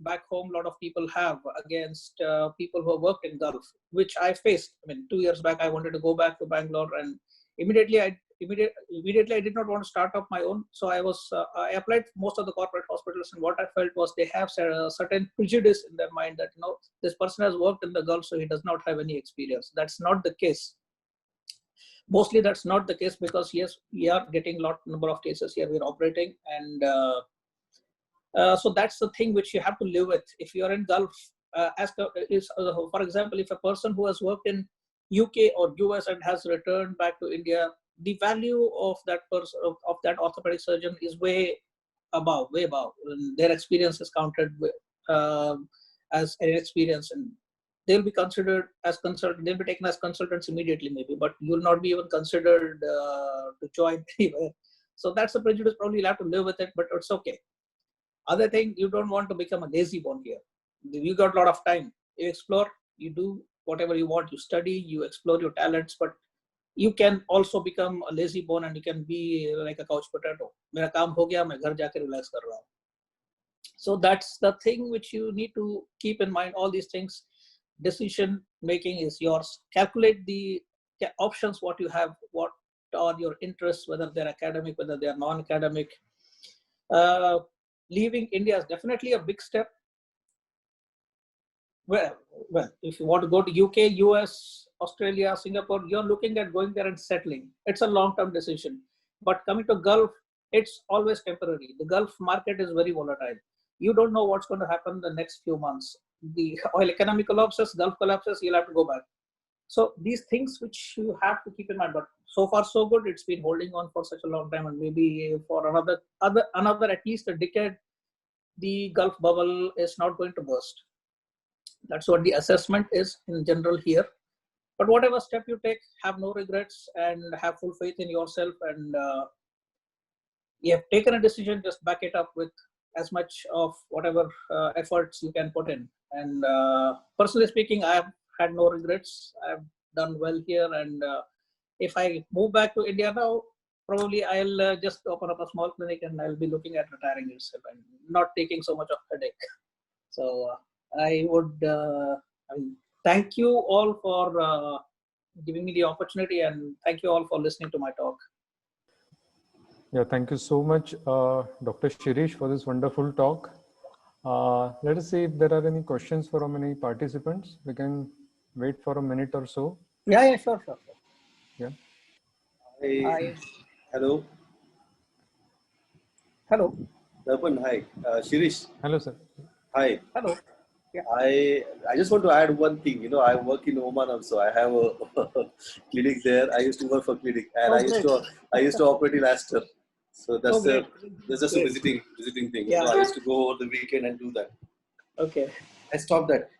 back home a lot of people have against people who have worked in Gulf, which I faced. I mean, 2 years back, I wanted to go back to Bangalore, and immediately I did not want to start up my own. So I applied for most of the corporate hospitals, and what I felt was they have a certain prejudice in their mind that, this person has worked in the Gulf, so he does not have any experience. That's not the case. Mostly that's not the case, because yes, we are getting number of cases here we're operating, and so that's the thing which you have to live with. If you're in Gulf, for example, if a person who has worked in UK or US and has returned back to India, the value of that person, of that orthopedic surgeon, is way above. Their experience is counted as an experience, and they'll be considered as consultants. They'll be taken as consultants immediately, maybe, but you'll not be even considered to join anywhere. So that's a prejudice. Probably you'll have to live with it, but it's okay. Other thing, you don't want to become a lazy bone here. You got a lot of time. You explore, you do whatever you want. You study, you explore your talents, but you can also become a lazy bone, and you can be like a couch potato. Mera kaam ho gaya, main ghar jaake relax kar raha hu. So that's the thing which you need to keep in mind. All these things. Decision making is yours. Calculate the options, what you have, what are your interests, whether they're academic, whether they are non-academic. Leaving India is definitely a big step. Well, if you want to go to UK, US, Australia, Singapore, you're looking at going there and settling. It's a long-term decision. But coming to Gulf, it's always temporary. The Gulf market is very volatile. You don't know what's going to happen in the next few months. The oil economy collapses, Gulf collapses, you'll have to go back. So these things which you have to keep in mind. But so far so good. It's been holding on for such a long time, and maybe for another at least a decade, the Gulf bubble is not going to burst. That's what the assessment is in general here. But whatever step you take, have no regrets and have full faith in yourself. And you have taken a decision, just back it up with as much of whatever efforts you can put in. And personally speaking, I have had no regrets. I've done well here. And if I move back to India now, probably I'll just open up a small clinic, and I'll be looking at retiring itself and not taking so much of headache. So I would, Thank you all for giving me the opportunity, and thank you all for listening to my talk. Yeah, thank you so much, Dr. Shirish, for this wonderful talk. Let us see if there are any questions from any participants. We can wait for a minute or so. Yeah, sure. Yeah. Hi. Hello. Hello. Darpan, hi. Shirish. Hello, sir. Hi. Hello. Yeah. I just want to add one thing. I work in Oman also. I have a clinic there. I used to work for clinic, and I used to operate in Astor. So that's just a visiting thing. Yeah. I used to go over the weekend and do that. Okay. I stopped that.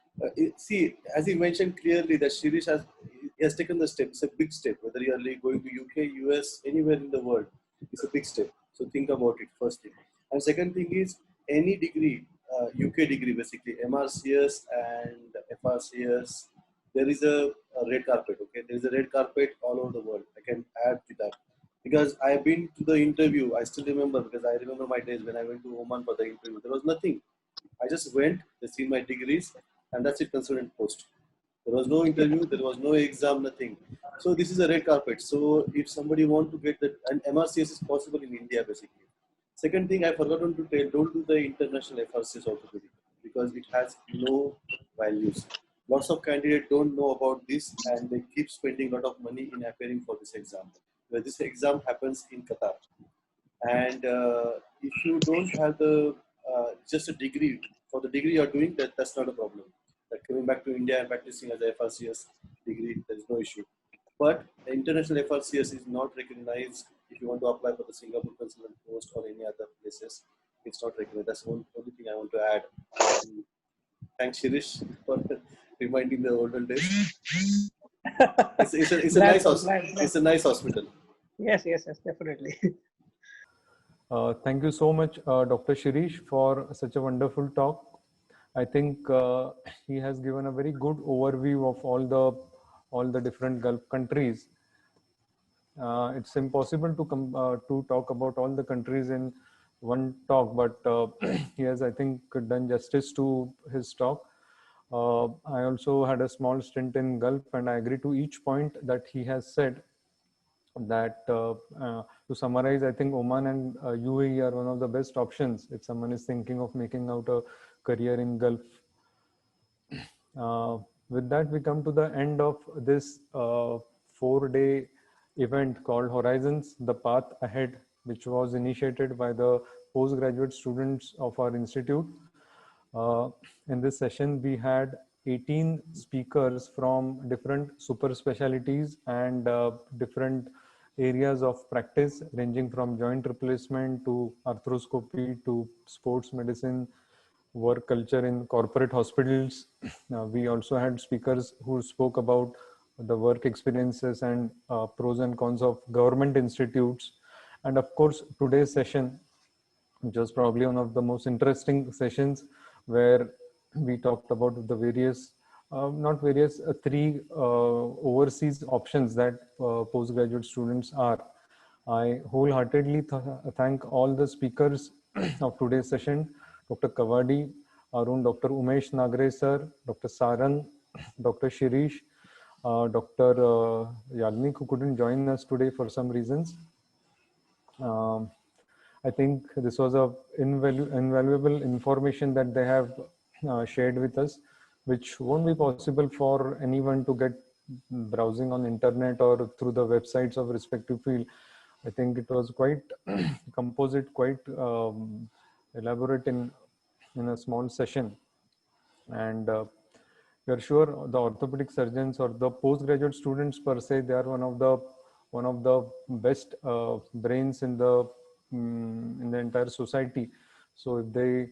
See, as he mentioned clearly, that Shirish has taken the step. It's a big step. Whether you are going to UK, US, anywhere in the world, it's a big step. So think about it. First thing, and second thing is any degree, UK degree, basically MRCS and FRCS. There is a red carpet. Okay, there is a red carpet all over the world. I can add to that because I've been to the interview. I still remember because I remember my days when I went to Oman for the interview. There was nothing. I just went, they see my degrees, and that's it, consultant post. There was no interview, there was no exam, nothing. So this is a red carpet. So if somebody want to get that, and MRCS is possible in India basically. Second thing I forgotten to tell, don't do the international FRCS orthopedic because it has no values. Lots of candidates don't know about this and they keep spending a lot of money in appearing for this exam. Where this exam happens in Qatar. And if you don't have the just a degree for the degree you're doing, that's not a problem. Like coming back to India and practicing as a FRCS degree, there is no issue. But the international FRCS is not recognized if you want to apply for the Singapore consultant post or any other places. It's not recognized. That's the only thing I want to add. And thanks, Shirish, for reminding the olden days. It's a nice hospital. It's a nice hospital. Yes, definitely. Thank you so much, Dr. Shirish, for such a wonderful talk. I think he has given a very good overview of all the different Gulf countries. It's impossible to talk about all the countries in one talk, but he has, I think, done justice to his talk. I also had a small stint in Gulf, and I agree to each point that he has said. That to summarize, I think Oman and UAE are one of the best options if someone is thinking of making out a career in Gulf. With that, we come to the end of this 4-day event called Horizons, the Path Ahead, which was initiated by the postgraduate students of our institute. In this session, we had 18 speakers from different super specialties and different areas of practice, ranging from joint replacement to arthroscopy to sports medicine, work culture in corporate hospitals. We also had speakers who spoke about the work experiences and pros and cons of government institutes. And of course, today's session, which was probably one of the most interesting sessions, where we talked about the various, three overseas options that postgraduate students are. I wholeheartedly thank all the speakers of today's session, Dr. Kavadi, Arun, Dr. Umesh Nagare sir, Dr. Sarang, Dr. Shirish, Dr. Yadnik, who couldn't join us today for some reasons. I think this was a invaluable information that they have shared with us, which won't be possible for anyone to get browsing on internet or through the websites of respective field. I think it was quite composite, quite elaborate in a small session. And we are sure the orthopedic surgeons or the postgraduate students per se, they are one of the best brains in the entire society. So if they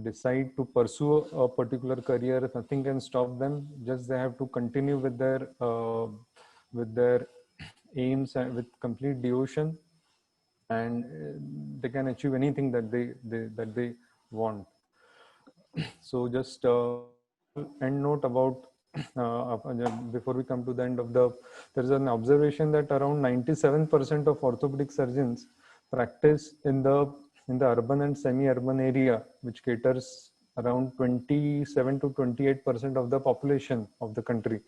decide to pursue a particular career, nothing can stop them. Just they have to continue with their aims and with complete devotion, and they can achieve anything that they want. So just small end note about before we come to the end of there is an observation that around 97% of orthopedic surgeons practice in the urban and semi-urban area, which caters around 27 to 28% of the population of the country,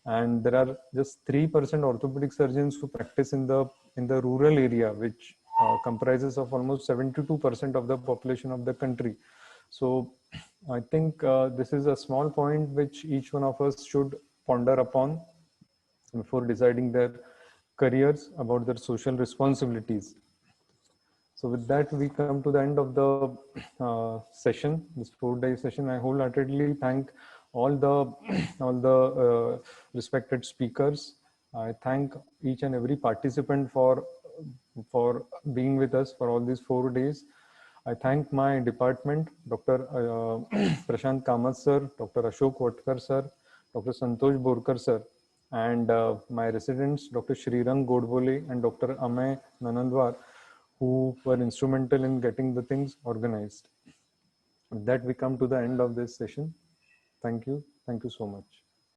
and there are just 3% orthopedic surgeons who practice in the rural area, which comprises of almost 72% of the population of the country. So I think this is a small point which each one of us should ponder upon before deciding their careers, about their social responsibilities. So with that, we come to the end of the session, this 4-day session. I wholeheartedly thank all the respected speakers. I thank each and every participant for being with us for all these 4 days. I thank my department, Dr. Prashant Kamath sir, Dr. Ashok Vatkar sir, Dr. Santosh Borkar sir, and my residents, Dr. Shrirang Godbole and Dr. Amay Nanandwar, who were instrumental in getting the things organized. With that, we come to the end of this session. Thank you. Thank you so much.